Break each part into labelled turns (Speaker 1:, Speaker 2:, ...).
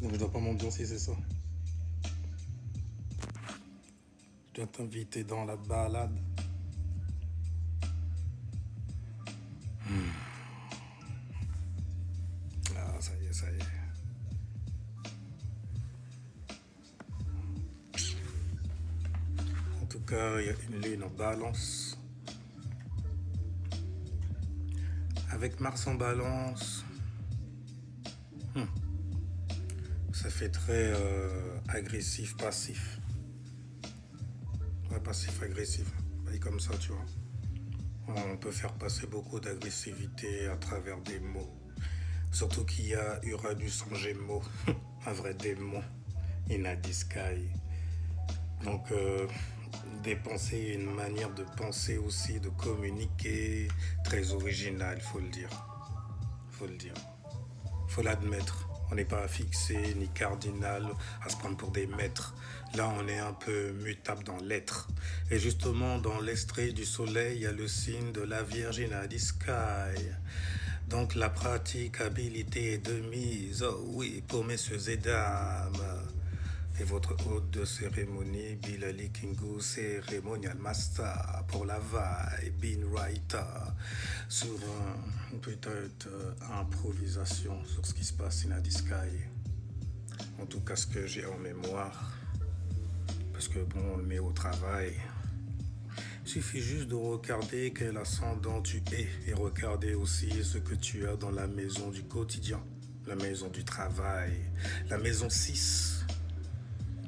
Speaker 1: Donc je dois pas m'ambiancer, c'est ça. Je dois t'inviter dans la balade. Ah, ça y est, ça y est. En tout cas, il y a une lune en balance. Avec Mars en balance, ça fait très agressif, passif. Ouais, passif-agressif. Et comme ça, tu vois. On peut faire passer beaucoup d'agressivité à travers des mots. Surtout qu'il y a Uranus en Gémeaux, un vrai démon, in the sky. Donc, des pensées, une manière de penser aussi, de communiquer, très originale, il faut le dire. Faut le dire. Faut l'admettre. On n'est pas fixé ni cardinal à se prendre pour des maîtres. Là, on est un peu mutable dans l'être. Et justement, dans l'extrait du soleil, il y a le signe de la Vierge in the sky. Donc la praticabilité est de mise, oh oui, pour messieurs et dames. Et votre hôte de cérémonie, Bilali Kingu, Ceremonial Master, pour la vibe, writer, sur une petite improvisation sur ce qui se passe in the sky. En tout cas, ce que j'ai en mémoire, parce que bon, on le met au travail. Il suffit juste de regarder quel ascendant tu es et regarder aussi ce que tu as dans la maison du quotidien, la maison du travail, la maison 6.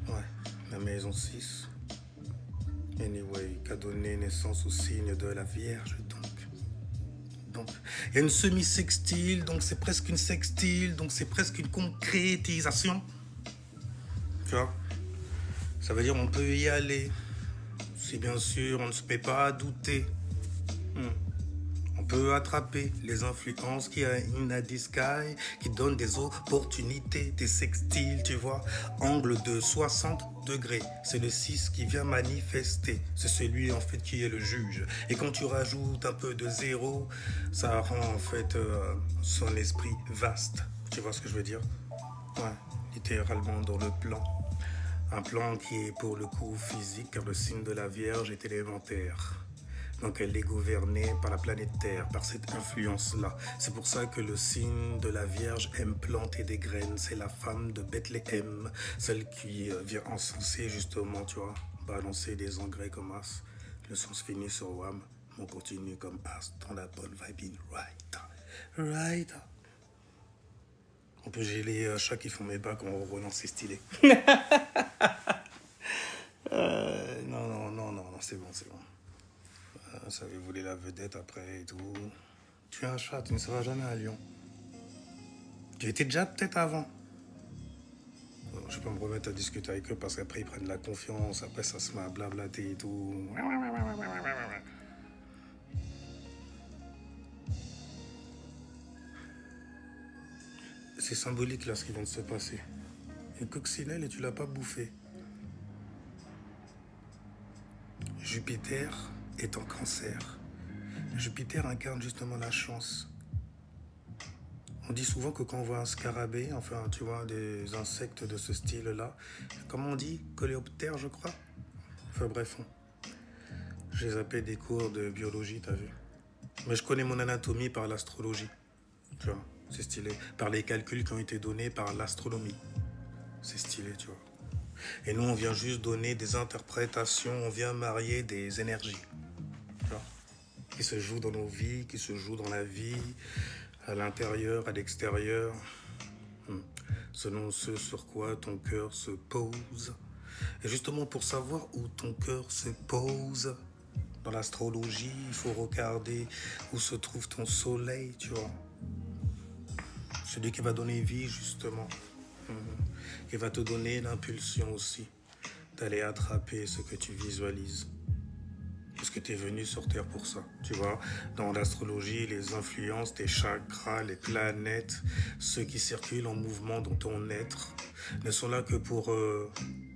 Speaker 1: Ouais, la maison 6. Anyway, qui a donné naissance au signe de la Vierge, donc, il y a une semi-sextile, donc c'est presque une sextile, donc c'est presque une concrétisation. Tu vois? Ça veut dire on peut y aller. Si bien sûr on ne se fait pas douter. On peut attraper les influences qu'il y a in the sky, qui donnent des opportunités, des sextiles, tu vois. Angle de 60 degrés. C'est le 6 qui vient manifester. C'est celui en fait qui est le juge. Et quand tu rajoutes un peu de zéro, ça rend en fait son esprit vaste. Tu vois ce que je veux dire? Ouais, littéralement dans le plan. Un plan qui est pour le coup physique, car le signe de la Vierge est élémentaire. Donc elle est gouvernée par la planète Terre, par cette influence-là. C'est pour ça que le signe de la Vierge aime planter des graines. C'est la femme de Bethléem, celle qui vient encenser justement, tu vois, balancer des engrais comme as. Le sens finit sur Wam, on continue comme as dans la bonne vibe right. Right. On peut geler chats qui font mes bacs en relance, c'est stylé. Non, c'est bon. Ça avait volé la vedette après et tout. Tu es un chat, tu ne seras jamais à Lyon. Tu étais déjà peut-être avant. Alors, je peux me remettre à discuter avec eux parce qu'après ils prennent la confiance, après ça se met à blablater et tout. C'est symbolique là ce qui vient de se passer. Une coccinelle et tu l'as pas bouffé. Jupiter est en Cancer. Jupiter incarne justement la chance. On dit souvent que quand on voit un scarabée, enfin tu vois des insectes de ce style-là, comment on dit? Coléoptère je crois. Enfin bref, j'ai zappé des cours de biologie, t'as vu. Mais je connais mon anatomie par l'astrologie. Tu vois, c'est stylé. Par les calculs qui ont été donnés par l'astronomie. C'est stylé, tu vois. Et nous, on vient juste donner des interprétations, on vient marier des énergies. Tu vois, qui se jouent dans nos vies, qui se jouent dans la vie, à l'intérieur, à l'extérieur. Selon ce sur quoi ton cœur se pose. Et justement, pour savoir où ton cœur se pose, dans l'astrologie, il faut regarder où se trouve ton soleil, tu vois. Celui qui va donner vie, justement. Qui va te donner l'impulsion aussi d'aller attraper ce que tu visualises. Parce que tu es venu sur Terre pour ça, tu vois. Dans l'astrologie, les influences, tes chakras, les planètes, ceux qui circulent en mouvement dans ton être, ne sont là que pour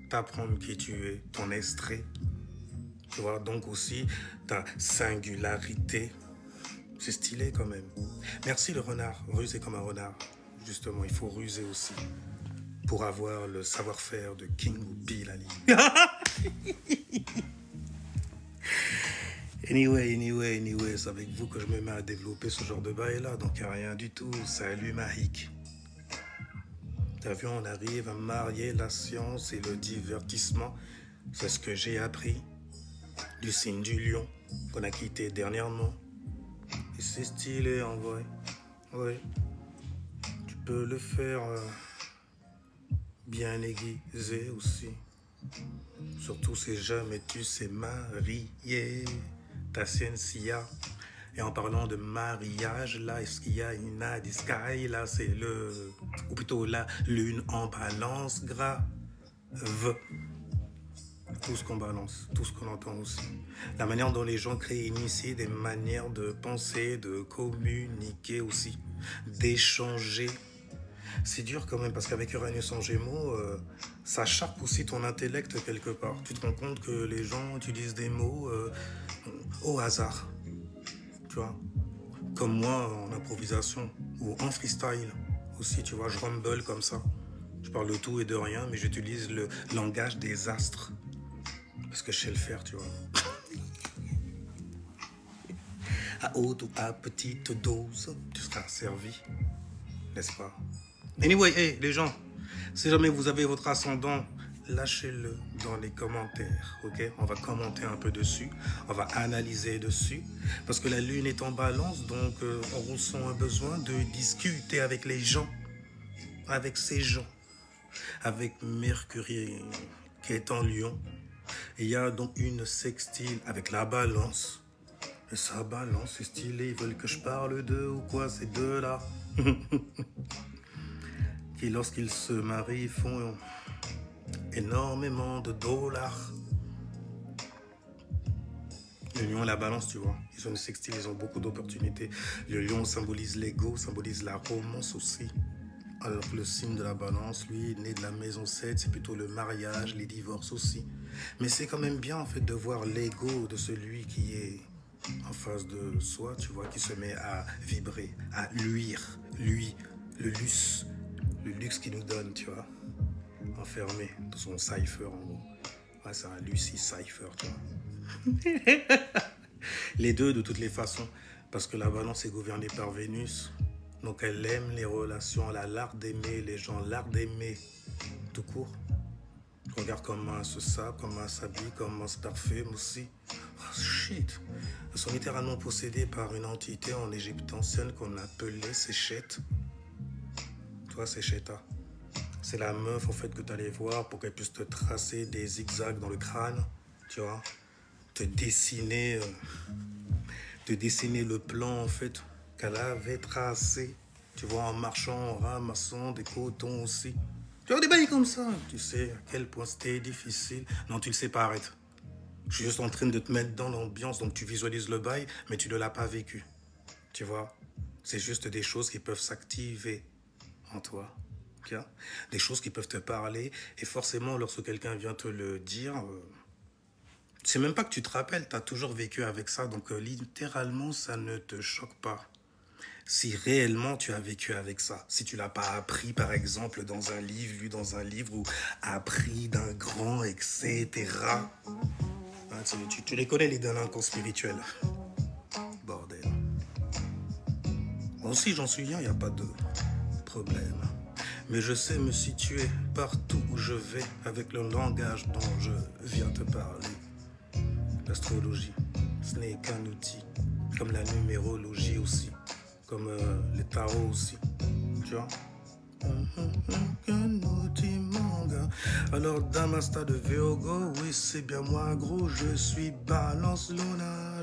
Speaker 1: t'apprendre qui tu es, ton extrait. Tu vois, donc aussi ta singularité. C'est stylé quand même. Merci le renard, ruser comme un renard. Justement, il faut ruser aussi. pour avoir le savoir-faire de King ou Bilali. Anyway, c'est avec vous que je me mets à développer ce genre de bail-là, donc il n'y a rien du tout. Salut Maïk. T'as vu, on arrive à marier la science et le divertissement. C'est ce que j'ai appris du signe du lion qu'on a quitté dernièrement. Et c'est stylé en vrai. Ouais. Tu peux le faire bien aiguisé aussi. Surtout si jamais tu sais marier ta ciencia. Et en parlant de mariage, là, est-ce qu'il y a une sky? Là, c'est le... Ou plutôt la lune en balance grave. Tout ce qu'on balance, tout ce qu'on entend aussi. La manière dont les gens créent ici des manières de penser, de communiquer aussi, d'échanger. C'est dur quand même, parce qu'avec Uranus en Gémeaux, ça charpe aussi ton intellect quelque part. Tu te rends compte que les gens utilisent des mots au hasard. Tu vois, comme moi en improvisation ou en freestyle aussi, tu vois, je rumble comme ça. Je parle de tout et de rien, mais j'utilise le langage des astres. Parce que je sais le faire, tu vois. À haute ou à petite dose, tu seras servi, n'est-ce pas? Anyway, hey, les gens, si jamais vous avez votre ascendant, lâchez-le dans les commentaires, ok? On va commenter un peu dessus, on va analyser dessus, parce que la lune est en balance, donc on ressent un besoin de discuter avec les gens, avec ces gens, avec Mercure qui est en Lion. Et il y a donc une sextile avec la balance. Et ça balance, c'est stylé, ils veulent que je parle d'eux ou quoi, ces deux-là. Qui lorsqu'ils se marient font énormément de dollars. Le lion et la balance, tu vois, ils ont une sextile, ils ont beaucoup d'opportunités. Le lion symbolise l'ego, symbolise la romance aussi. Alors que le signe de la balance, lui, né de la maison 7, c'est plutôt le mariage, les divorces aussi. Mais c'est quand même bien en fait de voir l'ego de celui qui est en face de soi, tu vois, qui se met à vibrer, à luire, lui, le luxe qu'il nous donne, tu vois, enfermé dans son cipher en gros. Ouais, c'est un Lucy cipher, tu vois. Les deux de toutes les façons, parce que la balance est gouvernée par Vénus. Donc elle aime les relations, elle a l'art d'aimer les gens, l'art d'aimer tout court. Regarde comment elle se sape, comment elle s'habille, comment elle se parfume aussi. Oh shit. Elles sont littéralement possédées par une entité en Égypte ancienne qu'on appelait Séchette. Toi, Sécheta. C'est la meuf en fait que tu allais voir pour qu'elle puisse te tracer des zigzags dans le crâne, tu vois. Te dessiner le plan en fait qu'elle avait tracé, tu vois, en marchant, en ramassant des cotons aussi. Tu vois, des bails comme ça. Tu sais à quel point c'était difficile. Non, tu le sais pas, arrête. Je suis juste en train de te mettre dans l'ambiance, donc tu visualises le bail, mais tu ne l'as pas vécu. Tu vois, c'est juste des choses qui peuvent s'activer en toi. Tu vois, des choses qui peuvent te parler, et forcément, lorsque quelqu'un vient te le dire, c'est même pas que tu te rappelles, tu as toujours vécu avec ça, donc littéralement, ça ne te choque pas. Si réellement tu as vécu avec ça, si tu l'as pas appris par exemple dans un livre, lu dans un livre ou appris d'un grand, etc. Hein, tu les connais les délinquants spirituels. Bordel. Moi aussi j'en suis un, il n'y a pas de problème. Mais je sais me situer partout où je vais avec le langage dont je viens te parler. L'astrologie, ce n'est qu'un outil, comme la numérologie aussi. Comme les tarots aussi, tu vois. Alors Damasta de Virgo, oui c'est bien moi gros, je suis balance Luna.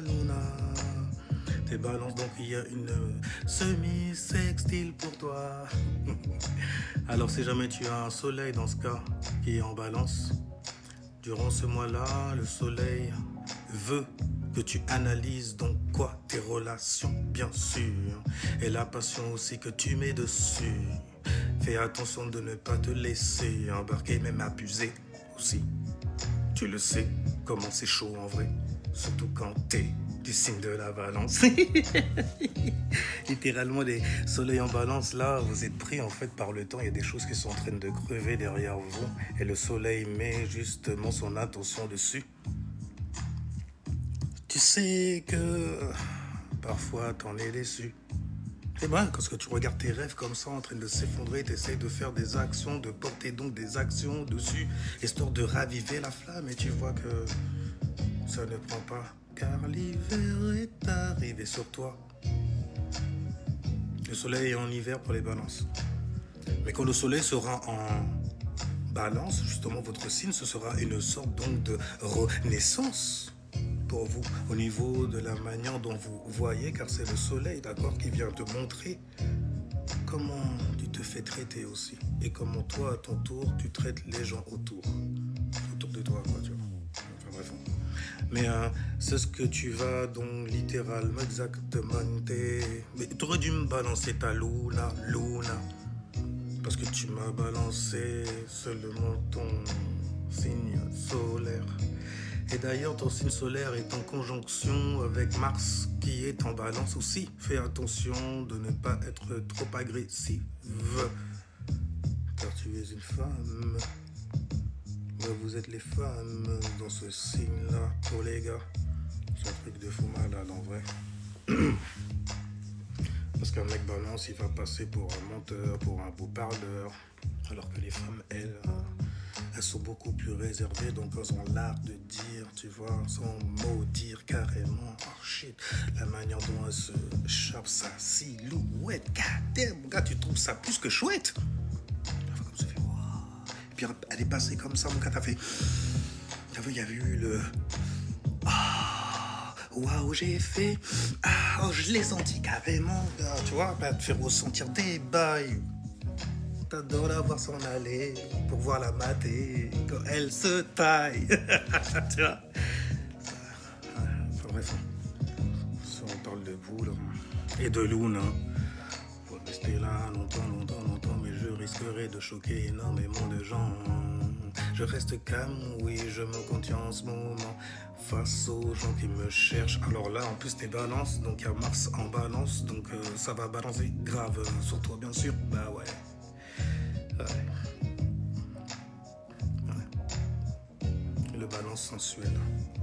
Speaker 1: T'es balance donc il y a une semi-sextile pour toi. Alors si jamais tu as un soleil dans ce cas qui est en balance, durant ce mois-là, le soleil veut que tu analyses donc quoi tes relations, bien sûr, et la passion aussi que tu mets dessus. Fais attention de ne pas te laisser embarquer, même abuser aussi. Tu le sais, comment c'est chaud en vrai, surtout quand t'es du signe de la balance. Littéralement, les soleils en balance, là, vous êtes pris en fait par le temps. Il y a des choses qui sont en train de crever derrière vous. Et le soleil met justement son attention dessus. Tu sais que parfois, t'en es déçu. Et ben, parce que tu regardes tes rêves comme ça en train de s'effondrer, tu essaies de faire des actions, de porter donc des actions dessus, histoire de raviver la flamme, et tu vois que ça ne prend pas. Car l'hiver est arrivé sur toi. Le soleil est en hiver pour les balances. Mais quand le soleil sera en balance, justement votre signe, ce sera une sorte donc de renaissance pour vous, au niveau de la manière dont vous voyez, car c'est le soleil, d'accord, qui vient te montrer comment tu te fais traiter aussi, et comment toi, à ton tour, tu traites les gens autour de toi, quoi, tu vois. Enfin bref. Mais c'est ce que tu vas donc littéralement, exactement, mais tu aurais dû me balancer ta Luna, parce que tu m'as balancé seulement ton signe solaire. Et d'ailleurs, ton signe solaire est en conjonction avec Mars qui est en balance aussi. Fais attention de ne pas être trop agressive, car tu es une femme. Vous êtes les femmes dans ce signe-là, pour les gars. C'est un truc de fou malade en vrai. Parce qu'un mec balance, il va passer pour un menteur, pour un beau parleur. Alors que les femmes, elles sont beaucoup plus réservées, donc elles ont l'art de dire, tu vois, sans maudire carrément. Oh shit, la manière dont elles se chapent sa silhouette. God mon gars, tu trouves ça plus que chouette. Comme ça fait, wow. Et puis elle est passée comme ça, mon gars, t'as vu, il y a eu le... Waouh, j'ai fait... oh, je l'ai senti carrément, gars, tu vois, te faire ressentir des bails. T'adores la voir s'en aller pour voir la mater quand elle se taille. Tu vois. Enfin bref, si on parle de boule et de Luna, faut rester là longtemps, mais je risquerai de choquer énormément de gens. Je reste calme, oui, je me contiens en ce moment face aux gens qui me cherchent. Alors là, en plus, t'es balance, donc il y a Mars en balance, donc ça va balancer grave sur toi, bien sûr. Bah ouais. Le balance sensuel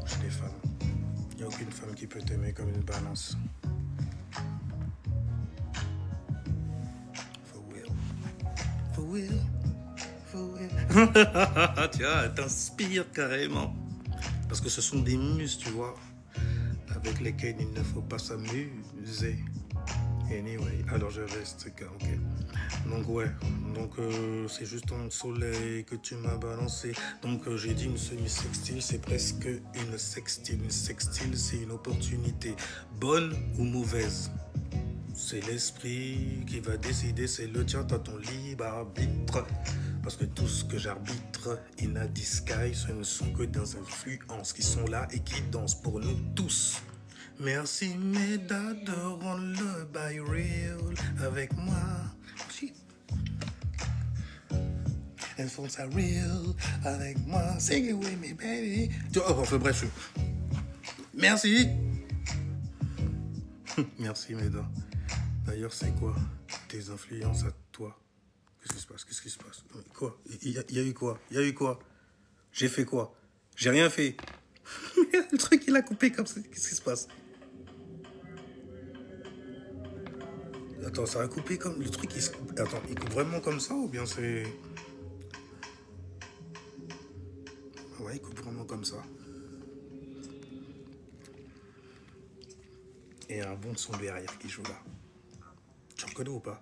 Speaker 1: chez les femmes. Il n'y a aucune femme qui peut t'aimer comme une balance. For real. Tu vois, elle t'inspire carrément. Parce que ce sont des muses, tu vois, avec lesquelles il ne faut pas s'amuser. Anyway, alors je reste ok. Donc ouais, c'est juste ton soleil que tu m'as balancé. Donc j'ai dit une semi-sextile, c'est presque une sextile. Une sextile, c'est une opportunité, bonne ou mauvaise. C'est l'esprit qui va décider, c'est le tien, t'as ton libre arbitre. Parce que tout ce que j'arbitre, in a disguise, ce ne sont que des influences qui sont là et qui dansent pour nous tous. Merci Méda de rendre le bail real avec moi. Elles font ça real avec moi. Sing it with me baby. Enfin bref. Merci. Merci Méda. D'ailleurs c'est quoi tes influences à toi? Qu'est-ce qui se passe? Quoi? Il y a eu quoi? J'ai fait quoi? J'ai rien fait. Le truc il a coupé comme ça. Qu'est-ce qui se passe? Attends, ça a coupé comme... Le truc, il se coupe... Attends, il coupe vraiment comme ça ou bien c'est... Ouais, il coupe vraiment comme ça. Et un bon son derrière qui joue là. Tu reconnais ou pas?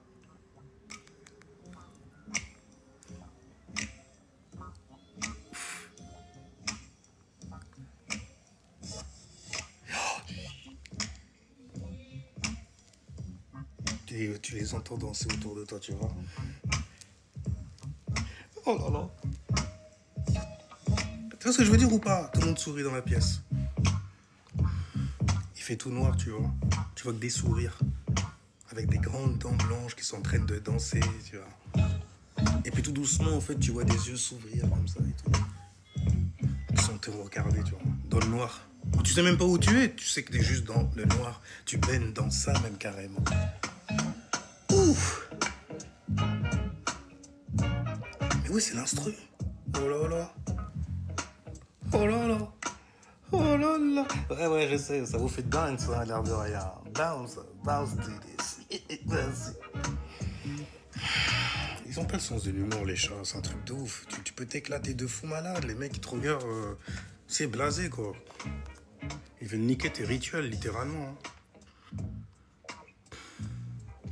Speaker 1: Tu les entends danser autour de toi, tu vois. Oh là là. Tu vois ce que je veux dire ou pas? Tout le monde sourit dans la pièce. Il fait tout noir, tu vois. Tu vois que des sourires. Avec des grandes dents blanches qui sont en train de danser, tu vois. Et puis tout doucement, en fait, tu vois des yeux s'ouvrir comme ça et tout. Ils sont te regarder, tu vois. Dans le noir. Quand tu sais même pas où tu es, tu sais que tu es juste dans le noir. Tu baignes dans ça même carrément. Ouf. Mais oui, c'est l'instru. Oh là là. Oh là là. Oh là là. Ouais, je sais, ça vous fait bounce, hein, l'air de rien. Bounce, bounce, do this. Ils ont pas le sens de l'humour, les chats, c'est un truc de ouf. Tu peux t'éclater de fou malade, les mecs qui te regardent, c'est blasé, quoi. Ils veulent niquer tes rituels, littéralement.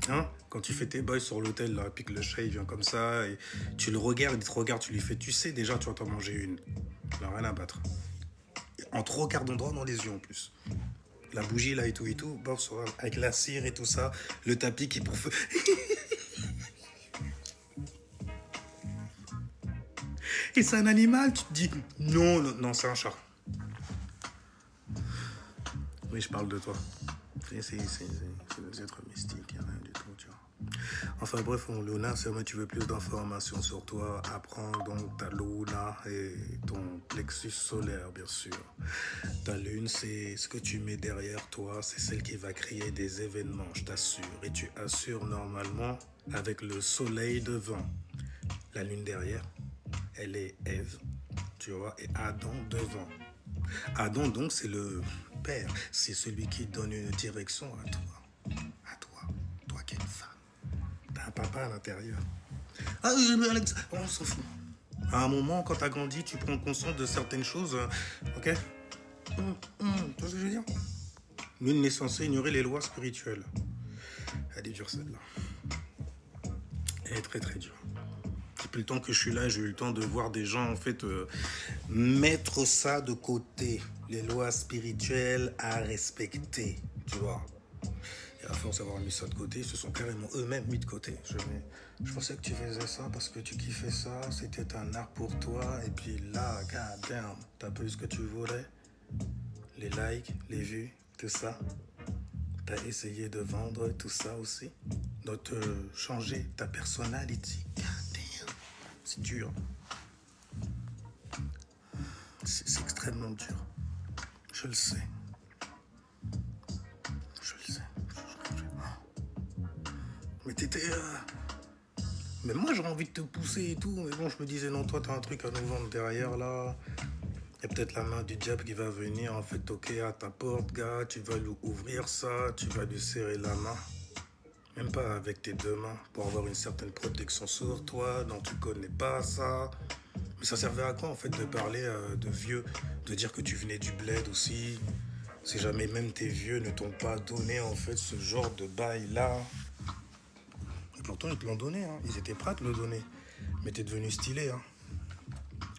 Speaker 1: Hein? Quand tu fais tes boys sur l'hôtel, là, puis que le chat, il vient comme ça, et tu le regardes, il te regarde, tu lui fais, tu sais déjà, tu vas t'en manger une. Il n'a rien à battre. En te regardant droit dans les yeux, en plus. La bougie, là, et tout, bof, avec la cire et tout ça, le tapis qui est pour feu. Et c'est un animal, tu te dis, non, c'est un chat. Oui, je parle de toi. C'est des êtres mystiques, rien du tout, tu vois. Enfin bref, mon Luna, si tu veux plus d'informations sur toi, apprends donc ta Luna et ton plexus solaire, bien sûr. Ta lune, c'est ce que tu mets derrière toi, c'est celle qui va créer des événements, je t'assure. Et tu assures normalement avec le soleil devant. La lune derrière, elle est Ève, tu vois, et Adam devant. Adam, donc, c'est le père. C'est celui qui donne une direction à toi. À toi. Toi qui es une femme. T'as un papa à l'intérieur. Ah oui, mais Alex, on s'en fout. À un moment, quand t'as grandi, tu prends conscience de certaines choses. Ok? Tu vois ce que je veux dire? L'une est censée ignorer les lois spirituelles. Elle est dure, celle-là. Elle est très, très dure. Depuis le temps que je suis là, j'ai eu le temps de voir des gens, en fait, mettre ça de côté. Les lois spirituelles à respecter, tu vois. Et à force d'avoir mis ça de côté, ils se sont carrément eux-mêmes mis de côté. Je pensais que tu faisais ça parce que tu kiffais ça, c'était un art pour toi. Et puis là, god damn, t'as pas eu ce que tu voulais. Les likes, les vues, tout ça. T'as essayé de vendre tout ça aussi. De te changer ta personnalité. C'est dur. C'est extrêmement dur. Je le sais. Mais t'étais... Mais moi, j'aurais envie de te pousser et tout. Mais bon, je me disais, non, toi, t'as un truc à nous vendre derrière, là. Il y a peut-être la main du diable qui va venir, en fait, toquer à ta porte, gars. Tu vas lui ouvrir ça, tu vas lui serrer la main. Même pas avec tes deux mains, pour avoir une certaine protection sur toi. Non, tu connais pas ça. Mais ça servait à quoi, en fait, de parler de vieux, de dire que tu venais du bled aussi, si jamais même tes vieux ne t'ont pas donné, en fait, ce genre de bail-là. Et pourtant, ils te l'ont donné, hein. Ils étaient prêts à te le donner. Mais t'es devenu stylé, hein.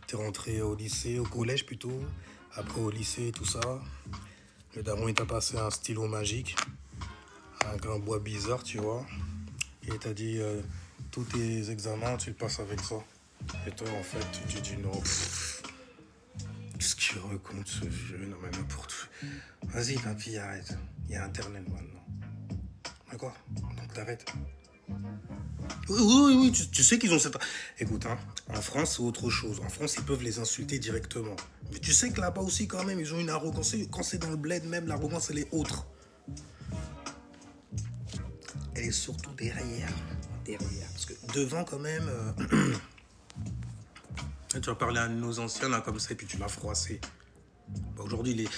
Speaker 1: T'es rentré au lycée, au collège plutôt, après au lycée et tout ça. Le daron, il t'a passé un stylo magique, un bois bizarre, tu vois. Et il t'a dit, tous tes examens, tu le passes avec ça. Et toi, en fait, tu dis non. Qu'est-ce qu'il raconte, ce vieux? Non, mais n'importe quoi. Vas-y, papy, arrête. Il y a Internet maintenant. D'accord? Donc t'arrêtes. Oui, tu sais qu'ils ont cette... Écoute, hein, en France, c'est autre chose. En France, ils peuvent les insulter directement. Mais tu sais que là-bas aussi, quand même, ils ont une arrogance. Quand c'est dans le bled, même, l'arrogance, elle est autre. Elle est surtout derrière. Parce que devant, quand même... Tu vas parler à nos anciens, là, comme ça, et puis tu l'as froissé. Bah, aujourd'hui,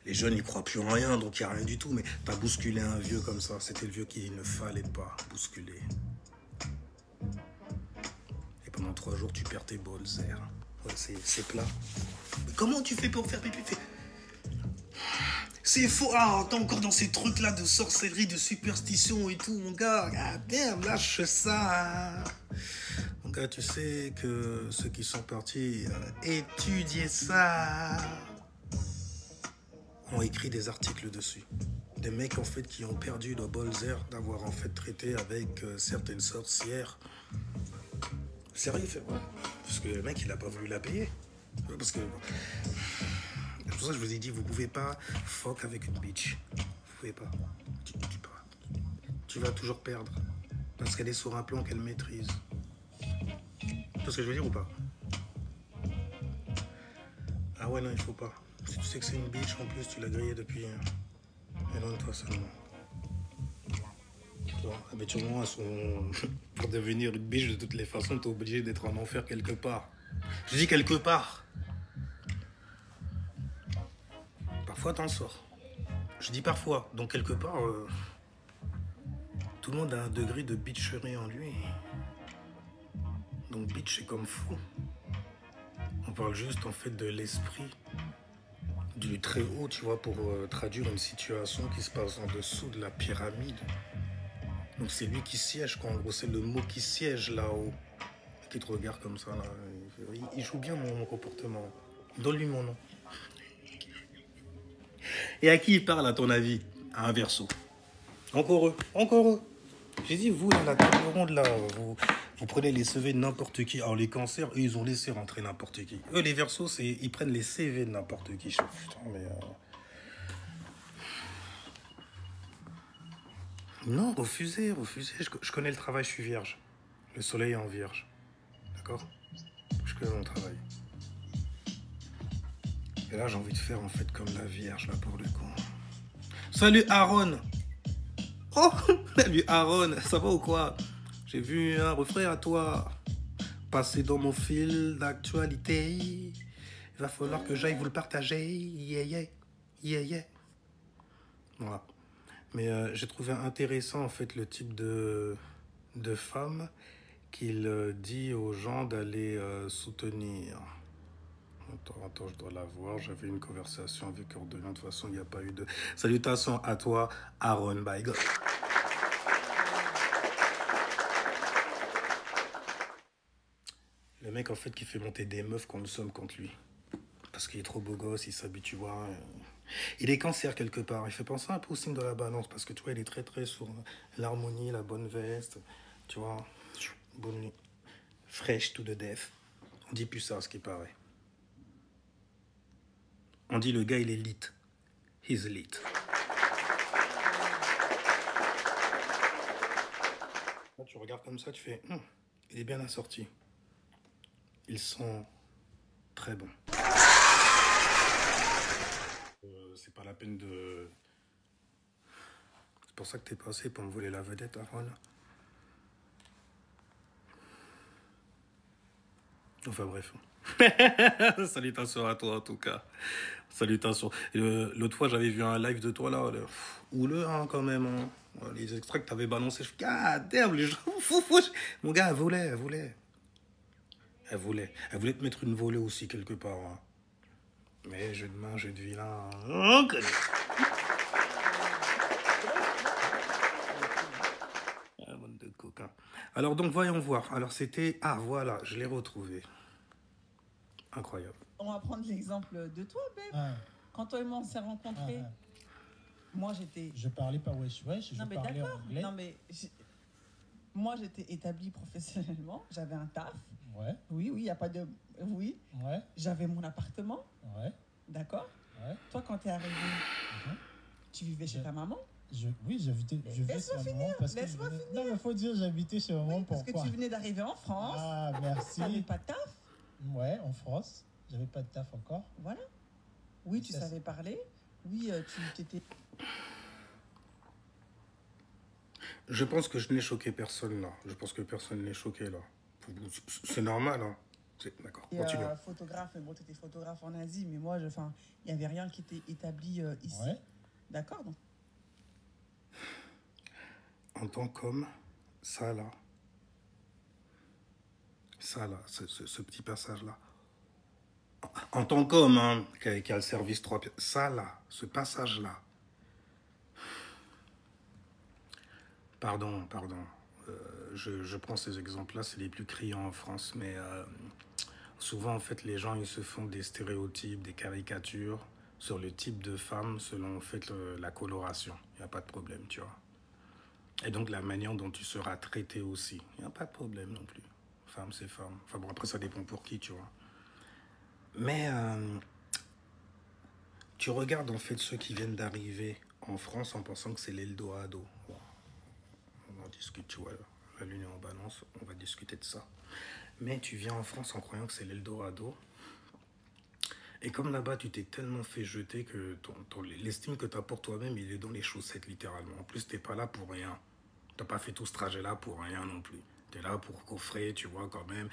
Speaker 1: les jeunes, ils croient plus en rien, donc il n'y a rien du tout. Mais t'as bousculé un vieux comme ça. C'était le vieux qu'il ne fallait pas bousculer. Et pendant 3 jours, tu perds tes bolzers. Ouais, c'est plat. Mais comment tu fais pour faire pipi? C'est faux. Ah, t'es encore dans ces trucs-là de sorcellerie, de superstition et tout, mon gars. Ah, merde, lâche ça. Mon gars, tu sais que ceux qui sont partis étudier ça ont écrit des articles dessus. Des mecs, en fait, qui ont perdu le bolzer d'avoir, en fait, traité avec certaines sorcières. Sérieux, fait ouais. Parce que le mec, il a pas voulu la payer. Parce que... C'est pour ça que je vous ai dit, vous pouvez pas fuck avec une bitch. Vous pouvez pas. Tu vas toujours perdre. Parce qu'elle est sur un plan qu'elle maîtrise. Tu vois ce que je veux dire ou pas? Ah ouais, non, il faut pas. Si tu sais que c'est une bitch, en plus, tu l'as grillée depuis... éloigne-toi seulement. Tu vois, habituellement, pour devenir une biche, de toutes les façons, t'es obligé d'être en enfer quelque part. Je dis quelque part. Parfois, t'en sors. Je dis parfois. Donc, quelque part, tout le monde a un degré de bitcherie en lui. Donc, bitch, c'est comme fou. On parle juste, en fait, de l'esprit du très haut, tu vois, pour traduire une situation qui se passe en dessous de la pyramide. Donc, c'est lui qui siège, quoi. En gros, c'est le mot qui siège là-haut. Qui te regarde comme ça, là. Il joue bien mon comportement. Donne-lui mon nom. Et à qui il parle, à ton avis? À un Verseau. Encore eux, encore eux. J'ai dit, vous, là, la table ronde, là, vous prenez les CV de n'importe qui. Alors, les cancers, eux, ils ont laissé rentrer n'importe qui. Eux, les Verseaux, ils prennent les CV de n'importe qui. Putain, mais... Non, refusez, refusez. Je connais le travail, je suis vierge. Le soleil est en vierge. D'accord? Je connais mon travail. Et là, j'ai envie de faire, en fait, comme la vierge, là, pour le coup. Salut, Aaron! Oh! Salut, Aaron! Ça va ou quoi? J'ai vu un refrain à toi passer dans mon fil d'actualité. Il va falloir que j'aille vous le partager. Yeah, yeah. Yeah, yeah. Voilà. Mais j'ai trouvé intéressant, en fait, le type de femme qu'il dit aux gens d'aller soutenir. Attends, je dois la voir. J'avais une conversation avec Ordonien. De toute façon, il n'y a pas eu de... Salutations à toi, Aaron. By God. Le mec, en fait, qui fait monter des meufs quand nous sommes contre lui. Parce qu'il est trop beau gosse, il s'habille, tu vois. Il est cancer quelque part. Il fait penser un peu au signe de la balance. Parce que, tu vois, il est très, très sur l'harmonie, la bonne veste. Tu vois, bonne nuit. Fresh to the death. On dit plus ça, ce qui paraît. On dit le gars, il est lit. He's lit. Là, tu regardes comme ça, tu fais... il est bien assorti. Ils sont très bons. C'est pas la peine de... C'est pour ça que t'es passé pour me voler la vedette, Aaron. Enfin bref. Salutations à toi en tout cas. Salutations. L'autre fois j'avais vu un live de toi là. Houleux hein, quand même. Hein. Les extraits que t'avais balancés. Je suis God damn, les gens. Mon gars, elle voulait. Elle voulait te mettre une volée aussi quelque part. Hein. Mais jeu de main, jeu de vilain. Hein. Ah, bande de coquins. Alors donc voyons voir. Alors c'était... Ah voilà, je l'ai retrouvé. Incroyable.
Speaker 2: On va prendre l'exemple de toi, babe. Ah. Quand toi et moi on s'est rencontrés, moi j'étais...
Speaker 3: Je parlais pas wesh, je parlais anglais.
Speaker 2: Non mais moi j'étais établie professionnellement, j'avais un taf.
Speaker 3: Ouais.
Speaker 2: Oui, il n'y a pas de... Oui.
Speaker 3: Ouais.
Speaker 2: J'avais mon appartement.
Speaker 3: Ouais.
Speaker 2: D'accord.
Speaker 3: Ouais.
Speaker 2: Toi quand t'es arrivé, tu vivais chez ta maman.
Speaker 3: Oui, j'habitais chez ma maman parce que...
Speaker 2: Laisse-moi finir.
Speaker 3: Non mais faut dire j'habitais chez ma maman pourquoi?
Speaker 2: Parce que tu venais d'arriver en France.
Speaker 3: Ah, merci.
Speaker 2: T'avais pas de taf.
Speaker 3: Ouais, en France. J'avais pas de taf encore.
Speaker 2: Voilà. Oui, tu savais parler. Oui, tu t'étais...
Speaker 1: Je pense que je n'ai choqué personne là. Je pense que personne n'est choqué là. C'est normal, hein. D'accord, continue.
Speaker 2: Photographe, mais bon, tu étais photographe en Asie, mais moi, il n'y avait rien qui était établi ici.
Speaker 3: Ouais.
Speaker 2: D'accord, donc.
Speaker 1: En tant qu'homme, ça là, ce petit passage-là, en tant qu'homme, hein, qui a le service 3 pieds, ça là, ce passage-là, pardon, je prends ces exemples-là, c'est les plus criants en France, mais souvent, en fait, les gens, ils se font des stéréotypes, des caricatures sur le type de femme selon, en fait, la coloration. Il n'y a pas de problème, tu vois. Et donc, la manière dont tu seras traité aussi. Il n'y a pas de problème non plus. Femme, c'est femme. Enfin bon, après, ça dépend pour qui, tu vois. Mais tu regardes, en fait, ceux qui viennent d'arriver en France en pensant que c'est l'Eldorado. Bon, on en discute, tu vois. La lune est en balance, on va discuter de ça. Mais tu viens en France en croyant que c'est l'Eldorado. Et comme là-bas, tu t'es tellement fait jeter que l'estime que tu as pour toi-même, il est dans les chaussettes, littéralement. En plus, t'es pas là pour rien. T'as pas fait tout ce trajet-là pour rien non plus. Tu es là pour coffrer, tu vois, quand même.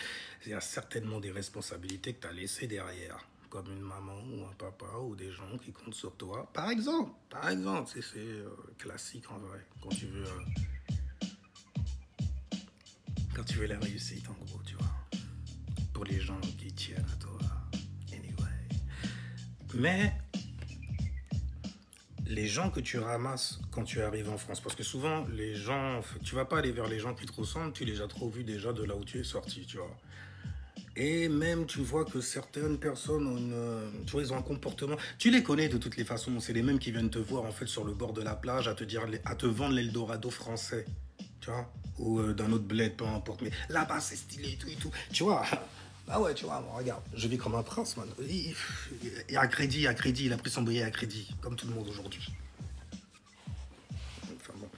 Speaker 1: Il y a certainement des responsabilités que tu as laissées derrière. Comme une maman ou un papa ou des gens qui comptent sur toi. Par exemple, c'est classique en vrai. Quand tu veux la réussite, en gros, tu vois. Pour les gens qui tiennent à toi. Anyway. Mais les gens que tu ramasses quand tu arrives en France, parce que souvent, les gens, tu vas pas aller vers les gens qui te ressemblent, tu les as trop vus déjà de là où tu es sorti, tu vois. Et même, tu vois que certaines personnes ont tu vois, ils ont un comportement. Tu les connais de toutes les façons. C'est les mêmes qui viennent te voir en fait sur le bord de la plage à te vendre l'Eldorado français, tu vois, ou d'un autre bled, peu importe. Mais là-bas, c'est stylé et tout. Tu vois. Ah ouais, tu vois, bon, regarde, je vis comme un prince, man. Et à crédit, il a pris son billet à crédit, comme tout le monde aujourd'hui. Enfin bon.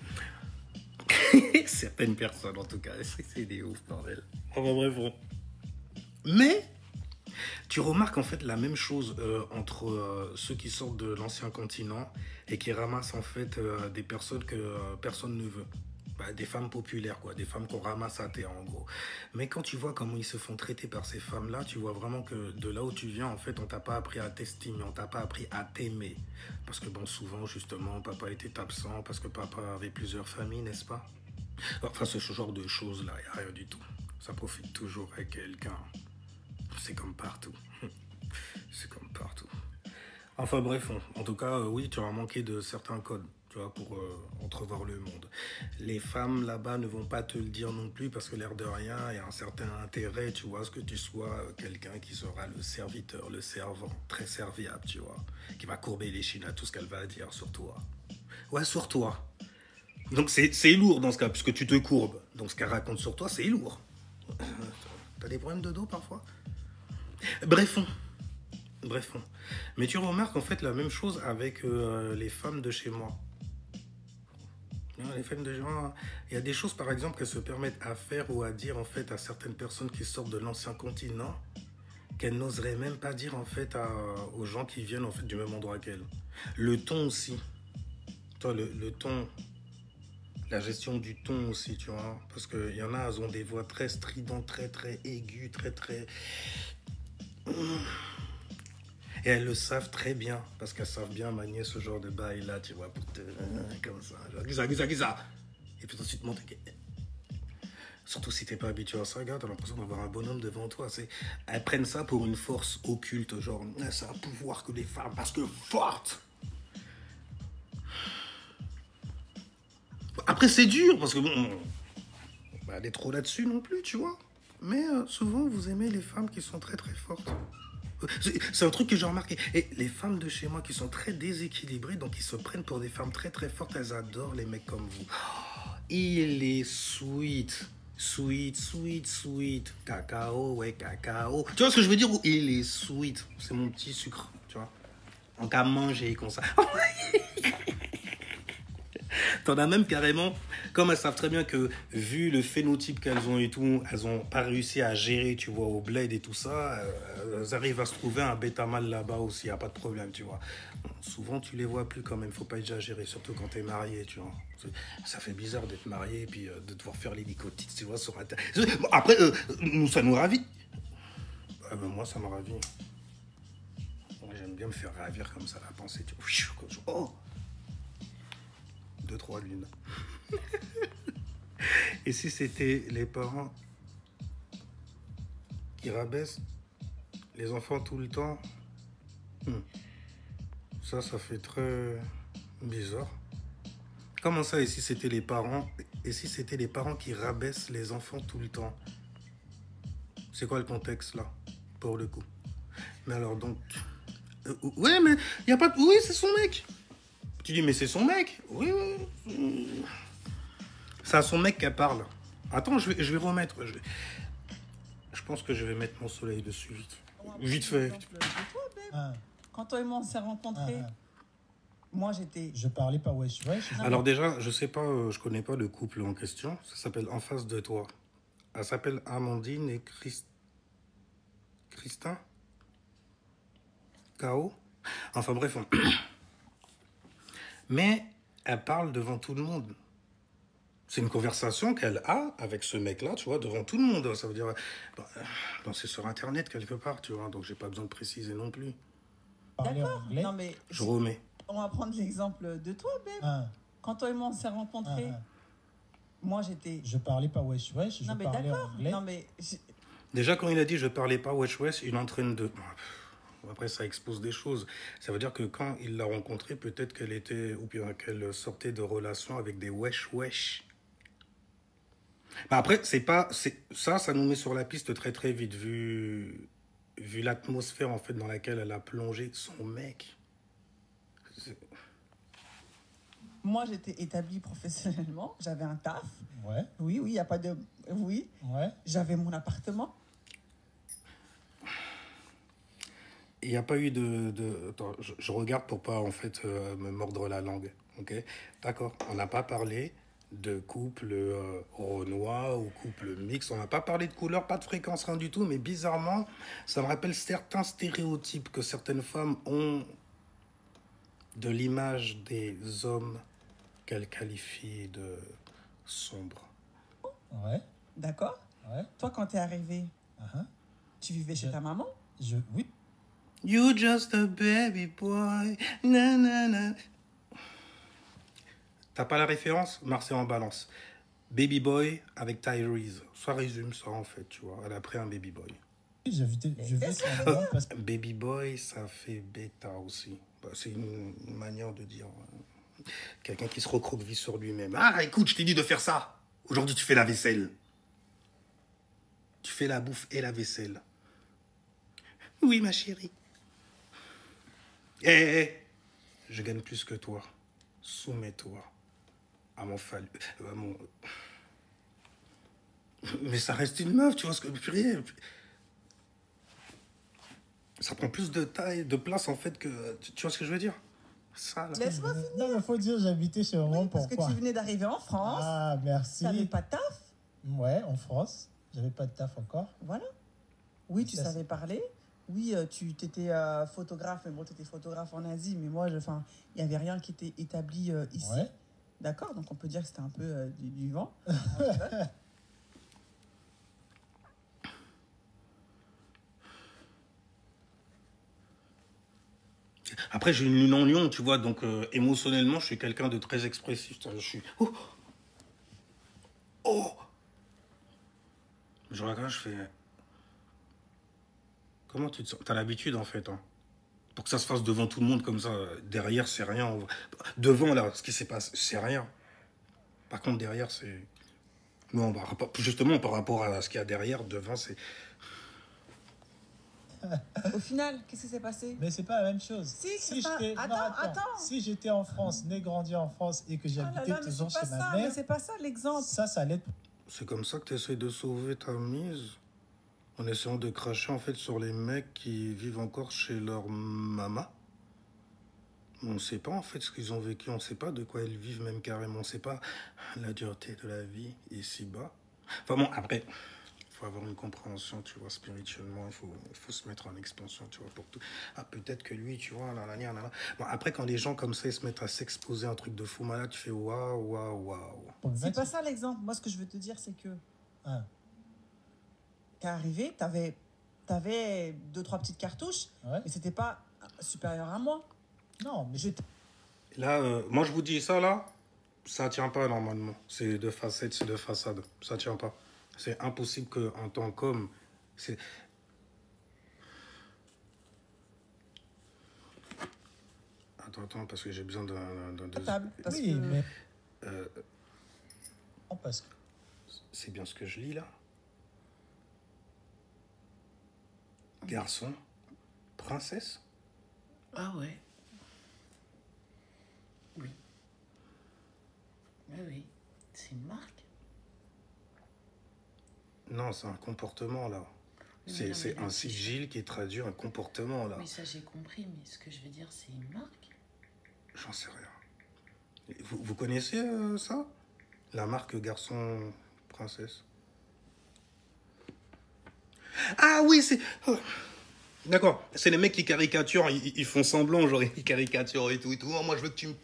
Speaker 1: Certaines personnes, en tout cas, c'est des ouf, bordel. Enfin bref, bon. Mais tu remarques en fait la même chose entre ceux qui sortent de l'ancien continent et qui ramassent en fait des personnes que personne ne veut. Bah, des femmes populaires, quoi, des femmes qu'on ramasse à terre en gros. Mais quand tu vois comment ils se font traiter par ces femmes-là, tu vois vraiment que de là où tu viens, en fait, on t'a pas appris à t'estimer, on t'a pas appris à t'aimer. Parce que bon, souvent, justement, papa était absent, parce que papa avait plusieurs familles, n'est-ce pas? Enfin, ce genre de choses-là, il n'y a rien du tout. Ça profite toujours à quelqu'un. C'est comme partout. C'est comme partout. Enfin bref, en tout cas, oui, tu as manqué de certains codes, tu vois, pour entrevoir le monde. Les femmes là-bas ne vont pas te le dire non plus parce que l'air de rien, il y a un certain intérêt, tu vois, à ce que tu sois quelqu'un qui sera le serviteur, le servant, très serviable, tu vois, qui va courber les chines à tout ce qu'elle va dire sur toi. Ouais, sur toi. Donc c'est lourd dans ce cas, puisque tu te courbes. Donc ce qu'elle raconte sur toi, c'est lourd. T'as des problèmes de dos parfois? Brefons. Mais tu remarques en fait la même chose avec les femmes de chez moi. Les femmes de chez moi, il y a des choses par exemple qu'elles se permettent à faire ou à dire en fait à certaines personnes qui sortent de l'ancien continent qu'elles n'oseraient même pas dire en fait aux gens qui viennent en fait du même endroit qu'elles. Le ton aussi. Toi, le ton, la gestion du ton aussi, tu vois. Parce qu'il y en a, elles ont des voix très stridentes, très aiguës, très... Et elles le savent très bien, parce qu'elles savent bien manier ce genre de bail-là, tu vois, pour te... comme ça, genre, et puis ensuite monter... Surtout si t'es pas habitué à ça, regarde, t'as l'impression d'avoir un bonhomme devant toi. Elles prennent ça pour une force occulte, genre, c'est un pouvoir que les femmes, parce que fortes. Après, c'est dur, parce que bon, bah, aller trop là-dessus non plus, tu vois. Mais souvent, vous aimez les femmes qui sont très fortes. C'est un truc que j'ai remarqué. Et les femmes de chez moi qui sont très déséquilibrées, donc ils se prennent pour des femmes très fortes, elles adorent les mecs comme vous. Oh, il est sweet. Sweet. Cacao, ouais, cacao. Tu vois ce que je veux dire? Il est sweet. C'est mon petit sucre, tu vois. En qu'à manger comme ça. T'en as même carrément, comme elles savent très bien que, vu le phénotype qu'elles ont et tout, elles n'ont pas réussi à gérer, tu vois, au bled et tout ça, elles arrivent à se trouver un bêta mâle là-bas aussi, y a pas de problème, tu vois. Bon, souvent, tu les vois plus quand même, faut pas exagérer, surtout quand t'es marié, tu vois. Ça fait bizarre d'être marié et puis de devoir faire les nicotiques, tu vois, sur Internet. Bon, après, ça nous ravit. Ben, moi, ça me ravit. Moi, j'aime bien me faire ravir comme ça, la pensée, tu vois. Oh! 2-3 lunes. Et si c'était les parents qui rabaissent les enfants tout le temps, ça fait très bizarre. Comment ça, et si c'était les parents qui rabaissent les enfants tout le temps? C'est quoi le contexte là, pour le coup? Mais alors donc... ouais, mais il n'y a pas de... Oui, c'est son mec. Tu dis, mais c'est son mec. Oui. C'est à son mec qu'elle parle. Attends, je vais remettre. Je pense que je vais mettre mon soleil dessus vite. Vite fait.
Speaker 2: Quand toi et moi on s'est rencontrés, moi j'étais...
Speaker 3: Je parlais pas wesh.
Speaker 1: Alors déjà, je sais pas, je connais pas le couple en question. Ça s'appelle En face de toi. Elle s'appelle Amandine et Christin. KO. Enfin bref. Mais elle parle devant tout le monde. C'est une conversation qu'elle a avec ce mec-là, tu vois, devant tout le monde. Ça veut dire... Bon, c'est sur Internet quelque part, tu vois, donc j'ai pas besoin de préciser non plus.
Speaker 2: D'accord. Non, mais
Speaker 1: je remets.
Speaker 2: On va prendre l'exemple de toi, babe. Quand toi et moi, on s'est rencontrés, moi, j'étais...
Speaker 3: Je parlais pas wesh wesh, je parlais anglais.
Speaker 2: Non, mais...
Speaker 1: Déjà, quand il a dit je parlais pas wesh wesh, il est en train de... Après, ça expose des choses. Ça veut dire que quand il l'a rencontrée, peut-être qu'elle était... Ou bien qu'elle sortait de relations avec des wesh wesh. Après, c'est pas... Ça nous met sur la piste très très vite, vu l'atmosphère, en fait, dans laquelle elle a plongé son mec.
Speaker 2: Moi, j'étais établie professionnellement. J'avais un taf.
Speaker 3: Ouais.
Speaker 2: Oui, il n'y a pas de... Oui.
Speaker 3: Ouais.
Speaker 2: J'avais mon appartement.
Speaker 1: Il n'y a pas eu de... Attends, je regarde pour pas, en fait, me mordre la langue. Ok. D'accord. On n'a pas parlé de couple renois ou couple mixte. On n'a pas parlé de couleur, pas de fréquence, rien du tout. Mais bizarrement, ça me rappelle certains stéréotypes que certaines femmes ont de l'image des hommes qu'elles qualifient de sombres.
Speaker 3: Ouais.
Speaker 2: D'accord.
Speaker 3: Ouais.
Speaker 2: Toi, quand t'es arrivé, tu vivais chez ta maman?
Speaker 3: Oui.
Speaker 1: You just a baby boy. Na, na, na. T'as pas la référence? Marseille en balance. Baby boy avec Tyrese. Ça résume ça en fait, tu vois. Elle a pris un baby boy.
Speaker 3: Je vais sur maman parce que...
Speaker 1: Baby boy, ça fait bêta aussi. C'est une manière de dire quelqu'un qui se recroqueville sur lui-même. Ah, écoute, je t'ai dit de faire ça. Aujourd'hui, tu fais la vaisselle. Tu fais la bouffe et la vaisselle. Oui, ma chérie. Hé, je gagne plus que toi. Soumets-toi à mon fallu. Mais ça reste une meuf, tu vois ce que... Purée. Ça prend plus de taille, de place en fait que... Tu vois ce que je veux dire? Ça, là.
Speaker 2: Laisse-moi finir.
Speaker 3: Non, mais faut dire j'habitais chez maman,
Speaker 2: parce
Speaker 3: pourquoi?
Speaker 2: que tu venais d'arriver en France.
Speaker 3: Ah, merci.
Speaker 2: T'avais pas de taf.
Speaker 3: Ouais, en France. J'avais pas de taf encore.
Speaker 2: Voilà. Oui, tu savais parler. Oui, tu étais photographe, mais bon, tu étais photographe en Asie, mais moi, il n'y avait rien qui était établi ici.
Speaker 3: Ouais.
Speaker 2: D'accord, donc on peut dire que c'était un peu du vent.
Speaker 1: Après, j'ai une lune en lion, tu vois, donc émotionnellement, je suis quelqu'un de très expressif. Je suis... Oh, oh. Je regarde, je fais... Comment tu te sens? T'as l'habitude, en fait. Hein. Pour que ça se fasse devant tout le monde comme ça, derrière, c'est rien. Devant, là, ce qui s'est passé, c'est rien. Par contre, derrière, c'est... Non, justement, par rapport à ce qu'il y a derrière, devant, c'est...
Speaker 2: Au final, qu'est-ce qui s'est passé?
Speaker 3: Mais c'est pas la même chose.
Speaker 2: Si attends.
Speaker 3: Si j'étais en France, né, grandi en France et que j'habitais toujours chez ma mère...
Speaker 2: Mais c'est pas ça l'exemple.
Speaker 3: Ça allait...
Speaker 1: C'est comme ça que tu essaies de sauver ta mise, en essayant de cracher en fait sur les mecs qui vivent encore chez leur maman. On ne sait pas en fait ce qu'ils ont vécu, on ne sait pas de quoi ils vivent même carrément, on ne sait pas la dureté de la vie ici-bas. Enfin bon, après, il faut avoir une compréhension, tu vois, spirituellement, il faut se mettre en expansion, tu vois, pour tout. Ah, peut-être que lui, tu vois, là. Bon, après, quand les gens comme ça, ils se mettent à s'exposer à un truc de fou malade, tu fais waouh, waouh, waouh.
Speaker 2: C'est pas ça l'exemple. Moi, ce que je veux te dire, c'est que t'es arrivé, t'avais 2-3 petites cartouches, mais c'était pas supérieur à moi.
Speaker 3: Non, mais
Speaker 1: Là, moi, je vous dis ça, là, ça tient pas normalement. C'est de facettes, c'est de façade. Ça tient pas. C'est impossible qu'en tant qu'homme... Attends, parce que j'ai besoin d'un deuxième...
Speaker 3: Oui, mais... parce que...
Speaker 1: C'est bien ce que je lis, là. Garçon, princesse.
Speaker 4: Ah ouais. Oui. Oui. C'est une marque.
Speaker 1: Non, c'est un comportement, là. Oui, c'est un sigil qui traduit un comportement, là.
Speaker 4: Oui, ça j'ai compris, mais ce que je veux dire, c'est une marque.
Speaker 1: J'en sais rien. Vous connaissez ça? La marque garçon princesse? Ah oui, c'est... Oh. D'accord, c'est les mecs qui caricaturent, ils font semblant, genre ils caricaturent et tout et tout. Oh, moi je veux que tu me...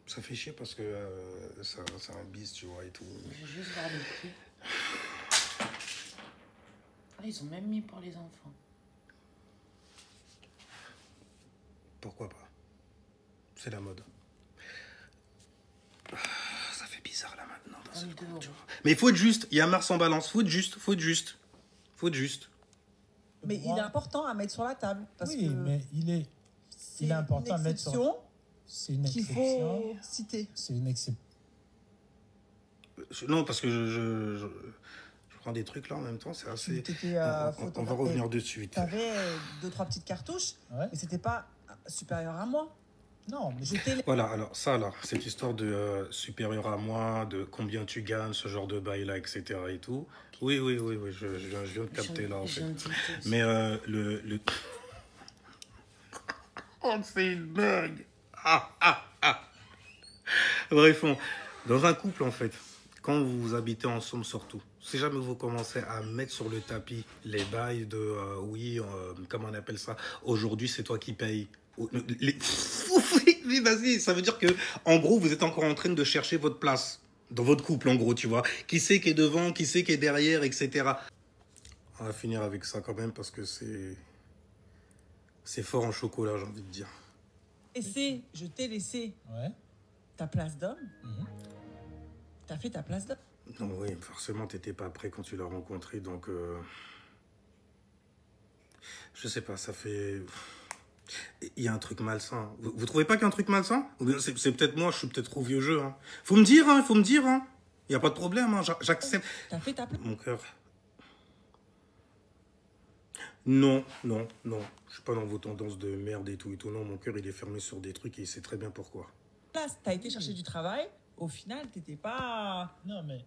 Speaker 1: Ça fait chier parce que c'est un bis, tu vois, et tout.
Speaker 4: Je vais juste voir le prix. Ah, ils ont même mis pour les enfants.
Speaker 1: Pourquoi pas? C'est la mode. Ça fait bizarre là maintenant. Dans ce
Speaker 4: 22
Speaker 1: coup, tu
Speaker 4: euros.
Speaker 1: vois. Mais il faut être juste, il y a Mars en balance, faut être juste, faut être juste. Faut être juste.
Speaker 2: Mais
Speaker 3: Moi-
Speaker 2: il est important à mettre sur la table. Parce
Speaker 3: Oui,
Speaker 2: que
Speaker 3: mais
Speaker 2: c'est
Speaker 3: il est important à
Speaker 2: une
Speaker 3: mettre sur...
Speaker 2: exception
Speaker 3: C'est une
Speaker 2: qu'il
Speaker 3: exception.
Speaker 2: faut citer.
Speaker 3: C'est une exception.
Speaker 1: Non, parce que je prends des trucs là en même temps, c'est assez...
Speaker 2: Tu t'étais
Speaker 1: on va
Speaker 2: photographe.
Speaker 1: revenir dessus.
Speaker 2: Tu avais 2-3 petites cartouches,
Speaker 3: Ouais.
Speaker 2: mais c'était pas supérieur à moi.
Speaker 3: Non, mais
Speaker 2: J'étais
Speaker 1: Voilà, alors ça là, cette histoire de supérieur à moi, de combien tu gagnes, ce genre de bail là, etc. et tout. Oui, je viens de capter là en
Speaker 4: Je
Speaker 1: fait.
Speaker 4: viens de tilter aussi.
Speaker 1: Mais le... Oh, c'est une blague. Bref, dans un couple en fait, quand vous habitez ensemble surtout, si jamais vous commencez à mettre sur le tapis les bails de comment on appelle ça, aujourd'hui c'est toi qui payes. Oui, vas-y, ça veut dire que en gros vous êtes encore en train de chercher votre place dans votre couple en gros, tu vois. Qui c'est qui est devant, qui c'est qui est derrière, etc. On va finir avec ça quand même parce que c'est fort en chocolat, j'ai envie de dire.
Speaker 2: je t'ai laissé
Speaker 3: ouais.
Speaker 2: ta place d'homme.
Speaker 3: Mhm.
Speaker 2: T'as fait ta place d'homme.
Speaker 1: Non, oui, forcément, t'étais pas prêt quand tu l'as rencontré, donc... Je sais pas, ça fait... Il y a un truc malsain. Vous trouvez pas qu'il y a un truc malsain? Ou bien c'est peut-être moi, je suis peut-être trop vieux jeu. Hein. Faut me dire, hein, faut me dire. Hein. Il y a pas de problème, hein, j'accepte.
Speaker 2: T'as fait ta place.
Speaker 1: Mon cœur... Non. Je suis pas dans vos tendances de merde et tout. Non, mon cœur, il est fermé sur des trucs et il sait très bien pourquoi.
Speaker 2: T'as été chercher du travail. Au final, t'étais pas
Speaker 3: Non, mais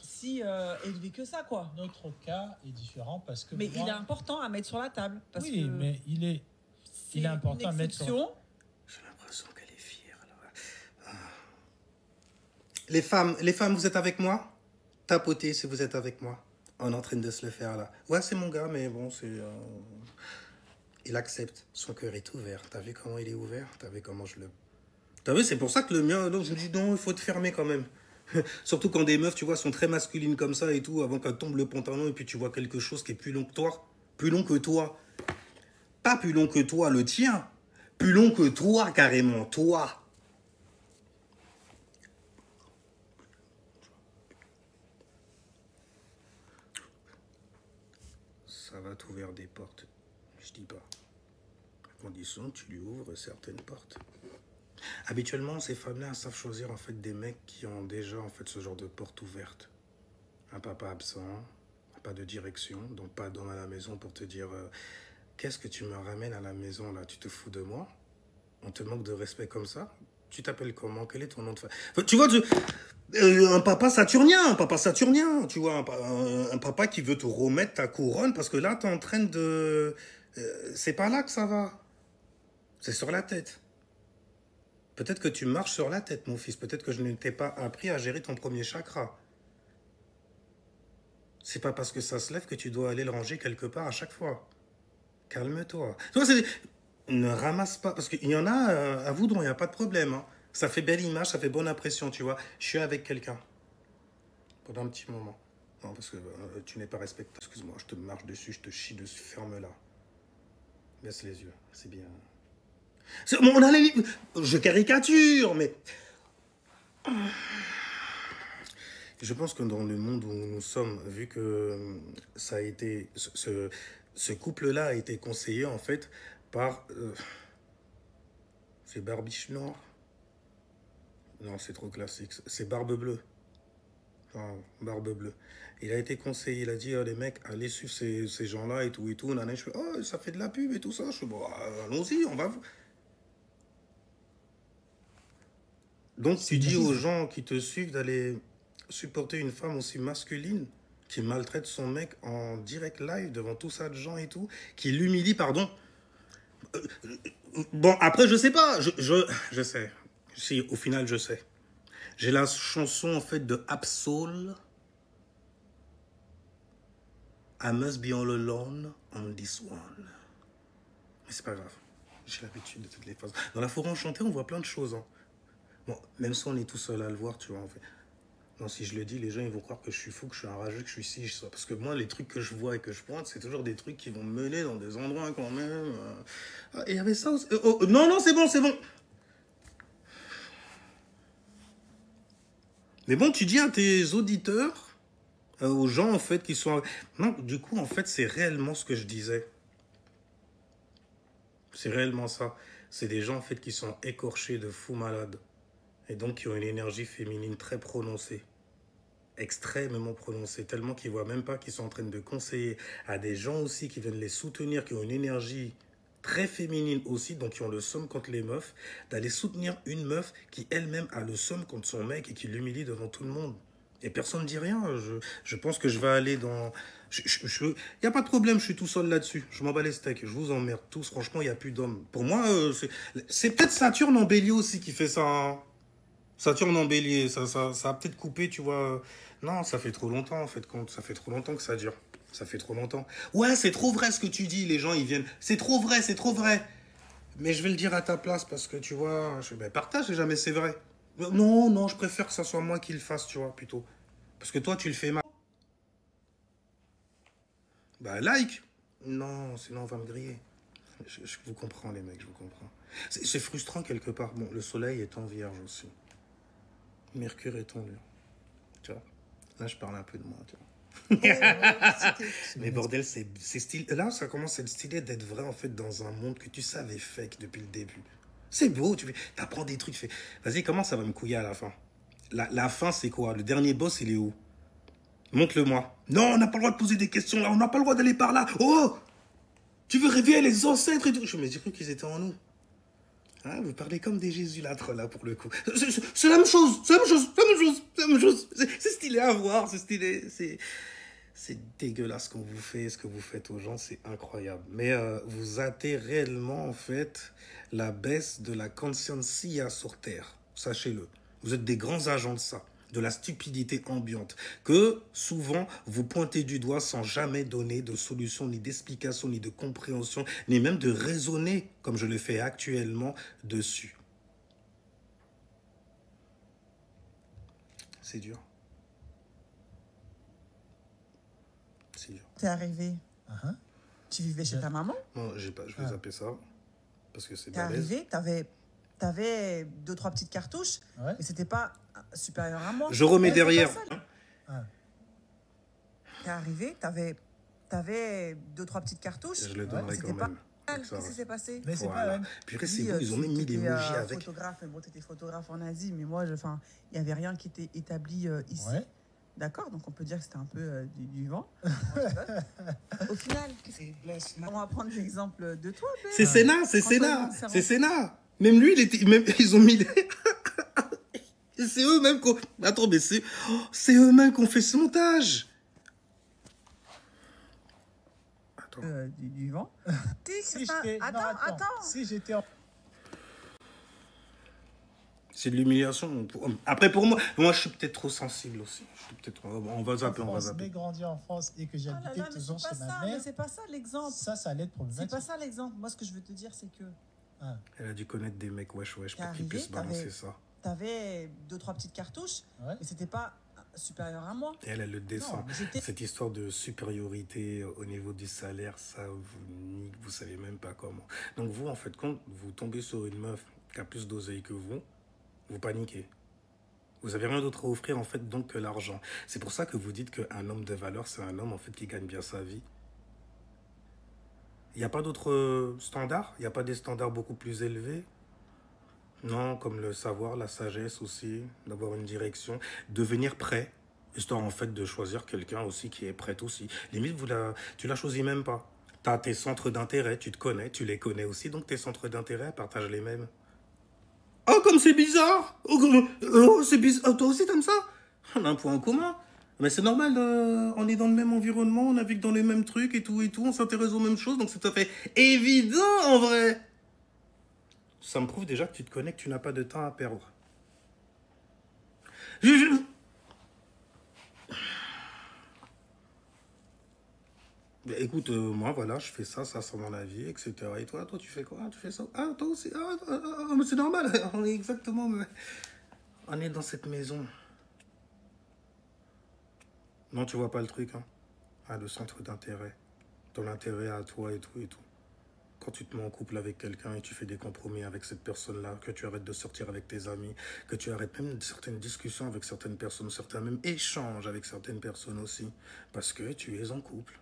Speaker 2: si élevé que ça, quoi.
Speaker 3: notre cas est différent parce que...
Speaker 2: Mais
Speaker 3: moi-
Speaker 2: il est important à mettre sur la table. Parce
Speaker 3: Oui,
Speaker 2: que
Speaker 3: mais il est
Speaker 2: c'est
Speaker 3: important à
Speaker 2: une
Speaker 3: mettre sur...
Speaker 2: exception.
Speaker 1: J'ai l'impression qu'elle est fière. Là. Les femmes, vous êtes avec moi? Tapotez si vous êtes avec moi. On est en train de se le faire là. Ouais, c'est mon gars, mais bon, c'est... Il accepte. Son cœur est ouvert. T'as vu comment il est ouvert? T'as vu comment je le... T'as vu, c'est pour ça que le mien, donc je me dis non, il faut te fermer quand même. Surtout quand des meufs, tu vois, sont très masculines comme ça et tout, avant qu'elles tombent le pantalon et puis tu vois quelque chose qui est plus long que toi. Plus long que toi. Pas plus long que toi, le tien. Plus long que toi, carrément, toi. Ça va t'ouvrir des portes. Je dis pas. À condition que tu lui ouvres certaines portes. Habituellement, ces femmes-là savent choisir en fait des mecs qui ont déjà en fait ce genre de porte ouverte. Un papa absent, pas de direction, donc pas d'homme à la maison pour te dire qu'est-ce que tu me ramènes à la maison là, tu te fous de moi? On te manque de respect comme ça? Tu t'appelles comment? Quel est ton nom de famille? Enfin, tu vois, un papa saturnien, tu vois, un papa qui veut te remettre ta couronne parce que là, t'es en train de... c'est pas là que ça va. C'est sur la tête. Peut-être que tu marches sur la tête, mon fils. Peut-être que je ne t'ai pas appris à gérer ton premier chakra. C'est pas parce que ça se lève que tu dois aller le ranger quelque part à chaque fois. Calme-toi. Tu vois, ne ramasse pas. Parce qu'il y en a à vous dont il n'y a pas de problème. Hein. Ça fait belle image, ça fait bonne impression, tu vois. Je suis avec quelqu'un. Pendant un petit moment. Non, parce que tu n'es pas respectable. Excuse-moi, je te marche dessus, je te chie dessus. Ferme-la. Baisse les yeux, c'est bien. On a les... Je caricature, mais... Je pense que dans le monde où nous sommes, vu que ça a été... Ce couple-là a été conseillé, en fait, par... c'est Barbiche Noire. Non, c'est trop classique. C'est Barbe Bleue. Ah, Barbe Bleue. Il a été conseillé, il a dit, les mecs, allez suivre ces gens-là et tout. Nana, je fais, oh, ça fait de la pub et tout ça. Je fais, bon, allons-y, on va... Donc, tu dis aux gens qui te suivent d'aller supporter une femme aussi masculine qui maltraite son mec en direct live devant tout ça de gens et tout, qui l'humilie, pardon. Bon, après, je sais pas. Je sais. Si, au final, je sais. J'ai la chanson, en fait, de Absol. I must be all alone on this one. Mais c'est pas grave. J'ai l'habitude de toutes les phases. Dans la forêt enchantée, on voit plein de choses. Hein. Bon, même si on est tout seul à le voir, tu vois, en fait. Non, si je le dis, les gens ils vont croire que je suis fou, que je suis un rageux, que je suis ci, je sais. Parce que moi, les trucs que je vois et que je pointe, c'est toujours des trucs qui vont me mener dans des endroits quand même. Ah, et il y avait ça aussi. Non, non, c'est bon, c'est bon. Mais bon, tu dis à tes auditeurs, aux gens en fait qui sont... Non, du coup, en fait, c'est réellement ce que je disais. C'est réellement ça. C'est des gens en fait qui sont écorchés de fous malades. Et donc qui ont une énergie féminine très prononcée. Extrêmement prononcée. Tellement qu'ils ne voient même pas qu'ils sont en train de conseiller à des gens aussi qui viennent les soutenir, qui ont une énergie très féminine aussi, donc qui ont le somme contre les meufs, d'aller soutenir une meuf qui elle-même a le somme contre son mec et qui l'humilie devant tout le monde. Et personne ne dit rien. Je pense que je vais aller dans... Il n'y a pas de problème, je suis tout seul là-dessus. Je m'en bats les steaks, je vous emmerde tous. Franchement, il n'y a plus d'hommes. Pour moi, c'est peut-être Saturne en bélier aussi qui fait ça. Hein. Saturne en bélier, ça a peut-être coupé, tu vois. Non, ça fait trop longtemps, en fait, compte. Ça fait trop longtemps que ça dure. Ça fait trop longtemps. Ouais, c'est trop vrai ce que tu dis. Les gens, ils viennent. C'est trop vrai, c'est trop vrai. Mais je vais le dire à ta place parce que, tu vois, partage jamais, c'est vrai. Non, non, je préfère que ça soit moi qui le fasse, tu vois, plutôt. Parce que toi, tu le fais mal. Bah, like. Non, sinon on va me griller. Je vous comprends, les mecs, je vous comprends. C'est frustrant quelque part. Bon, le soleil est en vierge aussi. Mercure est en lion. Tu vois. Là, je parle un peu de moi, tu vois. Mais bordel, c'est stylé. Là, ça commence à être stylé d'être vrai, en fait, dans un monde que tu savais fake depuis le début. C'est beau, tu apprends des trucs, tu fais... Vas-y, comment ça va me couiller à la fin? La fin, c'est quoi? Le dernier boss, il est où? Montre-le-moi. Non, on n'a pas le droit de poser des questions là, on n'a pas le droit d'aller par là. Oh! Tu veux réveiller les ancêtres et tout? Je me dis qu'ils étaient en nous. Ah, vous parlez comme des jésulâtres là pour le coup. C'est la même chose, c'est la même chose, c'est la même chose, c'est la même chose. C'est stylé à voir, c'est stylé, c'est dégueulasse ce qu'on vous fait, ce que vous faites aux gens, c'est incroyable. Mais vous hâtez réellement en fait la baisse de la conscientia sur Terre, sachez-le. Vous êtes des grands agents de ça, de la stupidité ambiante, que souvent vous pointez du doigt sans jamais donner de solution, ni d'explication, ni de compréhension, ni même de raisonner, comme je le fais actuellement, dessus. C'est dur. C'est dur.
Speaker 2: T'es arrivé. Tu vivais chez ta maman?
Speaker 1: Non, j'ai pas, je vais zapper ça, parce que c'est
Speaker 2: T'es arrivé, t'avais 2-3 petites cartouches, mais c'était pas supérieur à moi.
Speaker 1: Je remets derrière.
Speaker 2: T'es arrivé, t'avais 2-3 petites cartouches.
Speaker 1: Je le donnerai quand même.
Speaker 2: Qu'est-ce qui s'est passé?
Speaker 3: Mais c'est
Speaker 1: Voilà.
Speaker 3: pas
Speaker 1: Puis c'est bon, ils ont même mis des emojis avec.
Speaker 2: Photographe, mais bon, t'étais photographe en Asie, mais moi, il n'y avait rien qui était établi ici.
Speaker 3: Ouais.
Speaker 2: D'accord, donc on peut dire que c'était un peu du vent. Au final, on va prendre l'exemple de toi.
Speaker 1: C'est Sénat, c'est Sénat, c'est Sénat. Même lui, ils ont mis les... c'est eux-mêmes qu'on... Attends, mais c'est eux-mêmes qu'on fait ce montage. Attends.
Speaker 2: Du vent.
Speaker 3: Attends. Si j'étais en...
Speaker 1: C'est de l'humiliation. Après, pour moi, je suis peut-être trop sensible aussi. On va zapper, on va zapper.
Speaker 3: J'ai grandi en France et que j'ai habité toujours chez ma mère.
Speaker 2: C'est pas ça l'exemple.
Speaker 3: Ça allait être problématique.
Speaker 2: C'est pas ça l'exemple. Moi, ce que je veux te dire, c'est que...
Speaker 1: Elle a dû connaître des mecs wesh pour qu'ils puissent balancer ça.
Speaker 2: T'avais 2-3 petites cartouches, mais c'était pas supérieur à moi.
Speaker 1: Et elle le descend. Cette histoire de supériorité au niveau du salaire, ça, vous savez même pas comment. Donc vous, en fait, quand vous tombez sur une meuf qui a plus d'oseille que vous paniquez. Vous avez rien d'autre à offrir, en fait, donc que l'argent. C'est pour ça que vous dites qu'un homme de valeur, c'est un homme, en fait, qui gagne bien sa vie. Il n'y a pas d'autres standards? Il n'y a pas des standards beaucoup plus élevés? Non, comme le savoir, la sagesse aussi, d'avoir une direction, devenir prêt, histoire en fait de choisir quelqu'un aussi qui est prêt aussi. Limite, tu la choisis même pas. Tu as tes centres d'intérêt, tu te connais, tu les connais aussi, donc tes centres d'intérêt partagent les mêmes. Oh, comme c'est bizarre! Oh, c'est bizarre! Toi aussi, t'aimes ça? On a un point en commun. Mais c'est normal, on est dans le même environnement, on navigue dans les mêmes trucs et tout, on s'intéresse aux mêmes choses, donc c'est tout à fait évident en vrai. Ça me prouve déjà que tu te connais, que tu n'as pas de temps à perdre. Bah, écoute, moi, voilà, je fais ça dans la vie, etc. Et toi, tu fais quoi? Tu fais ça? Ah, toi aussi? Mais c'est normal, on est exactement... On est dans cette maison. Non, tu vois pas le truc, hein? Ah, le centre d'intérêt. Ton intérêt à toi et tout et tout. Quand tu te mets en couple avec quelqu'un et tu fais des compromis avec cette personne-là, que tu arrêtes de sortir avec tes amis, que tu arrêtes même certaines discussions avec certaines personnes, certains même échanges avec certaines personnes aussi, parce que tu es en couple.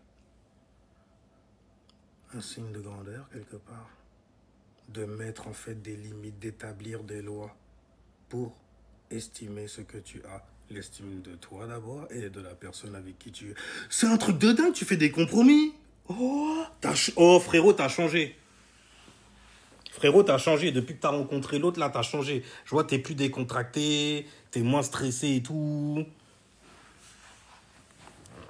Speaker 1: Un signe de grandeur, quelque part. De mettre en fait des limites, d'établir des lois pour estimer ce que tu as. L'estime de toi d'abord et de la personne avec qui tu es. C'est un truc de dingue, tu fais des compromis. Oh, frérot, t'as changé. Frérot, t'as changé. Depuis que t'as rencontré l'autre, là, t'as changé. Je vois, t'es plus décontracté, t'es moins stressé et tout.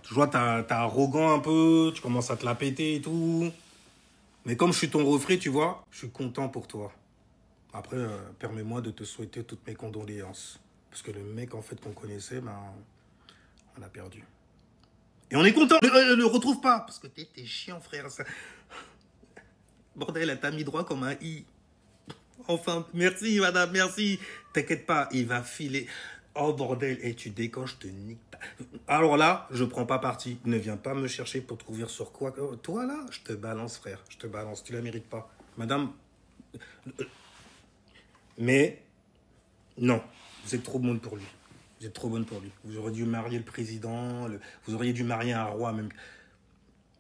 Speaker 1: Je vois, t'es arrogant un peu, tu commences à te la péter et tout. Mais comme je suis ton refrain, tu vois, je suis content pour toi. Après, permets-moi de te souhaiter toutes mes condoléances. Parce que le mec, en fait, qu'on connaissait, ben, on l'a perdu. Et on est content, ne le retrouve pas. Parce que t'es chiant, frère. Ça... Bordel, elle t'a mis droit comme un i. Enfin, merci, madame, merci. T'inquiète pas, il va filer. Oh, bordel, et tu déconnes, je te nique. Alors là, je prends pas parti. Ne viens pas me chercher pour trouver sur quoi. Toi, là, je te balance, frère. Je te balance, tu la mérites pas. Madame... Mais, non, vous êtes trop bonne pour lui. Vous êtes trop bonne pour lui. Vous auriez dû marier le président, vous auriez dû marier un roi même.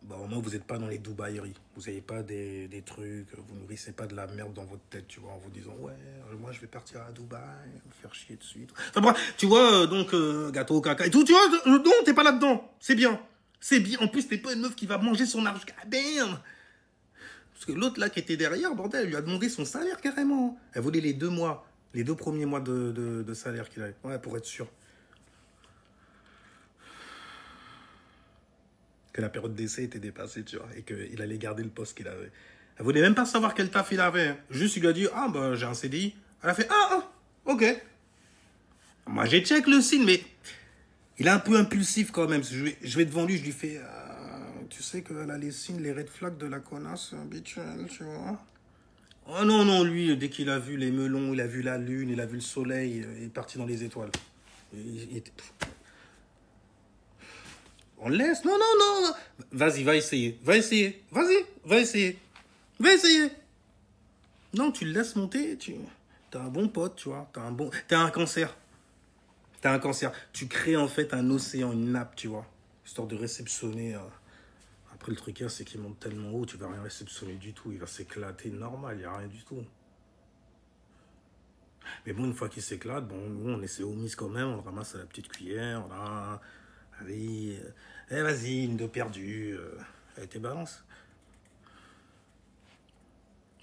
Speaker 1: Bah, au moins, vous n'êtes pas dans les Dubaïeries. Vous n'avez pas des trucs, vous nourrissez pas de la merde dans votre tête, tu vois, en vous disant, ouais, moi, je vais partir à Dubaï, me faire chier dessus. Enfin, bref, tu vois, donc, gâteau au caca et tout, tu vois, non, t'es pas là-dedans. C'est bien. C'est bien. En plus, t'es pas une meuf qui va manger son argent. Ah, bam! Parce que l'autre, là, qui était derrière, bordel, elle lui a demandé son salaire, carrément. Elle voulait les 2 mois, les 2 premiers mois de salaire qu'il avait. Ouais, pour être sûr que la période d'essai était dépassée, tu vois, et qu'il allait garder le poste qu'il avait. Elle voulait même pas savoir quel taf il avait. Hein. Juste, il lui a dit, ah, bah, j'ai un CDI. Elle a fait, ok. Moi, j'ai check le signe, mais il est un peu impulsif quand même. Je vais devant lui, je lui fais, tu sais qu'elle a les signes, les red flags de la connasse habituelle, tu vois. Oh non, non, lui, dès qu'il a vu les melons, il a vu la lune, il a vu le soleil, il est parti dans les étoiles. Il était... On laisse. Non, non, non. Vas-y, va essayer. Va essayer. Vas-y, va essayer. Va essayer. Non, tu le laisses monter. T'as un bon pote, tu vois. T'as un cancer. T'as un cancer. Tu crées en fait un océan, une nappe, tu vois. Histoire de réceptionner. Après, le truc, c'est qu'il monte tellement haut, tu vas rien réceptionner du tout. Il va s'éclater normal, il n'y a rien du tout. Mais bon, une fois qu'il s'éclate, bon, nous, on essaie au mise quand même. On le ramasse à la petite cuillère. Là. Allez, vas-y, une de perdue. Elle était balance.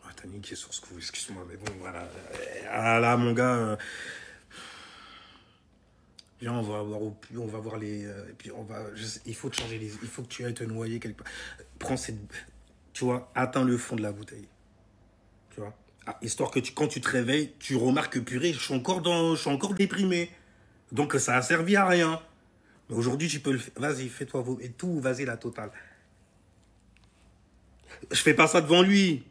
Speaker 1: Ah, t'as niqué sur ce coup, excuse-moi, mais bon, voilà. Ah là, mon gars. Viens, on va voir les. Et puis, il faut te changer les. Il faut que tu ailles te noyer quelque part. Prends cette. Tu vois, atteins le fond de la bouteille. Tu vois. Histoire que quand tu te réveilles, tu remarques que purée, je suis encore déprimé. Donc, ça a servi à rien. Mais aujourd'hui, tu peux le faire. Vas-y, fais-toi et tout, vas-y, la totale. Je fais pas ça devant lui.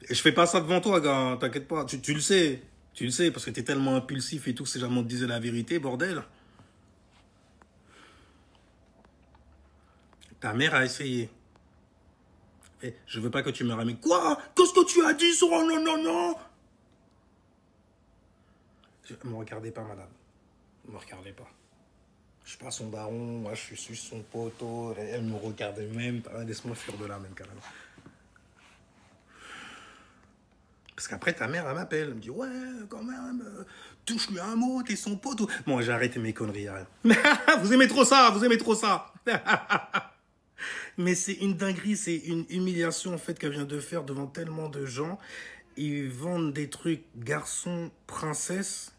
Speaker 1: Je fais pas ça devant toi, gars. T'inquiète pas. Tu le sais. Tu le sais, parce que t'es tellement impulsif et tout, si jamais on te disait la vérité, bordel. Ta mère a essayé. Et je veux pas que tu me ramènes. Quoi? Qu'est-ce que tu as dit sur... Oh non, non, non. Ne me regardez pas, madame. Ne me regardez pas. Je suis pas son daron, moi je suis son poteau, elle me regarde même pas, laisse-moi fuir de là même carrément. Parce qu'après ta mère elle m'appelle, elle me dit ouais quand même, touche-lui un mot, t'es son poteau. Bon j'ai arrêté mes conneries, hein. Vous aimez trop ça, vous aimez trop ça. Mais c'est une dinguerie, c'est une humiliation en fait qu'elle vient de faire devant tellement de gens. Ils vendent des trucs garçons, princesses.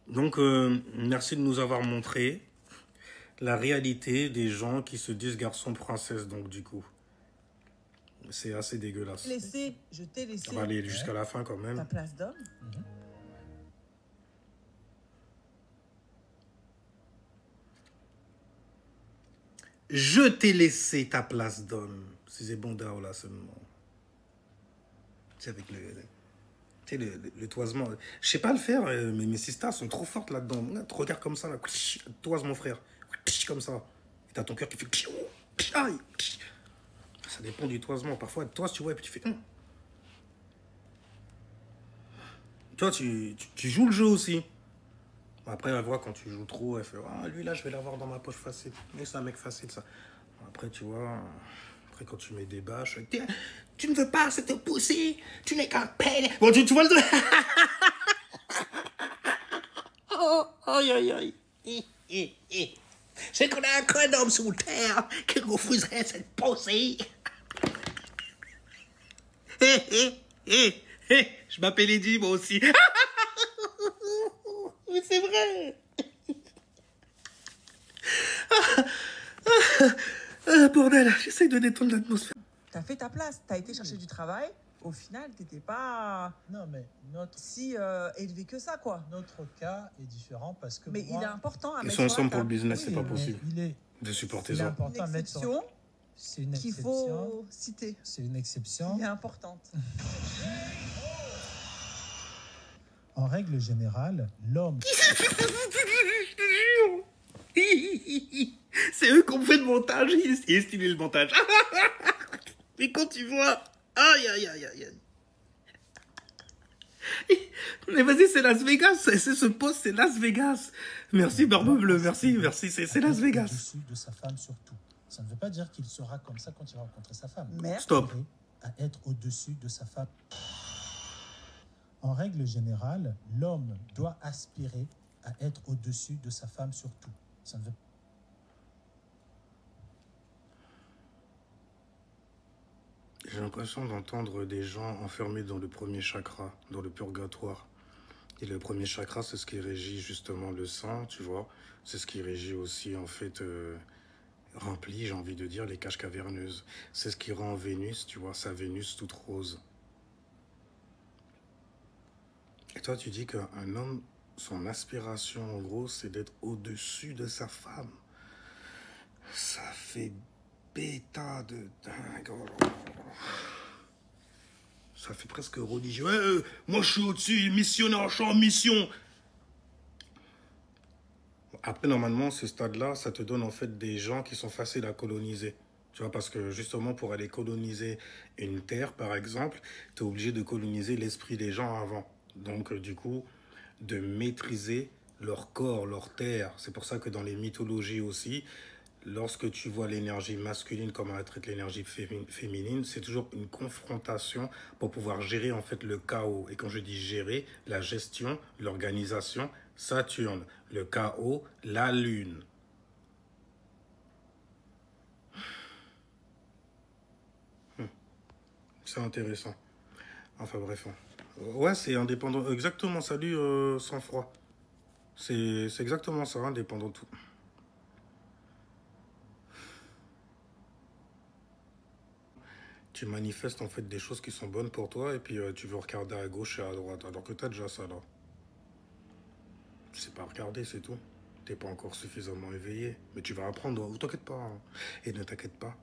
Speaker 1: Donc, merci de nous avoir montré la réalité des gens qui se disent garçons princesses, donc du coup. C'est assez dégueulasse.
Speaker 2: Je t'ai laissé.
Speaker 1: Ça va aller jusqu'à la fin quand même.
Speaker 2: Ta place d'homme.
Speaker 1: Je t'ai laissé ta place d'homme. Si c'est bon d'or là seulement. Tu sais, avec le toisement. Je sais pas le faire, mais mes sisters sont trop fortes là-dedans. Tu regardes comme ça, là. Toise mon frère. Comme ça. Et t'as ton cœur qui fait... Aïe. Ça dépend du toisement. Parfois, toi, tu vois, et puis tu fais... Toi, tu joues le jeu aussi. Après, elle voit quand tu joues trop, elle fait ah, lui là, je vais l'avoir dans ma poche facile. Mais c'est un mec facile, ça. Après, tu vois, après, quand tu mets des bâches, tu ne veux pas se te pousser, tu n'es qu'un pelle. Bon, tu vois le truc. Oh, aïe, aïe, aïe. C'est qu'on a un qu'un homme sous terre qui refuserait cette pensée. Je m'appelle Eddie, moi aussi. Mais c'est vrai. Bordel, j'essaie de détendre l'atmosphère.
Speaker 2: T'as fait ta place, t'as été chercher du travail. Au final, t'étais pas
Speaker 3: Non, mais
Speaker 2: si élevé que ça, quoi.
Speaker 3: notre cas est différent parce que
Speaker 2: Mais
Speaker 3: moi,
Speaker 2: il est important à
Speaker 1: Ils
Speaker 2: mettre
Speaker 1: sont
Speaker 2: sur la
Speaker 1: ensemble pour le
Speaker 2: table.
Speaker 1: business,
Speaker 3: oui,
Speaker 1: c'est pas
Speaker 3: mais
Speaker 1: possible. De supporter
Speaker 3: il est
Speaker 1: ça.
Speaker 2: Une
Speaker 3: important à mettre sur...
Speaker 2: exception
Speaker 3: C'est une
Speaker 2: qu'il
Speaker 3: exception.
Speaker 2: faut citer.
Speaker 3: C'est une exception.
Speaker 2: Qui est importante.
Speaker 3: En règle générale, l'homme...
Speaker 1: C'est eux qui ont fait le montage. Ils estimé le montage. Mais quand tu vois... Aïe, aïe, aïe, aïe, aïe. Mais vas-y, c'est Las Vegas. C'est ce poste, c'est Las Vegas. Merci, Barbe Bleue. Merci. C'est Las Vegas.
Speaker 3: Au-dessus de sa femme surtout. Ça ne veut pas dire qu'il sera comme ça quand il va rencontrer sa femme.
Speaker 2: Merde.
Speaker 1: Stop.
Speaker 3: À être au-dessus de sa femme. En règle générale, l'homme doit aspirer à être au-dessus de sa femme surtout. Ça ne veut
Speaker 1: J'ai l'impression d'entendre des gens enfermés dans le premier chakra, dans le purgatoire. Et le premier chakra, c'est ce qui régit justement le sang, tu vois. C'est ce qui régit aussi, en fait, remplit, j'ai envie de dire, les cages caverneuses. C'est ce qui rend Vénus, tu vois, sa Vénus toute rose. Et toi, tu dis qu'un homme, son aspiration, en gros, c'est d'être au-dessus de sa femme. Ça fait bêta de dingue. Oh là là. Ça fait presque religieux. Ouais, moi, je suis au-dessus, missionnaire, je suis en mission. Après, normalement, ce stade-là, ça te donne en fait des gens qui sont faciles à coloniser. Tu vois, parce que justement, pour aller coloniser une terre, par exemple, tu es obligé de coloniser l'esprit des gens avant. Donc, du coup, de maîtriser leur corps, leur terre. C'est pour ça que dans les mythologies aussi, lorsque tu vois l'énergie masculine comme elle traite l'énergie féminine, c'est toujours une confrontation pour pouvoir gérer en fait le chaos. Et quand je dis gérer, la gestion, l'organisation, Saturne, le chaos, la lune. C'est intéressant. Enfin bref. Ouais, c'est indépendant. Exactement, salut sans froid. C'est exactement ça, indépendant tout. Tu manifestes en fait des choses qui sont bonnes pour toi et puis tu veux regarder à gauche et à droite alors que tu as déjà ça là. Tu sais pas regarder, c'est tout. T'es pas encore suffisamment éveillé, mais tu vas apprendre, ou t'inquiète pas. Hein. Et ne t'inquiète pas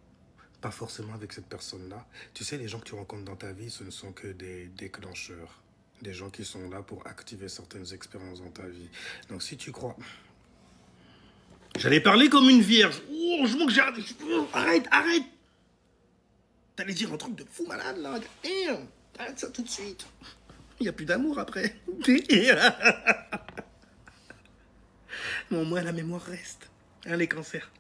Speaker 1: forcément avec cette personne-là. Tu sais, les gens que tu rencontres dans ta vie, ce ne sont que des déclencheurs. Des gens qui sont là pour activer certaines expériences dans ta vie. Donc si tu crois... J'allais parler comme une vierge. Oh, je manque, j'arrête. Arrête. T'allais dire un truc de fou malade, là. Arrête ça tout de suite. Il n'y a plus d'amour après. Bon, moi, la mémoire reste. Hein, les cancers.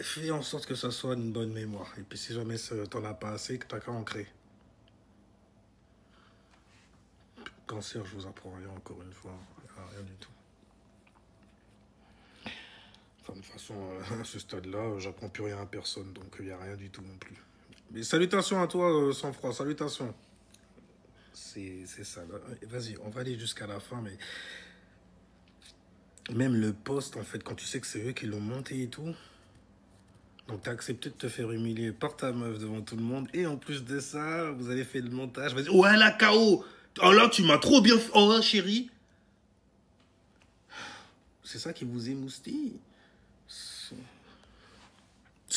Speaker 1: Fais en sorte que ça soit une bonne mémoire. Et puis si jamais t'en as pas assez, que t'as qu'à ancrer. Cancer, je vous apprends rien encore une fois. Rien du tout. Enfin, de toute façon, à ce stade-là, j'apprends plus rien à personne, donc il n'y a rien du tout non plus. Mais salutations à toi, sans froid, salutations. C'est ça. Vas-y, on va aller jusqu'à la fin, mais... Même le poste, en fait, quand tu sais que c'est eux qui l'ont monté et tout, donc t'as accepté de te faire humilier par ta meuf devant tout le monde, et en plus de ça, vous avez fait le montage, vas-y, ouais, la KO. Oh là, tu m'as trop bien fait. Oh, chérie. C'est ça qui vous émoustille. C'est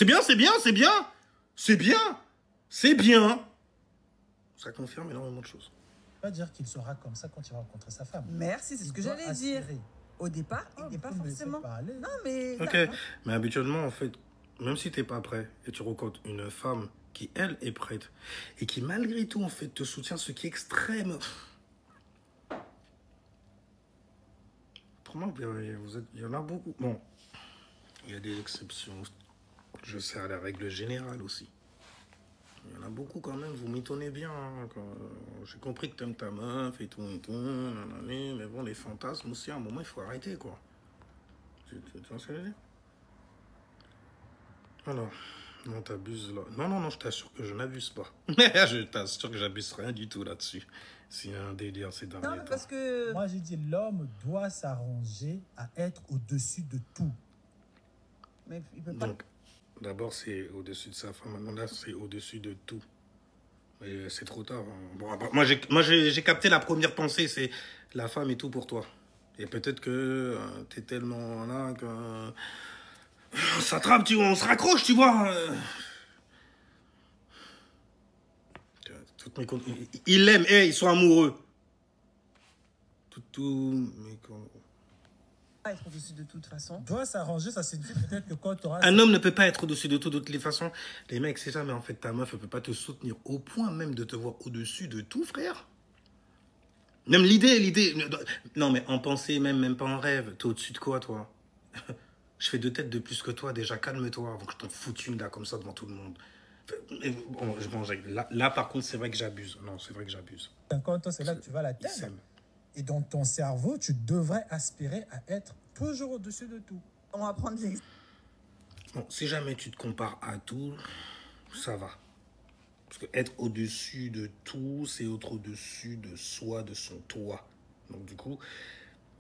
Speaker 1: bien, c'est bien, c'est bien. C'est bien. C'est bien. Ça confirme énormément de choses.
Speaker 3: Pas dire qu'il sera comme ça quand il va rencontrer sa femme.
Speaker 2: Merci, c'est ce que j'allais dire. Au départ, il n'est pas forcément... Non, mais...
Speaker 1: Ok, mais habituellement, en fait, même si tu n'es pas prêt et tu rencontres une femme qui, elle, est prête et qui, malgré tout, en fait, te soutient, ce qui est extrême. Pour moi, il y en a beaucoup. Bon, il y a des exceptions. Je sais à la règle générale aussi. Il y en a beaucoup quand même, vous m'étonnez bien. Hein, j'ai compris que tu aimes ta meuf et tout, nanani, mais bon, les fantasmes aussi, à un moment, il faut arrêter, quoi. Tu vois ce que je veux dire? Alors, non, t'abuses là. Non, je t'assure que je n'abuse pas. Je t'assure que j'abuse rien du tout là-dessus. S'il y a un délire, c'est derniers temps.
Speaker 2: Non, mais parce que...
Speaker 3: Moi, j'ai dit l'homme doit s'arranger à être au-dessus de tout.
Speaker 2: Mais il peut pas...
Speaker 1: Donc, d'abord, c'est au-dessus de sa femme. Maintenant, là, c'est au-dessus de tout. Mais c'est trop tard. Hein. Bon, moi, j'ai capté la première pensée, c'est la femme est tout pour toi. Et peut-être que t'es tellement là que... on s'attrape, on se raccroche, tu vois. Ils l'aiment, ils sont amoureux. Mais
Speaker 2: être au-dessus de toute façon.
Speaker 3: Doit s'arranger, ça signifie peut-être que quand tu auras...
Speaker 1: Un homme ne peut pas être au-dessus de tout de toutes les façons. Les mecs, c'est ça, mais en fait, ta meuf, elle peut pas te soutenir au point même de te voir au-dessus de tout, frère. Même l'idée... Non, mais en pensée, même pas en rêve. T'es au-dessus de quoi, toi? Je fais 2 têtes de plus que toi, déjà, calme-toi, avant que je t'en foute une, là, comme ça, devant tout le monde. Là, par contre, c'est vrai que j'abuse. Non, c'est vrai que j'abuse.
Speaker 3: 50 ans, c'est là que tu vas la tête. Et dans ton cerveau, tu devrais aspirer à être toujours au-dessus de tout.
Speaker 2: On va prendre les...
Speaker 1: Bon, si jamais tu te compares à tout, ça va. Parce que être au-dessus de tout, c'est être au-dessus de soi, de son toi. Donc du coup,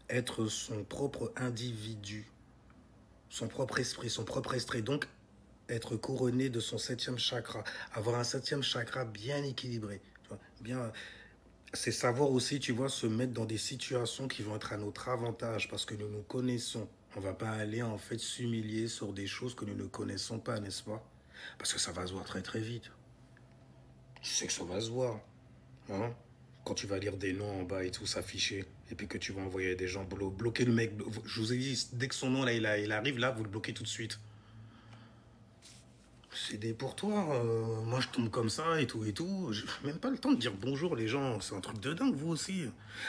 Speaker 1: être son propre individu, son propre esprit, donc être couronné de son 7e chakra, avoir un 7e chakra bien équilibré, tu vois, bien... C'est savoir aussi, tu vois, se mettre dans des situations qui vont être à notre avantage parce que nous nous connaissons. On ne va pas aller, en fait, s'humilier sur des choses que nous ne connaissons pas, n'est-ce pas? Parce que ça va se voir très, très vite. Tu sais que ça va se voir. Hein? Quand tu vas lire des noms en bas et tout, s'afficher, et puis que tu vas envoyer des gens bloquer le mec. Je vous ai dit, dès que son nom, là, il arrive, là, vous le bloquez tout de suite. C'est des pourtours, moi je tombe comme ça et tout. J'ai même pas le temps de dire bonjour les gens, c'est un truc de dingue vous aussi.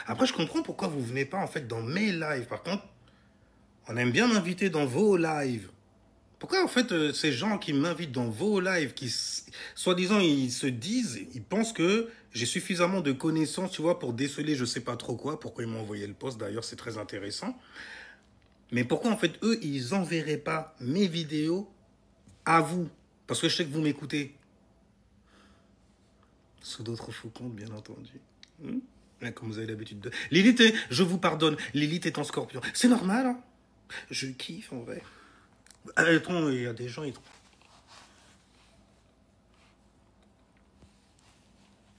Speaker 1: Après je comprends pourquoi vous venez pas en fait dans mes lives. Par contre, on aime bien m'inviter dans vos lives. Pourquoi en fait ces gens qui m'invitent dans vos lives, qui soi-disant ils se disent, ils pensent que j'ai suffisamment de connaissances, tu vois, pour déceler je sais pas trop quoi, pourquoi ils m'ont envoyé le post d'ailleurs, c'est très intéressant. Mais pourquoi en fait eux ils enverraient pas mes vidéos à vous? Parce que je sais que vous m'écoutez. Sous d'autres faux comptes, bien entendu. Comme vous avez l'habitude de... Lilith, je vous pardonne. Lilith est en scorpion. C'est normal, hein? Je kiffe, en vrai. Attends, il y a des gens...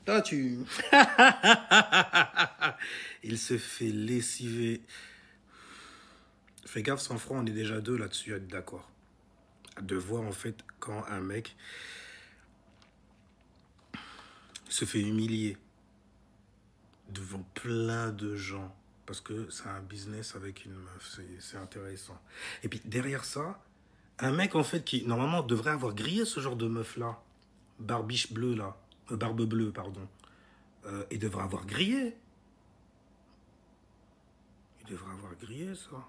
Speaker 1: Là, tu... Il se fait lessiver. Fais gaffe, sans franc, on est déjà 2 là-dessus, à être d'accord. De voir en fait quand un mec se fait humilier devant plein de gens parce que c'est un business avec une meuf, c'est intéressant. Et puis derrière ça, un mec en fait qui normalement devrait avoir grillé ce genre de meuf là, barbiche bleue là, barbe bleue pardon, il devrait avoir grillé. Il devrait avoir grillé ça.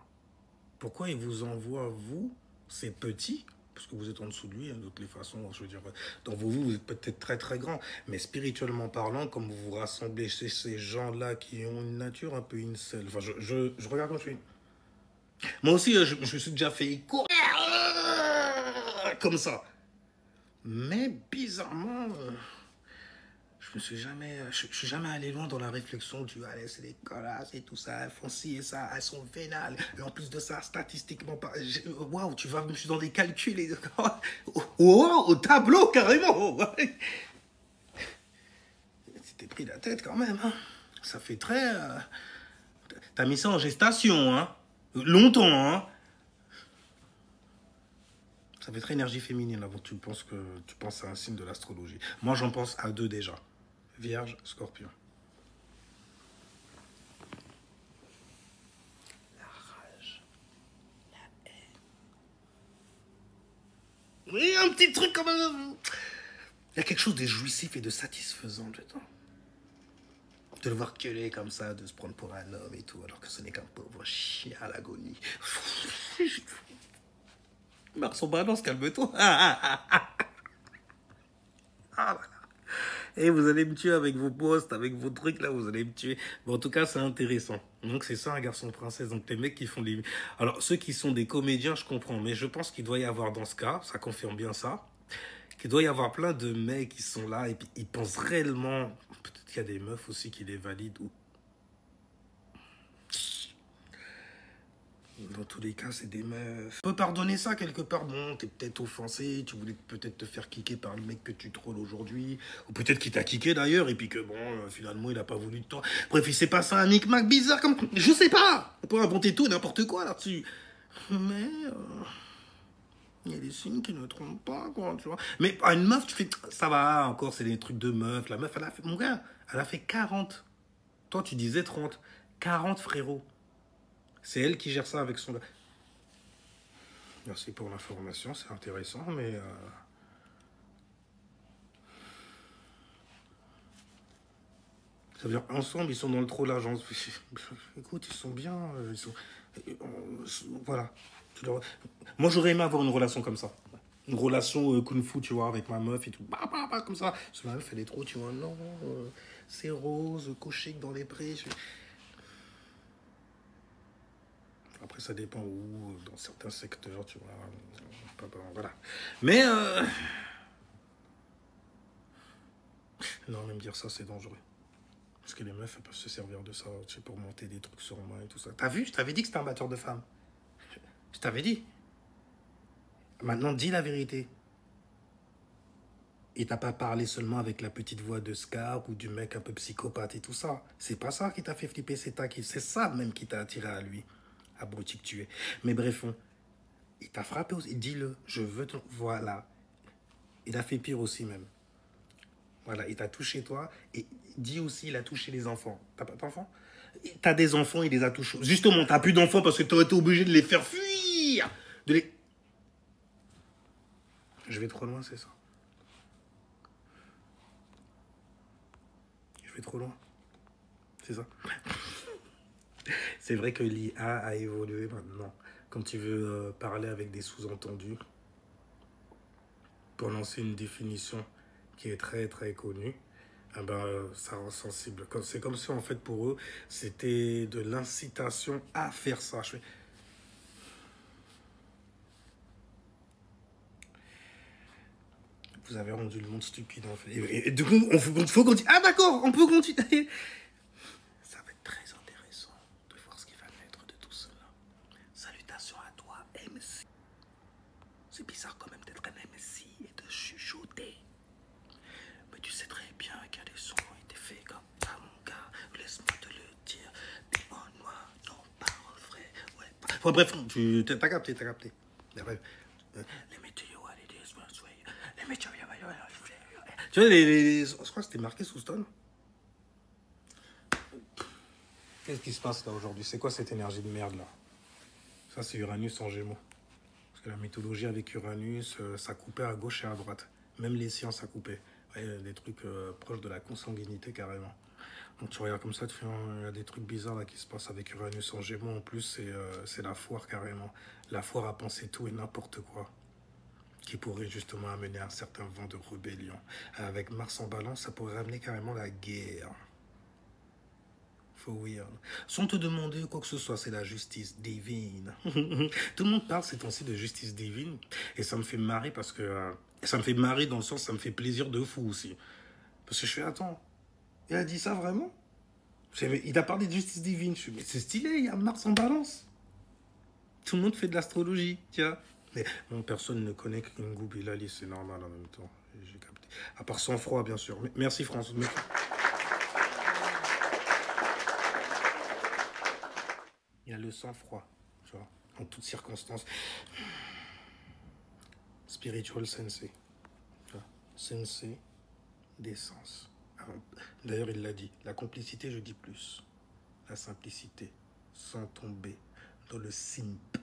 Speaker 1: Pourquoi il vous envoie vous, ces petits? Parce que vous êtes en dessous de lui, hein, de toutes les façons, je veux dire, dans vous êtes peut-être très très grand, mais spirituellement parlant, comme vous vous rassemblez chez ces gens-là qui ont une nature un peu incel, enfin, je regarde comme je suis. Moi aussi, je me suis déjà fait courir comme ça. Mais bizarrement, je suis jamais allé loin dans la réflexion du allez, c'est des connasses et tout ça, elles font ci et ça, elles sont vénales. Et en plus de ça, statistiquement, waouh, tu vas, je suis dans des calculs et wow, au tableau carrément. T'es pris la tête quand même, hein. Ça fait très. T'as mis ça en gestation, hein. Longtemps, hein. Ça fait très énergie féminine avant que tu penses à un signe de l'astrologie. Moi, j'en pense à 2 déjà. Vierge, Scorpion. La rage. La haine. Oui, un petit truc comme même. Il y a quelque chose de jouissif et de satisfaisant dedans. De le voir gueuler comme ça, de se prendre pour un homme et tout, alors que ce n'est qu'un pauvre chien à l'agonie. Mars en balance, calme-toi. Voilà. Et vous allez me tuer avec vos posts, avec vos trucs là, vous allez me tuer. Bon, en tout cas, c'est intéressant. Donc, c'est ça un garçon princesse. Donc, les mecs qui font des... Alors, ceux qui sont des comédiens, je comprends. Mais je pense qu'il doit y avoir dans ce cas, ça confirme bien ça, qu'il doit y avoir plein de mecs qui sont là et puis ils pensent réellement... Peut-être qu'il y a des meufs aussi qui les valident ou... Dans tous les cas, c'est des meufs. On peut pardonner ça quelque part. Bon, t'es peut-être offensé, tu voulais peut-être te faire kicker par le mec que tu trolles aujourd'hui. Ou peut-être qu'il t'a kické d'ailleurs, et puis que bon, finalement, il a pas voulu de toi. Bref, il s'est passé un micmac bizarre comme... Je sais pas. On peut inventer tout et n'importe quoi là-dessus. Mais... il y a des signes qui ne trompent pas, quoi, tu vois. Mais à une meuf, tu fais... Ça va, encore, c'est des trucs de meuf. La meuf, elle a fait... Mon gars, elle a fait 40. Toi, tu disais 30. 40, frérot. C'est elle qui gère ça avec son gars. Merci pour l'information, c'est intéressant, mais... Ça veut dire, ensemble, ils sont dans le trollage. Écoute, ils sont bien, ils sont... Voilà. Moi, j'aurais aimé avoir une relation comme ça. Une relation kung-fu, tu vois, avec ma meuf et tout. Bah, comme ça. Parce que ma meuf, elle est trop, tu vois, non, c'est rose, coché dans les prés. Après, ça dépend où, dans certains secteurs, tu vois. Voilà. Mais, non, même dire ça, c'est dangereux. Parce que les meufs, elles peuvent se servir de ça, tu sais, pour monter des trucs sur moi et tout ça. T'as vu? Je t'avais dit que c'était un batteur de femmes. Je t'avais dit. Maintenant, dis la vérité. Et t'as pas parlé seulement avec la petite voix de Scar ou du mec un peu psychopathe et tout ça. C'est pas ça qui t'a fait flipper, c'est ça même qui t'a attiré à lui. Abruti que tu es. Mais bref, il t'a frappé aussi. Dis-le, je veux te... Voilà. Il a fait pire aussi même. Voilà, il t'a touché toi. Et dis aussi, il a touché les enfants. T'as pas d'enfants? T'as des enfants, il les a touchés. Justement, t'as plus d'enfants parce que t'aurais été obligé de les faire fuir. Je vais trop loin, c'est ça. Je vais trop loin. C'est ça. C'est vrai que l'IA a évolué maintenant. Quand tu veux parler avec des sous-entendus, pour lancer une définition qui est très très connue, eh ben, ça rend sensible. C'est comme si en fait pour eux, c'était de l'incitation à faire ça. Vous avez rendu le monde stupide en fait. Et du coup, il faut continuer. Ah d'accord, on peut continuer. Ça va être très intéressant de voir ce qui va naître de tout cela. Salutations à toi, MC. C'est bizarre quand même d'être un MC et de chuchoter. Mais tu sais très bien qu'il y a des sons qui ont été faits comme ça, mon gars. Laisse-moi te le dire. Dis-moi, non, parole vraie. Ouais, bref, t'as capté, t'as capté. Bref, les météos, les météos, tu vois, je crois que c'était marqué sous Stone. Qu'est-ce qui se passe là aujourd'hui? C'est quoi cette énergie de merde là? Ça, c'est Uranus en Gémeaux. Parce que la mythologie avec Uranus, ça coupait à gauche et à droite. Même les sciences, ça coupait. Ouais, des trucs proches de la consanguinité carrément. Donc tu regardes comme ça, tu fais, il y a des trucs bizarres là qui se passent avec Uranus en Gémeaux. En plus, c'est la foire carrément. La foire à penser tout et n'importe quoi. Qui pourrait justement amener un certain vent de rébellion. Avec Mars en balance, ça pourrait amener carrément la guerre. Faut weird. Sans te demander quoi que ce soit, c'est la justice divine. Tout le monde parle ces temps-ci de justice divine. Et ça me fait marrer parce que... ça me fait marrer dans le sens, ça me fait plaisir de fou aussi. Parce que je fais, attends, il a dit ça vraiment? Il a parlé de justice divine. Je fais, mais c'est stylé, il y a Mars en balance. Tout le monde fait de l'astrologie, tiens. Mais bon, personne ne connaît Kingou Bilali, c'est normal en même temps. J'ai capté. À part sang-froid, bien sûr. Merci, François. Il y a le sang-froid. tu vois, en toutes circonstances. Spiritual sensei, tu vois, sensei d'essence. D'ailleurs, il l'a dit, la complicité, je dis plus, la simplicité, sans tomber dans le simple.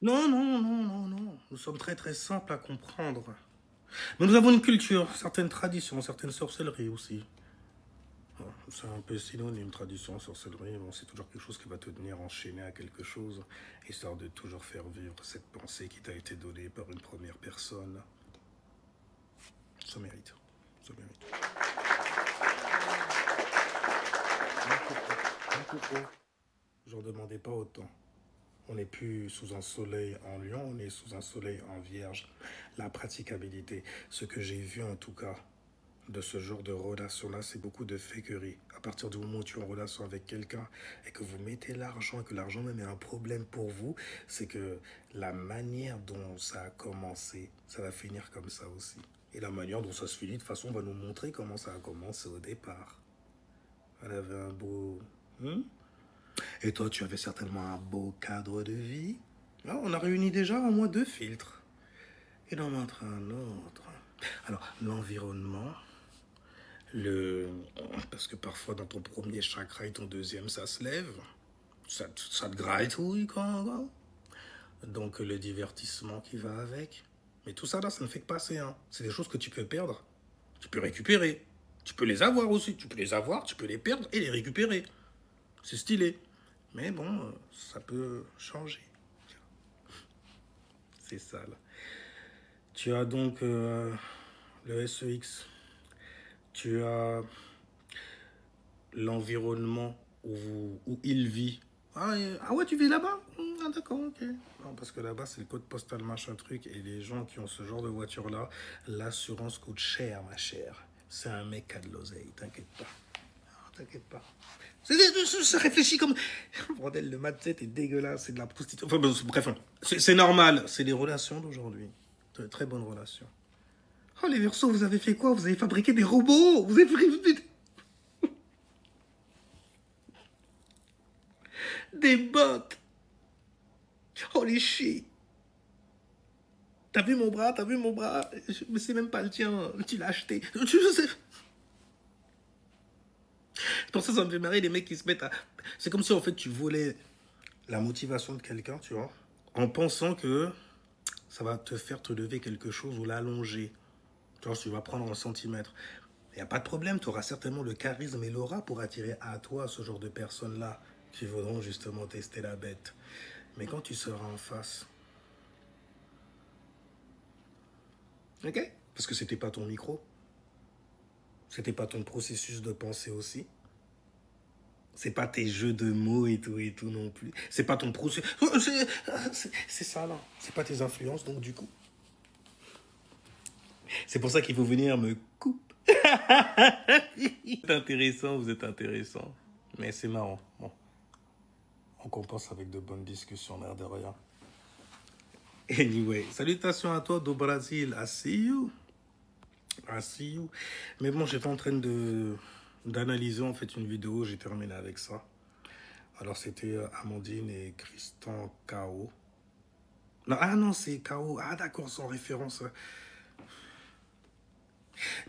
Speaker 1: Non, non, non, non, non. Nous sommes très très simples à comprendre. Mais nous avons une culture, certaines traditions, certaines sorcelleries aussi. C'est un peu synonyme, tradition, sorcellerie. Bon, c'est toujours quelque chose qui va te tenir enchaîné à quelque chose, histoire de toujours faire vivre cette pensée qui t'a été donnée par une première personne. Ça mérite. Ça mérite. J'en demandais pas autant. On n'est plus sous un soleil en lion, on est sous un soleil en vierge. La praticabilité, ce que j'ai vu en tout cas de ce genre de relation-là, c'est beaucoup de fakerie. À partir du moment où tu es en relation avec quelqu'un et que vous mettez l'argent, et que l'argent même est un problème pour vous, c'est que la manière dont ça a commencé, ça va finir comme ça aussi. Et la manière dont ça se finit, de toute façon, va nous montrer comment ça a commencé au départ. Elle avait un beau... Et toi, tu avais certainement un beau cadre de vie. Ah, on a réuni déjà au moins 2 filtres. Et d'en mettre un autre. Alors, l'environnement, parce que parfois, dans ton premier chakra et ton deuxième, ça se lève. Ça te gratouille, quoi. Donc, le divertissement qui va avec. Mais tout ça, là, ça ne fait que passer. Hein. C'est des choses que tu peux perdre. Tu peux récupérer. Tu peux les avoir aussi. Tu peux les avoir, tu peux les perdre et les récupérer. C'est stylé. Mais bon, ça peut changer. C'est ça, là. Tu as donc le SEX. Tu as l'environnement où il vit. Ah ouais, tu vis là-bas? Ah d'accord, ok. Non, parce que là-bas, c'est le code postal, machin truc. Et les gens qui ont ce genre de voiture-là, l'assurance coûte cher, ma chère. C'est un mec qui a de l'oseille, t'inquiète pas. Non, t'inquiète pas. Ça réfléchit comme... Bordel, le mat est dégueulasse, c'est de la prostitution. Enfin, bref, c'est normal. C'est des relations d'aujourd'hui. De très bonnes relations. Oh, les Verseaux, vous avez fait quoi? Vous avez fabriqué des robots? Vous avez fabriqué... des bots. Holy shit. T'as vu mon bras? T'as vu mon bras? Mais c'est même pas le tien. Tu l'as acheté. Je sais... Pour ça, ça me fait marrer les mecs qui se mettent à... C'est comme si, en fait, tu volais la motivation de quelqu'un, tu vois, en pensant que ça va te faire te lever quelque chose ou l'allonger. Tu vois, tu vas prendre 1 centimètre. Il n'y a pas de problème, tu auras certainement le charisme et l'aura pour attirer à toi ce genre de personnes-là qui voudront justement tester la bête. Mais quand tu seras en face... Ok? Parce que c'était pas ton micro. C'était pas ton processus de pensée aussi. C'est pas tes jeux de mots et tout non plus. C'est pas ton processus. C'est ça là. C'est pas tes influences, donc du coup. C'est pour ça qu'il faut venir me couper. Vous êtes intéressant, vous êtes intéressant. Mais c'est marrant. Bon. On compense avec de bonnes discussions, l'air de rien. Anyway, salutations à toi do Brasil. I see you. I see you. Mais bon, j'étais en train d'analyser en fait une vidéo, j'ai terminé avec ça. Alors c'était Amandine et Christian K.O. Non, ah non, c'est K.O. Ah d'accord, sans référence.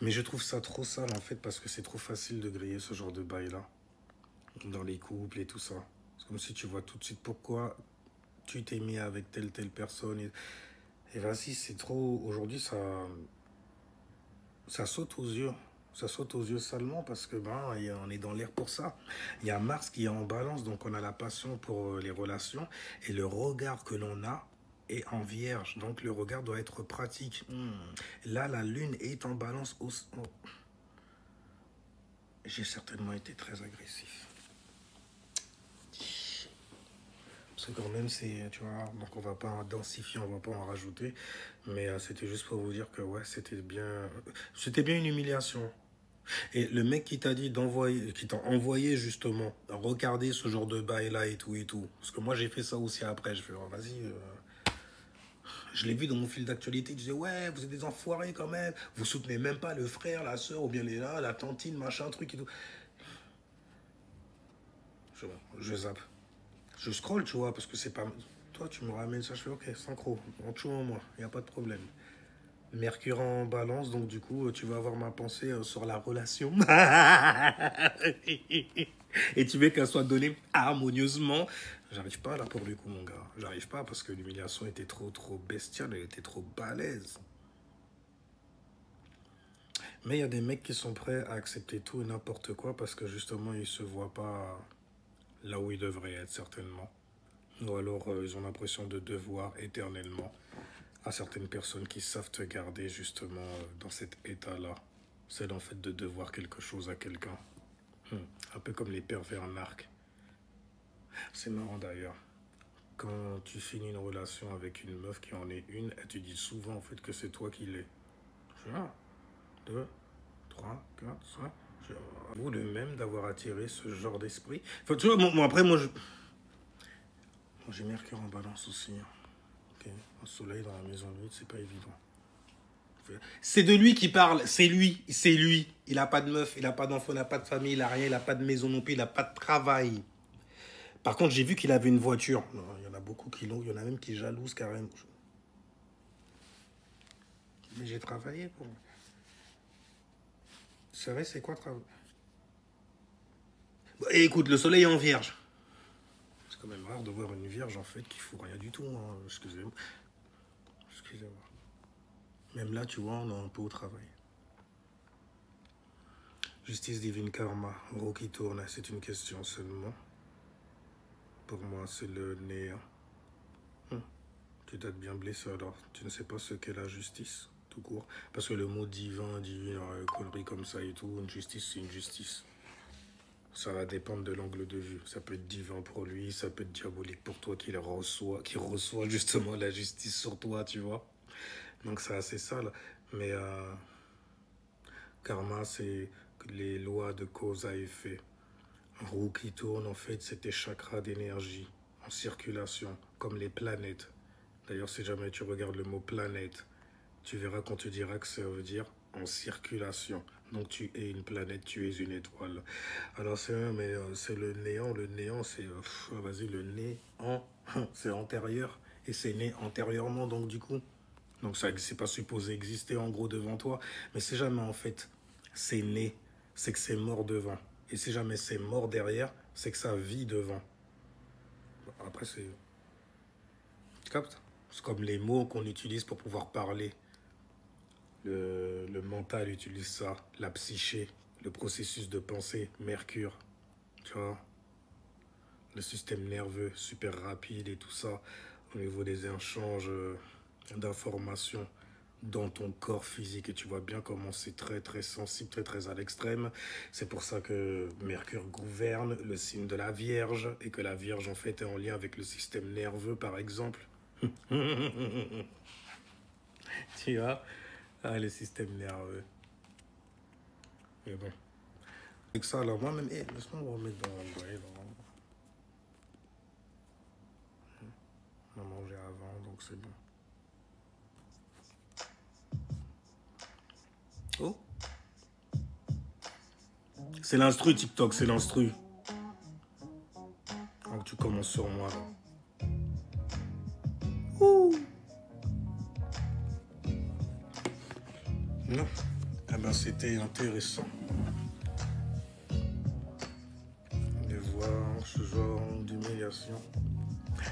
Speaker 1: Mais je trouve ça trop sale en fait, parce que c'est trop facile de griller ce genre de bail-là. Dans les couples et tout ça. C'est comme si tu vois tout de suite pourquoi tu t'es mis avec telle personne. Et vas-y, c'est trop... Aujourd'hui, ça saute aux yeux. Ça saute aux yeux salement parce que on est dans l'air pour ça. Il y a Mars qui est en balance, donc on a la passion pour les relations. Et le regard que l'on a est en vierge. Donc le regard doit être pratique. Là, la lune est en balance. J'ai certainement été très agressif. Parce que quand même, c'est, tu vois, donc on va pas en densifier, on va pas en rajouter. Mais c'était juste pour vous dire que ouais, c'était bien une humiliation. Et le mec qui t'a dit d'envoyer, qui t'a envoyé justement, regarder ce genre de bail là et tout. Parce que moi j'ai fait ça aussi après, je fais, oh, vas-y, Je l'ai vu dans mon fil d'actualité, il disait ouais, vous êtes des enfoirés quand même, vous soutenez même pas le frère, la soeur, ou bien les là, la tantine, machin, truc et tout. Je zappe. Je scroll, tu vois, parce que c'est pas... Toi, tu me ramènes ça, je fais ok, synchro, en tout en moi, il n'y a pas de problème. Mercure en balance, donc du coup, tu vas avoir ma pensée sur la relation. Et tu veux qu'elle soit donnée harmonieusement. J'arrive pas là pour le coup, mon gars. J'arrive pas parce que l'humiliation était trop bestiale, elle était trop balèze. Mais il y a des mecs qui sont prêts à accepter tout et n'importe quoi parce que justement, ils se voient pas là où ils devraient être, certainement. Ou alors, ils ont l'impression de devoir éternellement à certaines personnes qui savent te garder justement dans cet état-là. C'est en fait de devoir quelque chose à quelqu'un. Un peu comme les pervers narcs. C'est marrant d'ailleurs. Quand tu finis une relation avec une meuf qui en est une, elle te dit souvent en fait que c'est toi qui l'es. 1, 2, 3, 4, 5. Vous le même d'avoir attiré ce genre d'esprit. Enfin, tu vois, moi après, moi j'ai Mercure en balance aussi. Okay. Un soleil dans la maison 8, c'est pas évident. C'est de lui qui parle, c'est lui. Il n'a pas de meuf, il n'a pas d'enfant, il n'a pas de famille, il n'a rien, il n'a pas de maison non plus, il n'a pas de travail. Par contre, j'ai vu qu'il avait une voiture. Non, il y en a beaucoup qui l'ont, il y en a même qui jalousent carrément. Mais j'ai travaillé pour... Vous savez, c'est quoi travailler? Et écoute, le soleil est en vierge. C'est quand même rare de voir une vierge, en fait, qui ne fout rien du tout. Hein. Excusez-moi. Excusez-moi. Même là, tu vois, on est un peu au travail. Justice divine karma, roue qui tourne, c'est une question seulement. Pour moi, c'est le néant. Tu dois être bien blessé alors. Tu ne sais pas ce qu'est la justice, tout court. Parce que le mot divin, divine, connerie comme ça et tout, une justice, c'est une justice. Ça va dépendre de l'angle de vue. Ça peut être divin pour lui, ça peut être diabolique pour toi qui reçoit justement la justice sur toi, tu vois. Donc c'est assez sale. Mais karma, c'est les lois de cause à effet. Roue qui tourne, en fait, c'est tes chakras d'énergie en circulation, comme les planètes. D'ailleurs, si jamais tu regardes le mot planète, tu verras qu'on te dira que ça veut dire en circulation. Donc tu es une planète, tu es une étoile. Alors c'est vrai, mais c'est le néant. Le néant, c'est... vas-y, le néant, c'est antérieur. Et c'est né antérieurement, donc du coup... Donc ça, c'est pas supposé exister en gros devant toi. Mais si jamais en fait c'est né, c'est que c'est mort devant. Et si jamais c'est mort derrière, c'est que ça vit devant. Après c'est... Tu captes? C'est comme les mots qu'on utilise pour pouvoir parler. Le mental utilise ça. La psyché, le processus de pensée, Mercure. Tu vois? Le système nerveux, super rapide et tout ça. Au niveau des échanges... d'informations dans ton corps physique et tu vois bien comment c'est très sensible, très à l'extrême. C'est pour ça que Mercure gouverne le signe de la Vierge et que la Vierge en fait est en lien avec le système nerveux par exemple. Tu vois, le système nerveux. Mais bon. Avec ça alors moi-même, laisse-moi me remettre dans le bois. On a mangé avant donc c'est bon. Oh. C'est l'instru TikTok, c'est l'instru. Donc tu commences sur moi là. Ouh. Non. Eh ben c'était intéressant de voir ce genre d'humiliation.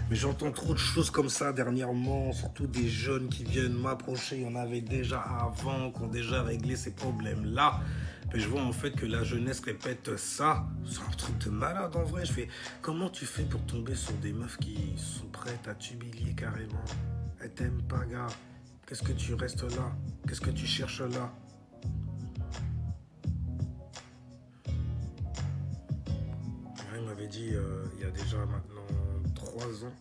Speaker 1: Mais j'entends trop de choses comme ça dernièrement, surtout des jeunes qui viennent m'approcher. Il y en avait déjà avant, qui ont déjà réglé ces problèmes-là. Mais je vois en fait que la jeunesse répète ça. C'est un truc de malade en vrai. Je fais, comment tu fais pour tomber sur des meufs qui sont prêtes à t'humilier carrément? Elles t'aiment pas, gars. Qu'est-ce que tu restes là? Qu'est-ce que tu cherches là? Il m'avait dit, il y a déjà maintenant 3 ans.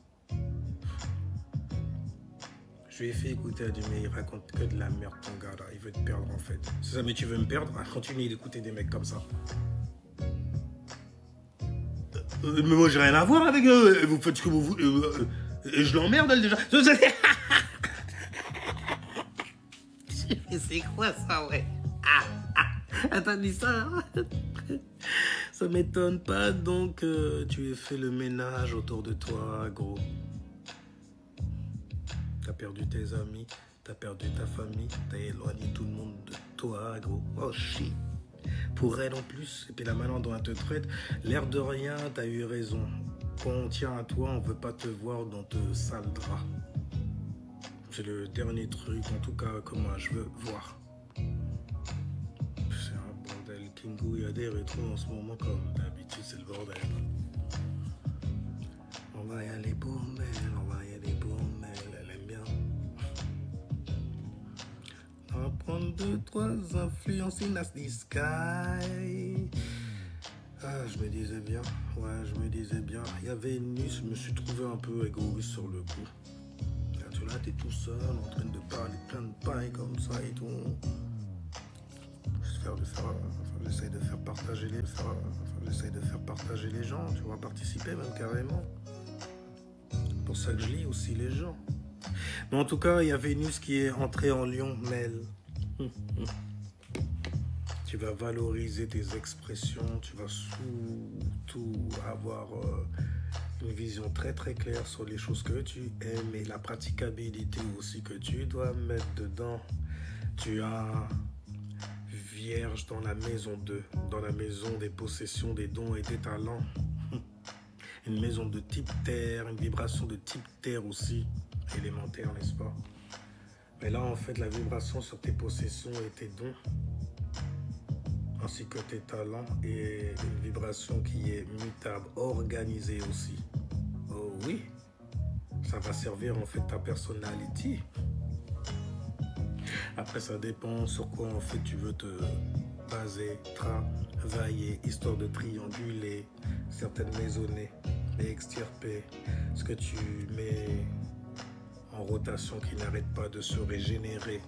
Speaker 1: Je lui ai fait écouter à du mais il raconte que de la merde ton gars là, il veut te perdre en fait. Si jamais tu veux me perdre, continue d'écouter des mecs comme ça. Mais moi j'ai rien à voir avec eux, vous faites ce que vous voulez. Je l'emmerde elle déjà. Mais c'est quoi ça, ouais? T'as dit ça, hein? Ça m'étonne pas, donc tu aies fait le ménage autour de toi, gros. T'as perdu tes amis, t'as perdu ta famille, t'as éloigné tout le monde de toi, gros. Oh shit. Pour elle en plus, et puis la manière dont elle te traite, l'air de rien, t'as eu raison. Quand on tient à toi, on veut pas te voir dans te sale drap. C'est le dernier truc, en tout cas, que moi je veux voir. C'est un bordel. Kingo, il y a des rétros en ce moment, comme d'habitude, c'est le bordel. On va y aller pour Mel, on va y aller pour Mel, elle aime bien. On va prendre 2-3 influences in the sky. Ah, je me disais bien, il y a Vénus, je me suis trouvé un peu égoïste sur le coup. Là, t'es tout seul, en train de parler plein de paille comme ça et tout. J'essaye de faire partager les gens, tu vois, participer même carrément. C'est pour ça que je lis aussi les gens. Mais en tout cas, il y a Vénus qui est entrée en Lion, Mel. Tu vas valoriser tes expressions, tu vas surtout avoir une vision très très claire sur les choses que tu aimes et la praticabilité aussi que tu dois mettre dedans. Tu as Vierge dans la maison 2, dans la maison des possessions, des dons et des talents. Une maison de type terre, une vibration de type terre aussi, élémentaire, n'est-ce pas? Mais là, en fait, la vibration sur tes possessions et tes dons, ainsi que tes talents, et une vibration qui est mutable, organisée aussi. Oh oui, ça va servir en fait ta personnalité. Après, ça dépend sur quoi en fait tu veux te baser, travailler, histoire de trianguler certaines maisonnées et extirper ce que tu mets en rotation qui n'arrête pas de se régénérer.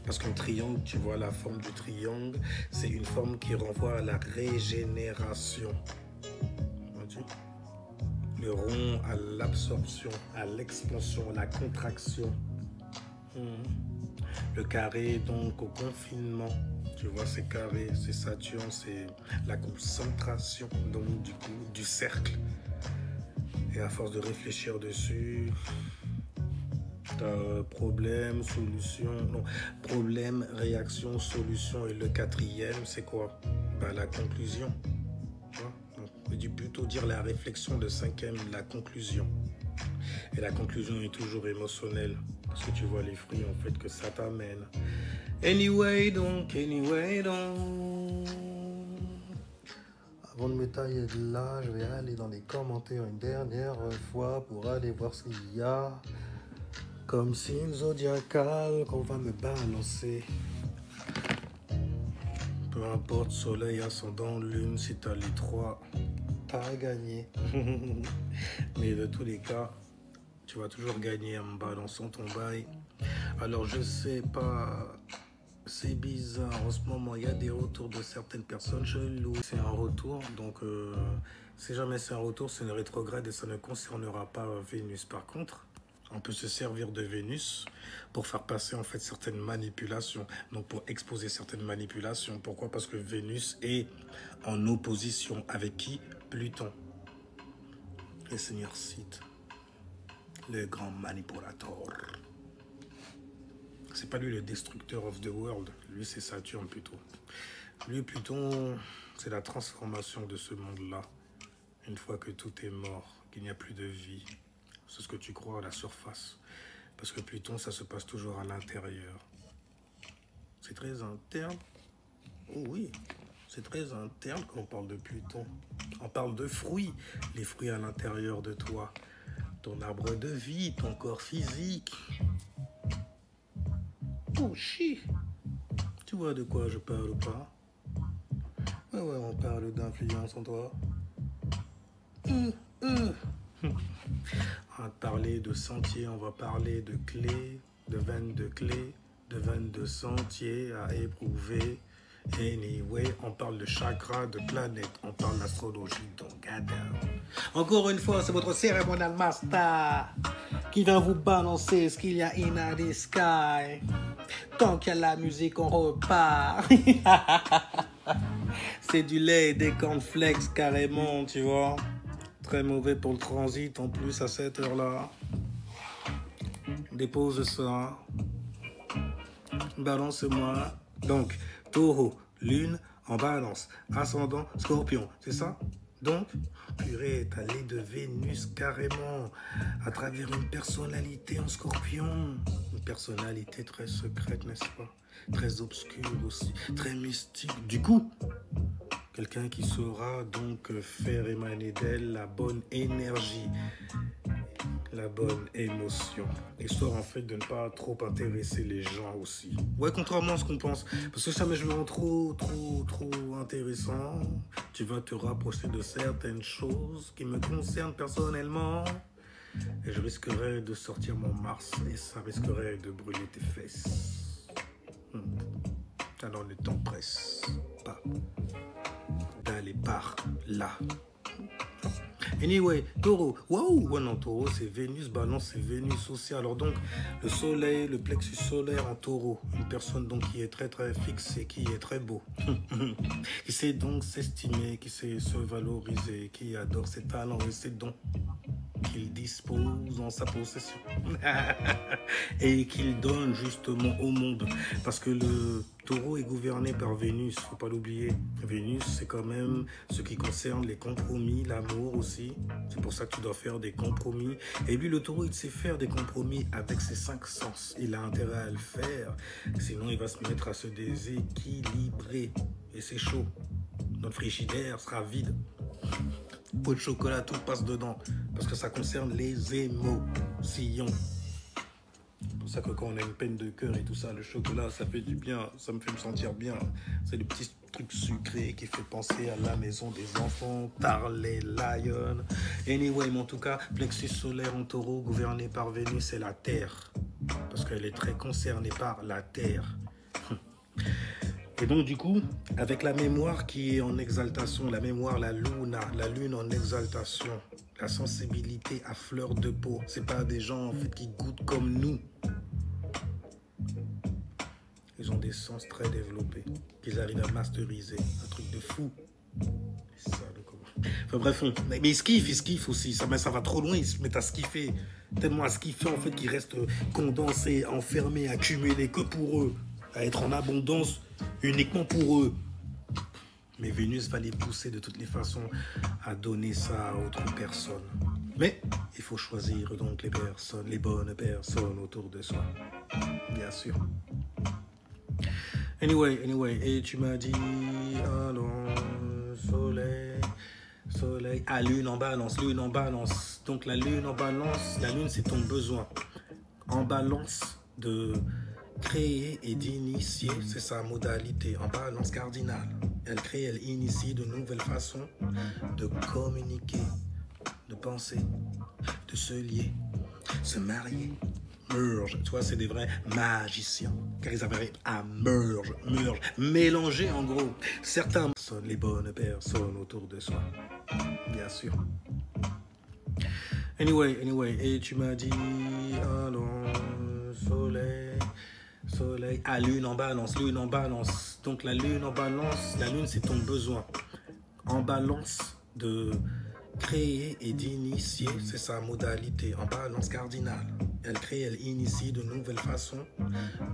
Speaker 1: Parce qu'un triangle, tu vois la forme du triangle, c'est une forme qui renvoie à la régénération. Le rond à l'absorption, à l'expansion, à la contraction. Le carré, donc, au confinement. Tu vois, c'est carré, c'est Saturne, c'est la concentration, donc, du coup, du cercle. Et à force de réfléchir dessus, problème, solution, non, problème, réaction, solution. Et le quatrième, c'est quoi? Ben, la conclusion. On peut plutôt dire la réflexion. De cinquième, la conclusion. Et la conclusion est toujours émotionnelle. Parce que tu vois les fruits, en fait, que ça t'amène. Anyway, donc. Avant de me tailler de là, je vais aller dans les commentaires une dernière fois pour aller voir ce qu'il y a comme signe zodiacal qu'on va me balancer. Peu importe, soleil, ascendant, lune, si t'as les trois, t'as gagné. Mais de tous les cas, tu vas toujours gagner en me balançant ton bail. Alors je sais pas, c'est bizarre, en ce moment il y a des retours de certaines personnes cheloues. C'est un retour, donc si jamais c'est un retour, c'est une rétrograde et ça ne concernera pas Vénus. Par contre, on peut se servir de Vénus pour faire passer en fait certaines manipulations, donc pour exposer certaines manipulations. Pourquoi? Parce que Vénus est en opposition avec qui? Pluton. Le Seigneur Sith, le grand manipulateur. C'est pas lui le destructeur of the world, lui c'est Saturne plutôt. Lui, Pluton, c'est la transformation de ce monde-là. Une fois que tout est mort, qu'il n'y a plus de vie. C'est ce que tu crois à la surface. Parce que Pluton, ça se passe toujours à l'intérieur. C'est très interne. Oh oui, c'est très interne quand on parle de Pluton. On parle de fruits, les fruits à l'intérieur de toi. Ton arbre de vie, ton corps physique. Oh, chi. Tu vois de quoi je parle ou pas? Ouais, on parle d'influence en toi. On va parler de sentiers, on va parler de clés, de 22 clés, de 22 sentiers à éprouver Anyway, on parle de chakra, de planète, on parle d'astrologie, donc encore une fois, c'est votre cérémonial master qui vient vous balancer ce qu'il y a in the sky. Tant qu'il y a la musique, on repart. C'est du lait et des cornflakes carrément, tu vois. Très mauvais pour le transit en plus à cette heure-là. Dépose ça. Balance-moi. Donc, taureau, lune en balance, ascendant, scorpion, c'est ça? Donc, purée, t'as l'œil de Vénus carrément, à travers une personnalité en scorpion. Une personnalité très secrète, n'est-ce pas? Très obscure aussi, très mystique. Du coup, quelqu'un qui saura donc faire émaner d'elle la bonne énergie, la bonne émotion, histoire en fait de ne pas trop intéresser les gens aussi. Ouais, contrairement à ce qu'on pense, parce que ça me rend trop intéressant, tu vas te rapprocher de certaines choses qui me concernent personnellement, et je risquerais de sortir mon Mars, et ça risquerait de brûler tes fesses. Alors le temps presse pas d'aller par là. Anyway, taureau, waouh, ouais non, taureau c'est Vénus, balance c'est Vénus aussi. Alors donc, le soleil, le plexus solaire en taureau, une personne donc qui est très fixée, qui est très beau, qui sait donc s'estimer, qui sait se valoriser, qui adore ses talents et ses dons qu'il dispose en sa possession et qu'il donne justement au monde, parce que le taureau est gouverné par Vénus, faut pas l'oublier. Vénus c'est quand même ce qui concerne les compromis, l'amour aussi, c'est pour ça que tu dois faire des compromis, et lui le taureau il sait faire des compromis avec ses 5 sens, il a intérêt à le faire, sinon il va se mettre à se déséquilibrer et c'est chaud, notre frigidaire sera vide. Pot de chocolat, tout passe dedans. Parce que ça concerne les émotions. C'est pour ça que quand on a une peine de cœur et tout ça, le chocolat, ça fait du bien. Ça me fait me sentir bien. C'est le petit truc sucré qui fait penser à la maison des enfants. Tarlet, Lion. Anyway, mais en tout cas, plexus solaire en taureau, gouverné par Vénus, c'est la Terre. Parce qu'elle est très concernée par la Terre. Et donc du coup, avec la mémoire qui est en exaltation, la mémoire, la lune en exaltation, la sensibilité à fleur de peau, c'est pas des gens en fait qui goûtent comme nous. Ils ont des sens très développés, qu'ils arrivent à masteriser, un truc de fou. C'est ça, enfin bref, mais ils kiffent aussi, ça va trop loin, ils se mettent à skiffer, tellement à skiffer en fait qu'ils restent condensés, enfermés, accumulés que pour eux, à être en abondance uniquement pour eux. Mais Vénus va les pousser de toutes les façons à donner ça à autre personne. Mais il faut choisir donc les personnes, les bonnes personnes autour de soi. Bien sûr. Anyway, et tu m'as dit, alors, soleil, lune en balance. Donc la lune en balance, la lune c'est ton besoin. En balance de créer et d'initier, c'est sa modalité, en balance cardinale. Elle crée, elle initie de nouvelles façons de communiquer, de penser, de se lier, se marier, merge. Tu vois, c'est des vrais magiciens, car ils arrivent à merge, mélanger en gros certains personnes, les bonnes personnes autour de soi, bien sûr. Anyway, et tu m'as dit, alors, soleil, lune en balance. Donc la lune en balance, la lune c'est ton besoin. En balance de créer et d'initier, c'est sa modalité, en balance cardinale. Elle crée, elle initie de nouvelles façons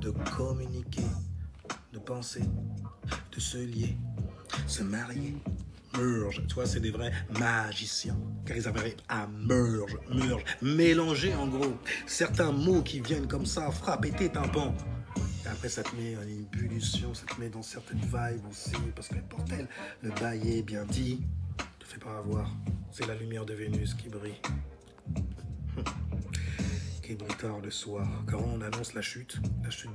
Speaker 1: de communiquer, de penser, de se lier, se marier. Merge, tu vois, c'est des vrais magiciens, car ils arrivent à merge, mélanger en gros certains mots qui viennent comme ça, frapper tes tympans. Et après ça te met en ébullition, ça te met dans certaines vibes aussi, parce que bordel, le bail est bien dit, ne te fais pas avoir, c'est la lumière de Vénus qui brille. Qui brille tard le soir, car on annonce la chute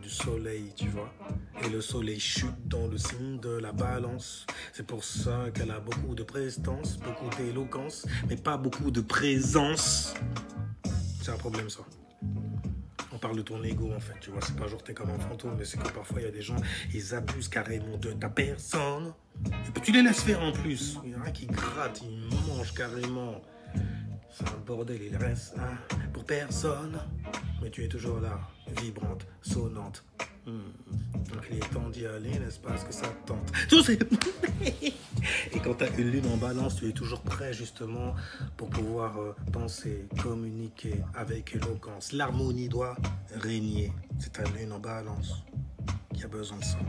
Speaker 1: du soleil, tu vois. Et le soleil chute dans le signe de la balance. C'est pour ça qu'elle a beaucoup de prestance, beaucoup d'éloquence, mais pas beaucoup de présence. C'est un problème ça. parle de ton ego, en fait, tu vois. C'est pas genre t'es comme un fantôme, mais c'est que parfois, il y a des gens, ils abusent carrément de ta personne. Et puis tu les laisses faire en plus. Il y en a qui grattent, ils mangent carrément. C'est un bordel, il reste pour personne. Mais tu es toujours là, vibrante, sonnante. Donc il est temps d'y aller, n'est-ce pas? Est-ce que ça te tente? Tu sais. Et quand tu as une lune en balance, tu es toujours prêt justement pour pouvoir penser, communiquer avec éloquence. L'harmonie doit régner. C'est ta lune en balance qui a besoin de ça.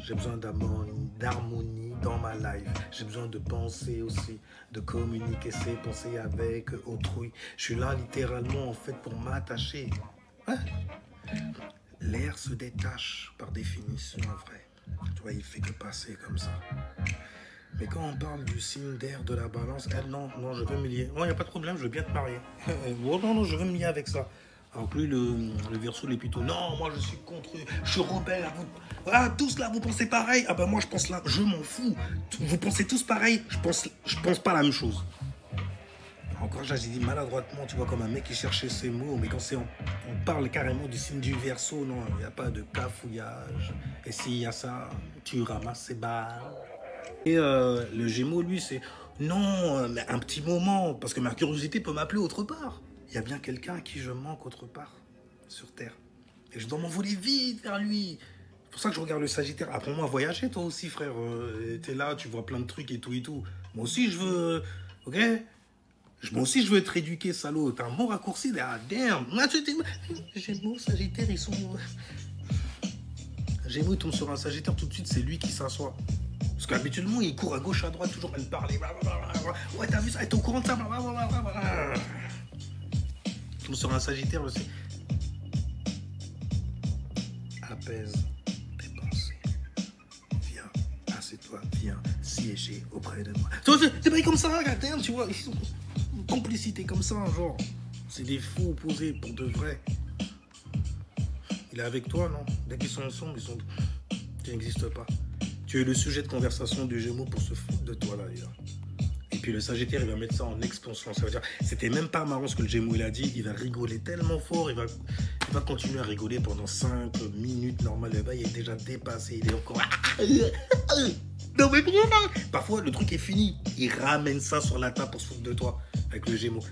Speaker 1: J'ai besoin d'harmonie dans ma life. J'ai besoin de penser aussi, de communiquer ses pensées avec autrui. Je suis là littéralement en fait pour m'attacher. Hein? L'air se détache par définition, en vrai. Tu vois, il fait que passer comme ça. Mais quand on parle du signe d'air de la balance, elle, non, je veux me lier. Non, il n'y a pas de problème, je veux bien te marier. Non, je veux me lier avec ça. Alors plus le Verseau, il est plutôt, non, moi je suis contre eux, je suis rebelle. Tous là, vous pensez pareil. Ah ben moi je pense là, je m'en fous. Vous pensez tous pareil, je pense pas la même chose. Encore là, j'ai dit maladroitement, tu vois, comme un mec qui cherchait ses mots, mais quand on parle carrément du signe du Verseau, non, il n'y a pas de cafouillage. Et s'il y a ça, tu ramasses ses balles. Et le Gémeaux, lui, c'est non, mais un petit moment, parce que ma curiosité peut m'appeler autre part. Il y a bien quelqu'un à qui je manque autre part, sur Terre. Et je dois m'envoler vite vers lui. C'est pour ça que je regarde le Sagittaire. Apprends-moi à voyager, toi aussi, frère. T'es là, tu vois plein de trucs et tout et tout. Moi aussi, je veux... Ok? Moi aussi, je veux être éduqué, salaud. T'as un bon raccourci, ah, damn. Gémeaux, Sagittaire, ils sont... Gémeaux, il tombe sur un Sagittaire, tout de suite, c'est lui qui s'assoit. Parce qu'habituellement, il court à gauche, à droite, toujours à me parler. Ouais, t'as vu ça? T'es au courant de ça? Il tombe sur un Sagittaire, je sais. Apaise tes pensées. Viens, assieds-toi, viens siéger auprès de moi. C'est pas comme ça, regarde, tu vois. Ils sont... complicité comme ça, genre. C'est des faux opposés pour de vrai. Il est avec toi, non? Dès qu'ils sont ensemble, tu n'existes pas. Tu es le sujet de conversation du Gémeaux pour se foutre de toi, là, les gars. Et puis le Sagittaire, il va mettre ça en expansion. Ça veut dire, c'était même pas marrant ce que le Gémeaux il a dit. Il va rigoler tellement fort, il va continuer à rigoler pendant 5 minutes. Normal, le bail est déjà dépassé. Il est encore... Non mais parfois, le truc est fini. Il ramène ça sur la table pour se foutre de toi, avec le Gémeaux.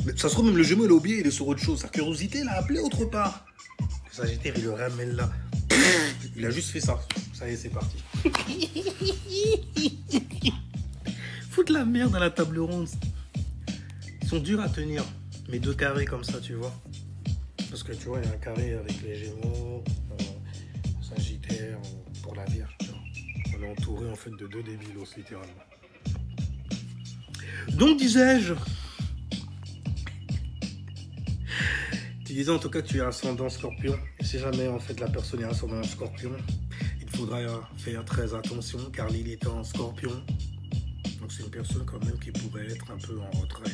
Speaker 1: Mais ça se trouve, même le Gémeaux, il a oublié, il est sur autre chose. Sa curiosité l'a appelé autre part. Le Sagittaire, il le ramène là. Il a juste fait ça. Ça y est, c'est parti. Foutre la merde à la table ronde. Ils sont durs à tenir. Mais 2 carrés comme ça, tu vois. Parce que tu vois, il y a un carré avec les Gémeaux, Sagittaire, pour la Vierge. Tu vois. On est entouré en fait de 2 débilos, littéralement. Donc, disais-je... Tu disais en tout cas que tu es ascendant Scorpion. Si jamais en fait la personne est ascendant Scorpion, il faudra faire très attention car l'île est en Scorpion. Donc c'est une personne quand même qui pourrait être un peu en retrait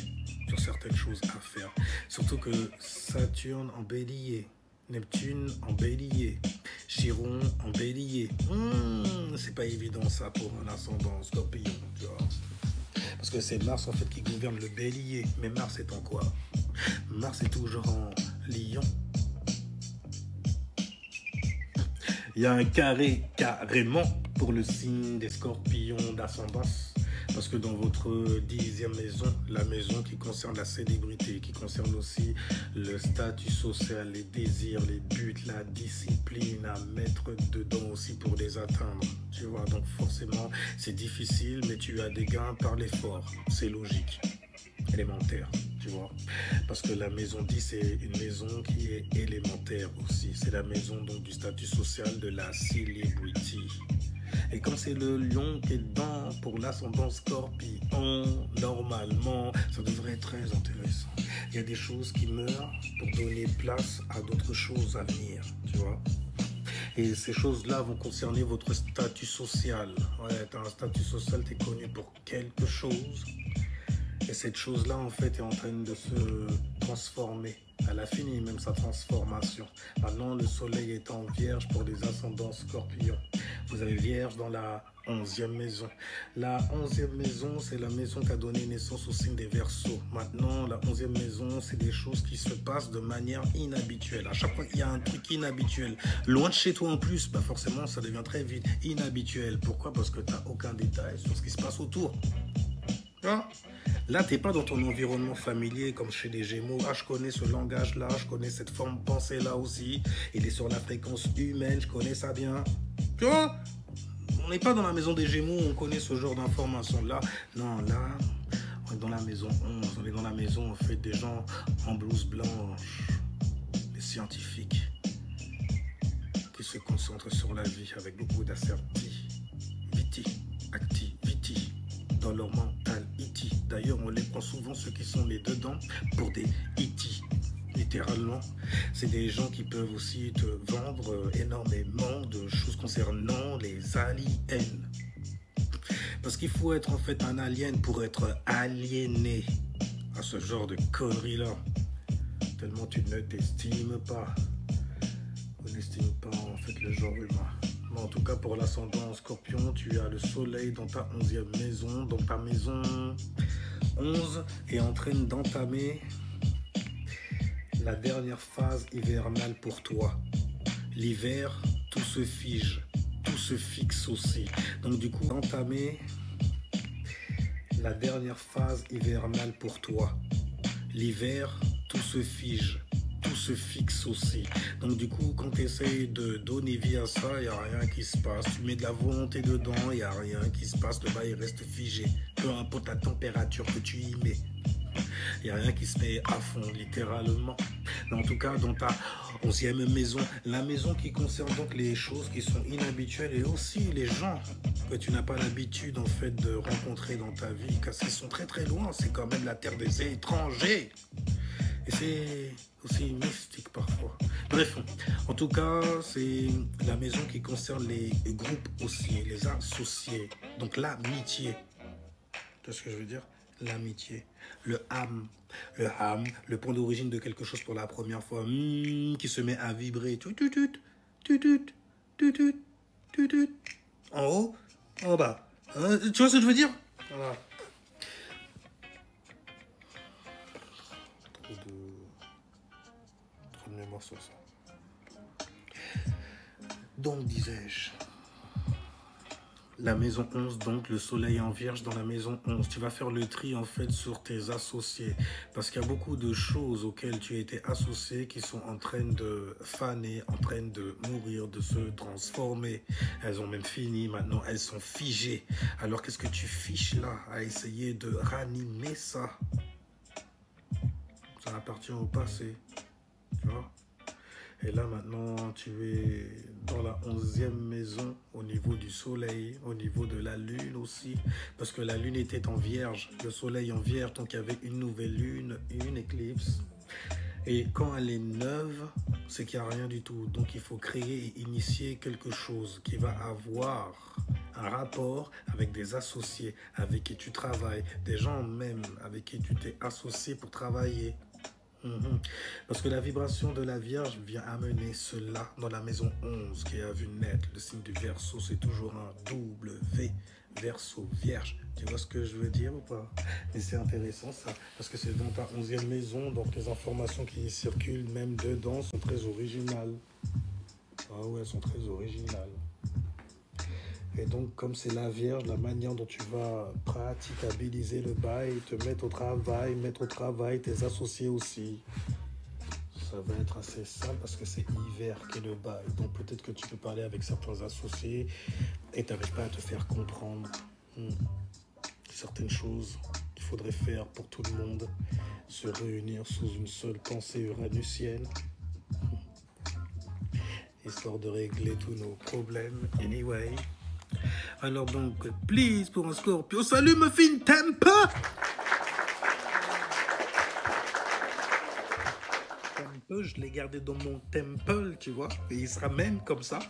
Speaker 1: sur certaines choses à faire. Surtout que Saturne en Bélier, Neptune en Bélier, Chiron en Bélier. C'est pas évident ça pour un ascendant Scorpion, tu vois. Parce que c'est Mars en fait qui gouverne le Bélier. Mais Mars est en quoi? Mars est toujours en Lion. Il y a un carré carrément pour le signe des Scorpions d'ascendance. Parce que dans votre 10e maison, la maison qui concerne la célébrité, qui concerne aussi le statut social, les désirs, les buts, la discipline à mettre dedans aussi pour les atteindre. Tu vois, donc forcément, c'est difficile, mais tu as des gains par l'effort. C'est logique, élémentaire, tu vois. Parce que la maison 10, c'est une maison qui est élémentaire aussi. C'est la maison donc du statut social de la celebrity. Et comme c'est le lion qui est dedans pour l'ascendant Scorpion, normalement, ça devrait être très intéressant. Il y a des choses qui meurent pour donner place à d'autres choses à venir, tu vois. Et ces choses-là vont concerner votre statut social. Ouais, tu as un statut social, tu es connu pour quelque chose. Et cette chose-là, en fait, est en train de se transformer. Elle a fini même sa transformation. Maintenant, le soleil est en vierge pour les ascendants Scorpions. Vous avez Vierge dans la 11e maison. La 11e maison, c'est la maison qui a donné naissance au signe des Verseaux. Maintenant, la 11e maison, c'est des choses qui se passent de manière inhabituelle. À chaque fois qu'il y a un truc inhabituel, loin de chez toi en plus, bah forcément, ça devient très vite inhabituel. Pourquoi? Parce que tu n'as aucun détail sur ce qui se passe autour. Ah. Là, tu n'es pas dans ton environnement familier comme chez les Gémeaux. Ah, je connais ce langage-là, je connais cette forme de pensée-là aussi. Il est sur la fréquence humaine, je connais ça bien. Tu vois? On n'est pas dans la maison des Gémeaux, on connaît ce genre d'informations-là. Non, là, on est dans la maison 11. On est dans la maison, en fait, des gens en blouse blanche. Les scientifiques qui se concentrent sur la vie avec beaucoup d'assertivité, activity dans leur mental. E.T. D'ailleurs, on les prend souvent, ceux qui sont les dedans, pour des E.T. Littéralement, c'est des gens qui peuvent aussi te vendre énormément de choses concernant les aliens. Parce qu'il faut être en fait un alien pour être aliéné à ce genre de conneries-là. Tellement tu ne t'estimes pas. On n'estime pas en fait le genre humain. Mais en tout cas, pour l'ascendant Scorpion, tu as le soleil dans ta 11e maison. Donc ta maison 11 est en train d'entamer la dernière phase hivernale pour toi. L'hiver, tout se fige, tout se fixe aussi. Donc du coup, entamer la dernière phase hivernale pour toi. L'hiver, tout se fige, tout se fixe aussi. Donc du coup, quand tu essayes de donner vie à ça, il n'y a rien qui se passe. Tu mets de la volonté dedans, il n'y a rien qui se passe. Le bas, il reste figé. Peu importe la température que tu y mets. Il n'y a rien qui se met à fond, littéralement. Mais en tout cas, dans ta 11e maison, la maison qui concerne donc les choses qui sont inhabituelles et aussi les gens que tu n'as pas l'habitude en fait de rencontrer dans ta vie, car ils sont très très loin, c'est quand même la terre des étrangers. Et c'est aussi mystique parfois. Bref, en tout cas, c'est la maison qui concerne les groupes aussi, les associés. Donc l'amitié. Tu vois ce que je veux dire? L'amitié, le âme, le point d'origine de quelque chose pour la première fois, qui se met à vibrer, en haut, en bas. Tu vois ce que je veux dire? Voilà. Trop de mémoire sur ça. Donc, disais-je, la maison 11, donc le soleil en vierge dans la maison 11. Tu vas faire le tri en fait sur tes associés. Parce qu'il y a beaucoup de choses auxquelles tu as été associé qui sont en train de faner, en train de mourir, de se transformer. Elles ont même fini, maintenant elles sont figées. Alors qu'est-ce que tu fiches là à essayer de ranimer ça? Ça appartient au passé. Tu vois? Et là, maintenant, tu es dans la 11e maison au niveau du soleil, au niveau de la lune aussi. Parce que la lune était en vierge, le soleil en vierge. Donc, il y avait une nouvelle lune, une éclipse. Et quand elle est neuve, c'est qu'il n'y a rien du tout. Donc, il faut créer et initier quelque chose qui va avoir un rapport avec des associés avec qui tu travailles. Des gens même avec qui tu t'es associé pour travailler. Parce que la vibration de la Vierge vient amener cela dans la maison 11 qui a vu naître. Le signe du Verseau, c'est toujours un W, Verseau, Vierge. Tu vois ce que je veux dire ou pas? Et c'est intéressant ça, parce que c'est dans ta 11e maison, donc les informations qui circulent même dedans sont très originales. Ah ouais, elles sont très originales. Et donc, comme c'est la Vierge, la manière dont tu vas praticabiliser le bail, te mettre au travail tes associés aussi. Ça va être assez simple parce que c'est hiver qui est le bail. Donc, peut-être que tu peux parler avec certains associés et tu n'arrives pas à te faire comprendre certaines choses qu'il faudrait faire pour tout le monde. Se réunir sous une seule pensée uranusienne. Histoire de régler tous nos problèmes. Anyway. Alors donc, please, pour un Scorpio, salut Muffin Temple! Temple, je l'ai gardé dans mon temple, tu vois, et il sera même comme ça.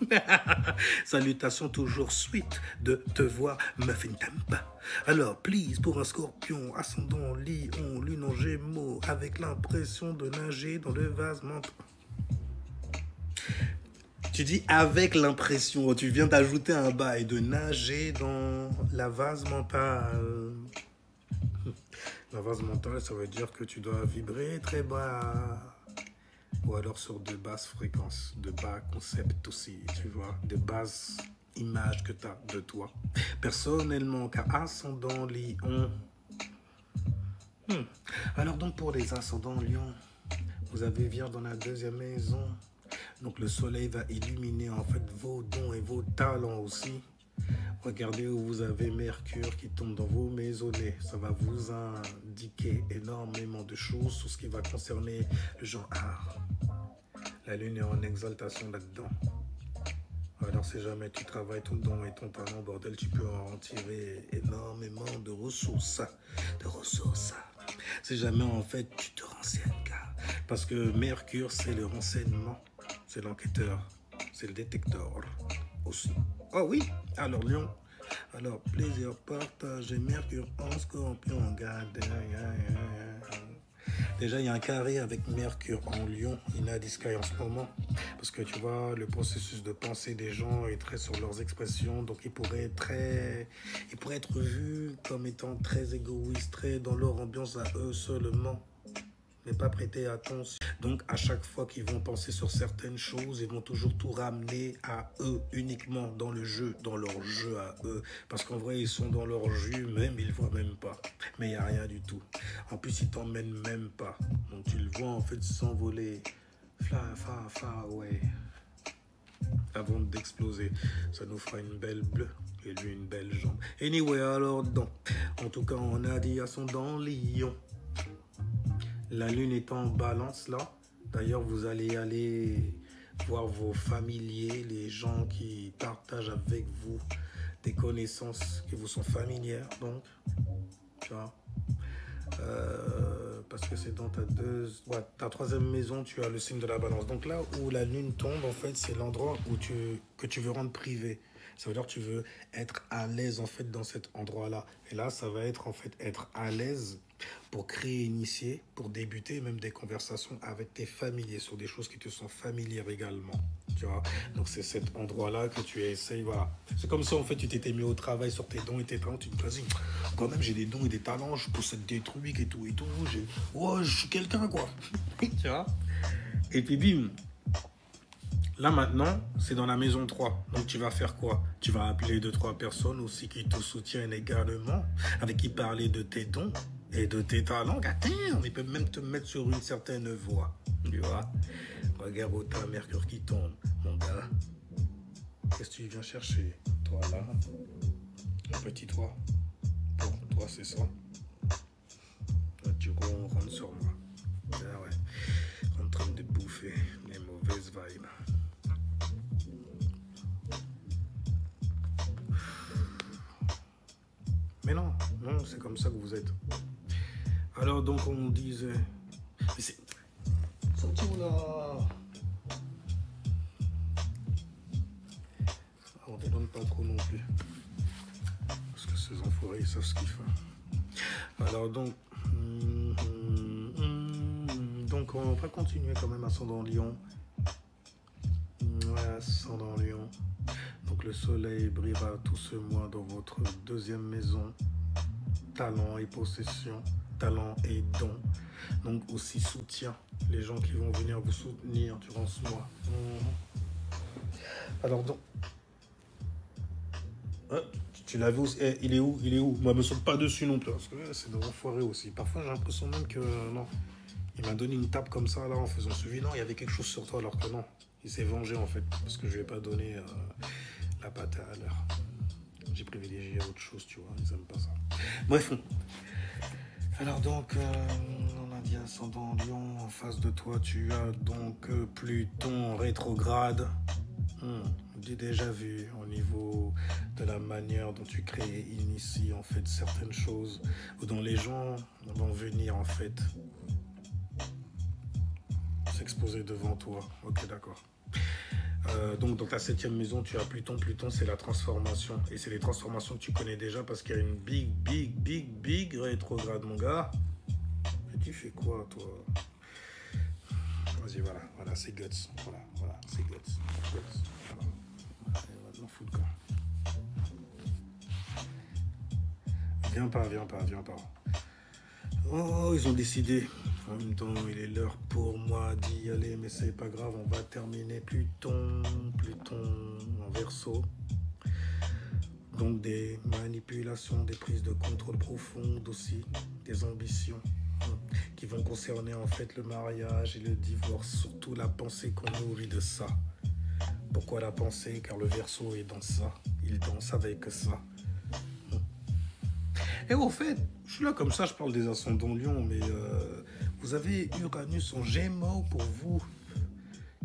Speaker 1: Salutations toujours sweet de te voir, Muffin Temple. Alors, please, pour un Scorpion, ascendant Lion, lune en Gémeaux, avec l'impression de nager dans le vase mental. Tu dis avec l'impression, tu viens d'ajouter un bail de nager dans la vase mentale. La vase mentale, ça veut dire que tu dois vibrer très bas. Ou alors sur de basses fréquences, de bas concepts aussi, tu vois, de basses images que tu as de toi. Personnellement, car ascendant Lion. Alors donc pour les ascendants Lion, vous avez Vierge dans la deuxième maison. Donc le soleil va illuminer en fait vos dons et vos talents aussi. Regardez où vous avez Mercure qui tombe dans vos maisonnées. Ça va vous indiquer énormément de choses sur ce qui va concerner le genre art. La lune est en exaltation là-dedans. Alors si jamais tu travailles ton don et ton talent, bordel, tu peux en tirer énormément de ressources. Si jamais en fait tu te renseignes, car parce que Mercure c'est le renseignement, c'est l'enquêteur, c'est le détecteur aussi. Oh oui, alors Lion, alors plaisir partagé, Mercure en Scorpion, garde. Déjà, il y a un carré avec Mercure en Lion, Inadi Sky en ce moment. Parce que tu vois, le processus de pensée des gens est très sur leurs expressions. Donc, ils pourraient être vus comme étant très égoïstes, très dans leur ambiance à eux seulement. Mais pas prêter attention. Donc, à chaque fois qu'ils vont penser sur certaines choses, ils vont toujours tout ramener à eux, uniquement dans le jeu, dans leur jeu à eux. Parce qu'en vrai, ils sont dans leur jus, même ils ne voient même pas. Mais il n'y a rien du tout. En plus, ils t'emmènent même pas. Donc, tu le vois en fait s'envoler. Ouais. Avant d'exploser. Ça nous fera une belle bleue. Et lui, une belle jambe. Anyway, alors, donc. En tout cas, on a dit ascendant Lion. La lune est en balance là. D'ailleurs, vous allez aller voir vos familiers, les gens qui partagent avec vous des connaissances qui vous sont familières. Donc, tu vois, parce que c'est dans ta troisième maison, tu as le signe de la balance. Donc là où la lune tombe, en fait, c'est l'endroit où que tu veux rendre privé. Ça veut dire que tu veux être à l'aise en fait dans cet endroit-là. Et là, ça va être en fait être à l'aise pour créer, initier, pour débuter même des conversations avec tes familiers sur des choses qui te sont familières également. Tu vois, donc c'est cet endroit-là que tu essayes, voilà. C'est comme ça en fait tu t'étais mis au travail sur tes dons et tes talents. Tu te dis, quand même j'ai des dons et des talents, je possède des trucs et tout. Ouais, je suis quelqu'un quoi. Tu vois. Et puis bim. Là maintenant, c'est dans la maison 3. Donc tu vas faire quoi? Tu vas appeler 2-3 personnes aussi qui te soutiennent également, avec qui parler de tes dons et de tes talents. Attends, ils peuvent même te mettre sur une certaine voie. Tu vois? Regarde où t'as Mercure qui tombe, mon gars. Qu'est-ce que tu viens chercher? Toi là, un petit toit. Pour toi c'est ça. Là, tu rentres sur moi. Ah ouais, en train de bouffer les mauvaises vibes. Mais non, c'est comme ça que vous êtes. Alors donc on disait... Mais c'est... Sorti où là? On ne dédonne pas trop non plus. Parce que ces enfoirés, ils savent ce qu'ils font. Alors donc... Donc on va continuer quand même ascendant Lion. Ouais, ascendant Lion. Donc le soleil brillera tout ce mois dans votre deuxième maison. Talent et possession, talent et don. Donc aussi soutien. Les gens qui vont venir vous soutenir durant ce mois. Alors donc... tu l'as vu aussi. Il est où? Moi, me saute pas dessus non plus. Parce que c'est de l'enfoiré aussi. Parfois, j'ai l'impression même que... non. Il m'a donné une tape comme ça, là, en faisant suivi. Non, il y avait quelque chose sur toi, alors que non. Il s'est vengé, en fait. Parce que je lui ai pas donné la patte à l'heure. J'ai privilégié autre chose, tu vois. Ils aiment pas ça. Bref. Alors donc, on a dit ascendant Lion. En face de toi, tu as donc Pluton rétrograde. J'ai déjà vu au niveau de la manière dont tu crées et inities en fait certaines choses, ou dont les gens vont venir en fait s'exposer devant toi. Ok, d'accord. Donc dans ta septième maison, tu as Pluton. Pluton, c'est la transformation. Et c'est les transformations que tu connais déjà parce qu'il y a une big rétrograde, mon gars. Et tu fais quoi, toi? Vas-y, voilà, c'est guts. Voilà. C'est Guts. On va t'en foutre quand. Viens pas. Oh, ils ont décidé. En même temps, il est l'heure pour moi d'y aller, mais c'est pas grave, on va terminer Pluton en Verseau. Donc des manipulations, des prises de contrôle profondes aussi, des ambitions qui vont concerner en fait le mariage et le divorce, surtout la pensée qu'on nourrit de ça. Pourquoi la pensée? Car le Verseau est dans ça, il danse avec ça. Et au fait, je suis là comme ça, je parle des ascendants Lion, mais vous avez Uranus en Gémeaux pour vous,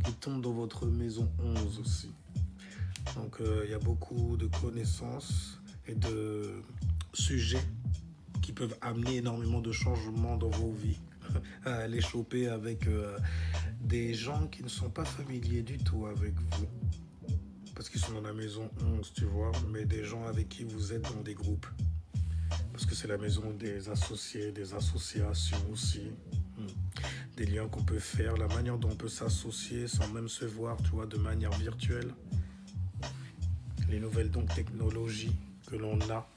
Speaker 1: qui tombe dans votre maison 11 aussi. Donc il y a beaucoup de connaissances et de sujets qui peuvent amener énormément de changements dans vos vies. À aller choper avec des gens qui ne sont pas familiers du tout avec vous. Parce qu'ils sont dans la maison 11, tu vois, mais des gens avec qui vous êtes dans des groupes. Parce que c'est la maison des associés, des associations aussi. Des liens qu'on peut faire, la manière dont on peut s'associer sans même se voir, tu vois, de manière virtuelle. Les nouvelles donc technologies que l'on a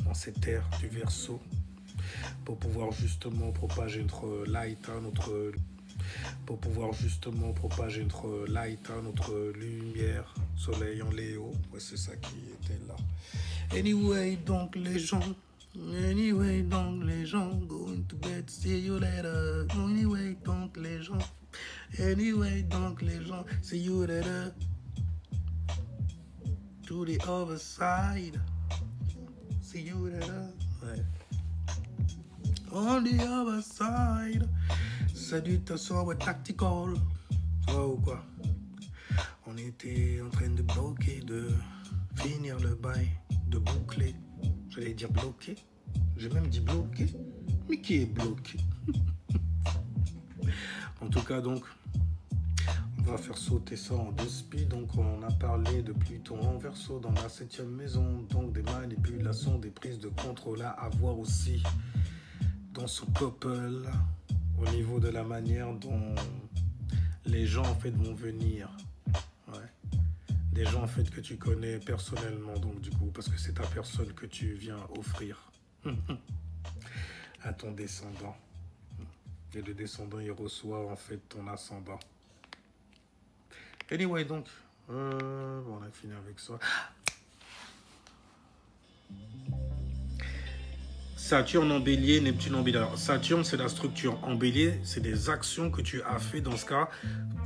Speaker 1: dans cette ère du Verseau pour pouvoir justement propager notre light, notre lumière, soleil en Léo. Ouais, c'est ça qui était là. Anyway, donc les gens, going to bed, see you later. Anyway, donc les gens, see you later. To the other side, see you later. Ouais. On the other side, salutations ouais, tactical. Tu vois ou quoi? On était en train de bloquer, de finir le bail, de boucler. J'allais dire bloquer. J'ai même dit bloquer. Mais qui est bloqué? En tout cas, donc, on va faire sauter ça en 2 speed. Donc, on a parlé de Pluton en Verseau dans la 7e maison. Donc, des manipulations, des prises de contrôle à avoir aussi dans son couple, au niveau de la manière dont les gens en fait vont venir. Ouais. Des gens en fait que tu connais personnellement, donc du coup, parce que c'est ta personne que tu viens offrir à ton descendant. Et le descendant, il reçoit en fait ton ascendant. Anyway, donc, bon, on a fini avec ça. Saturne en Bélier, Neptune en Bélier. Alors, Saturne, c'est la structure. En Bélier, c'est des actions que tu as fait dans ce cas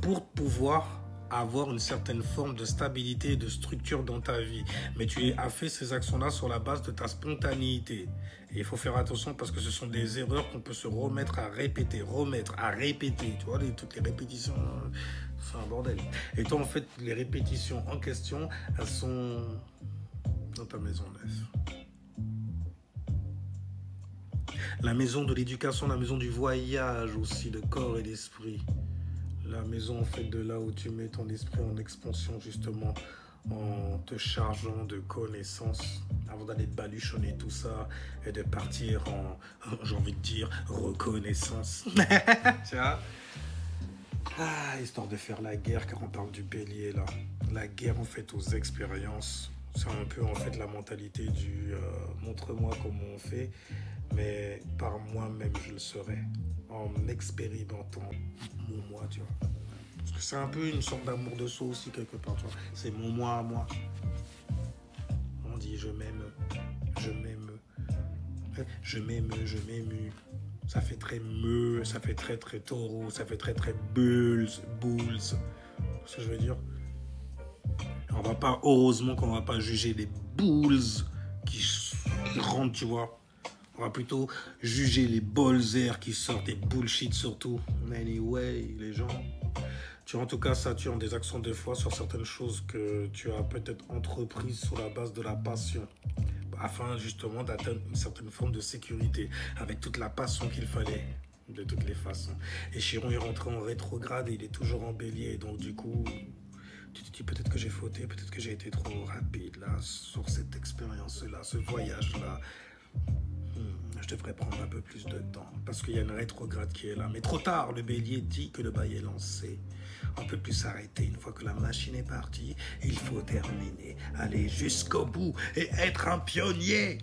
Speaker 1: pour pouvoir avoir une certaine forme de stabilité et de structure dans ta vie. Mais tu as fait ces actions-là sur la base de ta spontanéité. Et il faut faire attention parce que ce sont des erreurs qu'on peut se remettre à répéter. Tu vois, toutes les répétitions, c'est un bordel. Et toi, en fait, les répétitions en question, elles sont dans ta maison 9. La maison de l'éducation, la maison du voyage aussi, de corps et d'esprit. La maison en fait de là où tu mets ton esprit en expansion justement, en te chargeant de connaissances avant d'aller baluchonner tout ça et de partir en, j'ai envie de dire, reconnaissance. Tu vois? Ah, histoire de faire la guerre, car on parle du Bélier là. La guerre en fait aux expériences. C'est un peu en fait la mentalité du montre-moi comment on fait, mais par moi-même je le serai, en expérimentant mon moi, tu vois. Parce que c'est un peu une sorte d'amour de soi aussi quelque part, tu vois. C'est mon moi à moi. On dit je m'aime, je m'aime, je m'aime, je m'émue. Ça fait très me, ça fait très très taureau, ça fait très très bulls. C'est ce que je veux dire. On va pas, heureusement qu'on va pas juger les bulls qui rentrent, tu vois. On va plutôt juger les bolzers qui sortent, des bullshit surtout. Anyway, les gens, tu as en tout cas Saturne des actions de foi sur certaines choses que tu as peut-être entreprises sur la base de la passion, afin justement d'atteindre une certaine forme de sécurité, avec toute la passion qu'il fallait, de toutes les façons. Et Chiron est rentré en rétrograde et il est toujours en Bélier, donc du coup, tu te dis peut-être que j'ai fauté, peut-être que j'ai été trop rapide là, sur cette expérience-là, ce voyage-là. Je devrais prendre un peu plus de temps, parce qu'il y a une rétrograde qui est là. Mais trop tard, le bélier dit que le bail est lancé. On peut plus s'arrêter. Une fois que la machine est partie, il faut terminer, aller jusqu'au bout et être un pionnier.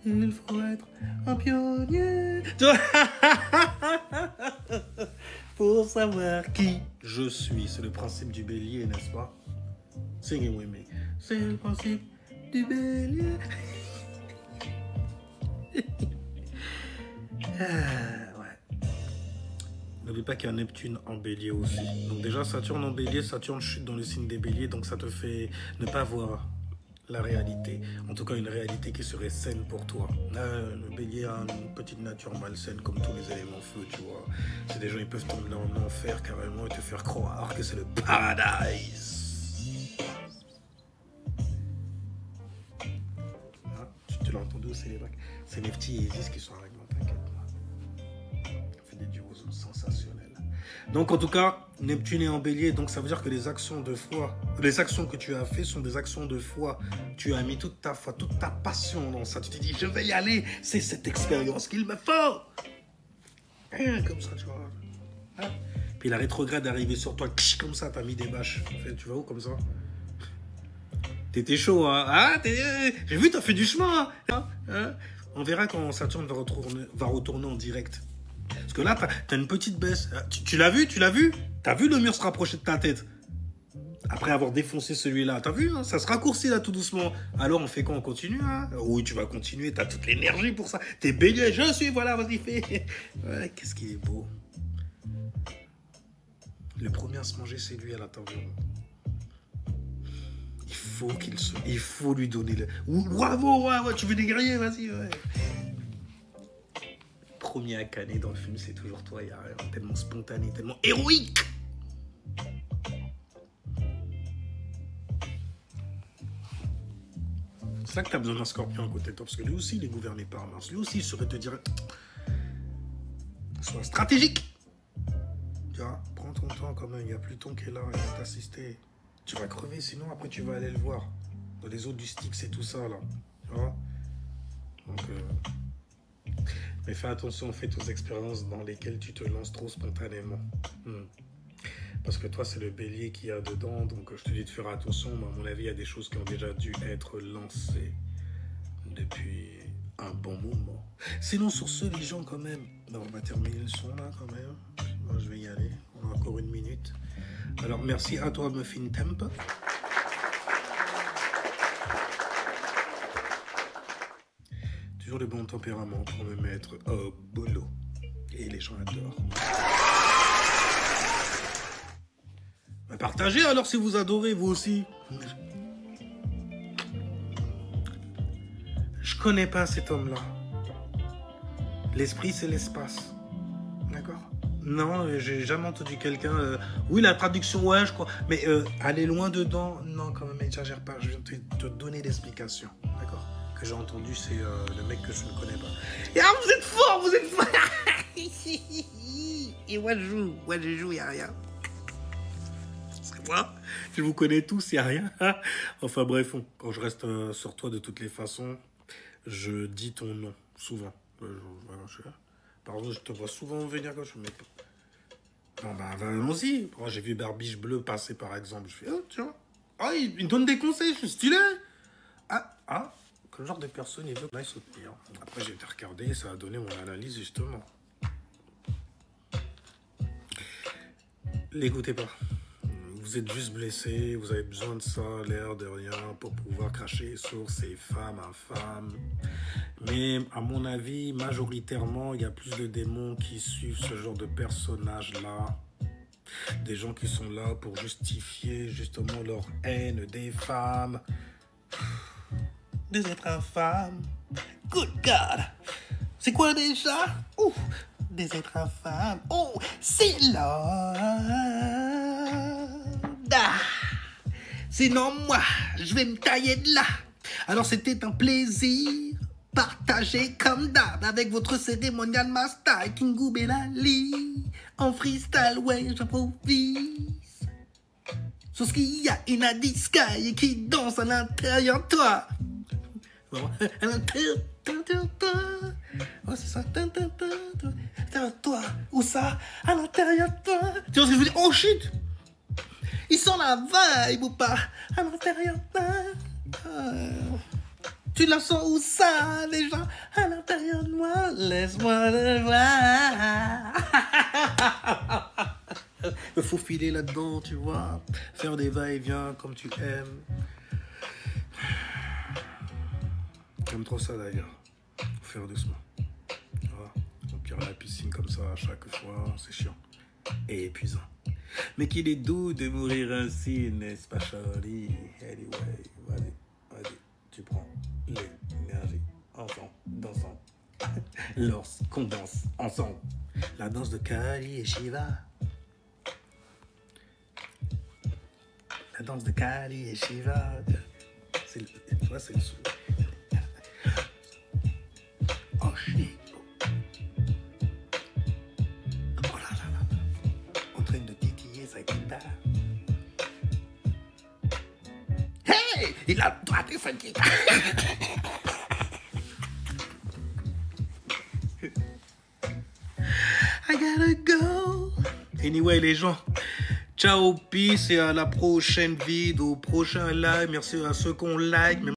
Speaker 1: Il faut être un pionnier. Pour savoir qui je suis. C'est le principe du bélier, n'est-ce pas? Sing it with me. C'est le principe du bélier. Ouais. N'oublie pas qu'il y a Neptune en bélier aussi. Donc déjà, Saturne en bélier, Saturne chute dans le signe des béliers, donc ça te fait ne pas voir la réalité. En tout cas, une réalité qui serait saine pour toi. Le bélier a une petite nature malsaine comme tous les éléments feu, tu vois. C'est des gens, ils peuvent tomber en enfer carrément et te faire croire que c'est le paradis. Tu l'as entendu aussi, les vagues. C'est Nefti et Isis qui sont avec moi, t'inquiète. On fait des duos sensationnels. Donc en tout cas, Neptune est en bélier, donc ça veut dire que les actions de foi, les actions que tu as fait sont des actions de foi. Tu as mis toute ta foi, toute ta passion dans ça. Tu t'es dit, je vais y aller, c'est cette expérience qu'il me faut. Comme ça, tu vois. Hein? Puis la rétrograde est arrivée sur toi, comme ça, t'as mis des bâches. Tu vas où comme ça? T'étais chaud, hein? Ah, j'ai vu, t'as fait du chemin, hein? On verra quand Saturne va retourner en direct. Parce que là, t'as une petite baisse. Tu l'as vu? T'as vu le mur se rapprocher de ta tête? Après avoir défoncé celui-là, t'as vu, hein? Ça se raccourcit là tout doucement. Alors on fait quoi? On continue, hein? Oui, tu vas continuer, t'as toute l'énergie pour ça. T'es bélier, je suis, voilà, vas-y, fais. Ouais, qu'est-ce qu'il est beau. Le premier à se manger, c'est lui à la table. Il faut lui donner le... Bravo, ouais, tu veux des grillés, vas-y, ouais. Premier à canner dans le film, c'est toujours toi, il y a rien, tellement spontané, tellement héroïque. C'est là que tu as besoin d'un scorpion à côté de toi, parce que lui aussi, il est gouverné par Mars. Lui aussi, il saurait te dire, sois stratégique. Tu vois, prends ton temps quand même, il y a Pluton qui est là, il va t'assister. Tu vas crever, sinon après tu vas aller le voir. Dans les eaux du Styx, c'est tout ça là. Tu vois? Donc, mais fais attention, fais aux expériences dans lesquelles tu te lances trop spontanément. Parce que toi, c'est le bélier qu'il y a dedans, donc je te dis de faire attention, mais à mon avis, il y a des choses qui ont déjà dû être lancées depuis un bon moment. Sinon, sur ce, les gens, quand même, on va terminer le son là, quand même. Moi, je vais y aller. On a encore 1 minute. Alors, merci à toi, Muffin Temp. Toujours le bon tempérament pour me mettre au boulot. Et les gens adorent. Bah, partagez alors si vous adorez, vous aussi. Je connais pas cet homme-là. L'esprit, c'est l'espace. D'accord? Non, j'ai jamais entendu quelqu'un... Oui, la traduction, ouais, je crois. Mais aller loin dedans, non, quand même, n'exagère pas. Je viens de te donner l'explication. D'accord? Que j'ai entendu, c'est le mec que je ne connais pas. Et ah, vous êtes fort, vous êtes fort. Et moi, je joue, il n'y a rien. C'est moi. Je vous connais tous, il n'y a rien. Enfin bref, quand je reste sur toi de toutes les façons, je dis ton nom, souvent. Pardon, je te vois souvent venir quand je me mets pas. Non, bah, allons-y. Oh, j'ai vu Barbiche Bleue passer, par exemple. Je fais, oh, tiens. Ah, il me donne des conseils, je suis stylé. Ah, quel genre de personne il veut qu'on aille soutenir. Après, j'ai été regarder et ça a donné mon analyse, justement. L'écoutez pas. Vous êtes juste blessé, vous avez besoin de ça, l'air de rien, pour pouvoir cracher sur ces femmes infâmes. Mais à mon avis, majoritairement, il y a plus de démons qui suivent ce genre de personnages-là. Des gens qui sont là pour justifier justement leur haine des femmes. Des êtres infâmes. Good God! C'est quoi déjà? Des êtres infâmes. Oh, c'est là. Sinon, moi, je vais me tailler de là. Alors, c'était un plaisir partagé comme d'hab avec votre cérémonial master Kingu Benali. En freestyle, ouais, j'improvise. Sauf qu'il y a une Sky qui danse à l'intérieur de toi. À l'intérieur de toi. Ouais, c'est ça. Toi. Où ça? À l'intérieur de toi. Tu vois ce que je veux dire? Oh shit! Ils sont la vibe ou pas? À l'intérieur de toi. Tu la sens où ça, les gens? À l'intérieur de moi. Laisse-moi le voir. Il faut filer là-dedans, tu vois. Faire des va-et-vient comme tu aimes. J'aime trop ça d'ailleurs. Faut faire doucement. Tu vois, remplir la piscine comme ça à chaque fois, c'est chiant. Et épuisant. Mais qu'il est doux de mourir ainsi, n'est-ce pas, Charlie? Anyway, vas-y, tu prends l'énergie. Ensemble, dansant. Lorsqu'on danse ensemble. La danse de Kali et Shiva. La danse de Kali et Shiva. C'est le sou. Oh shit. Oh là là là. En train de titiller sa guitare. Hey! Il a droité sa guitare. I gotta go. Anyway, les gens. Ciao, peace et à la prochaine vidéo, au prochain live. Merci à ceux qu'on like.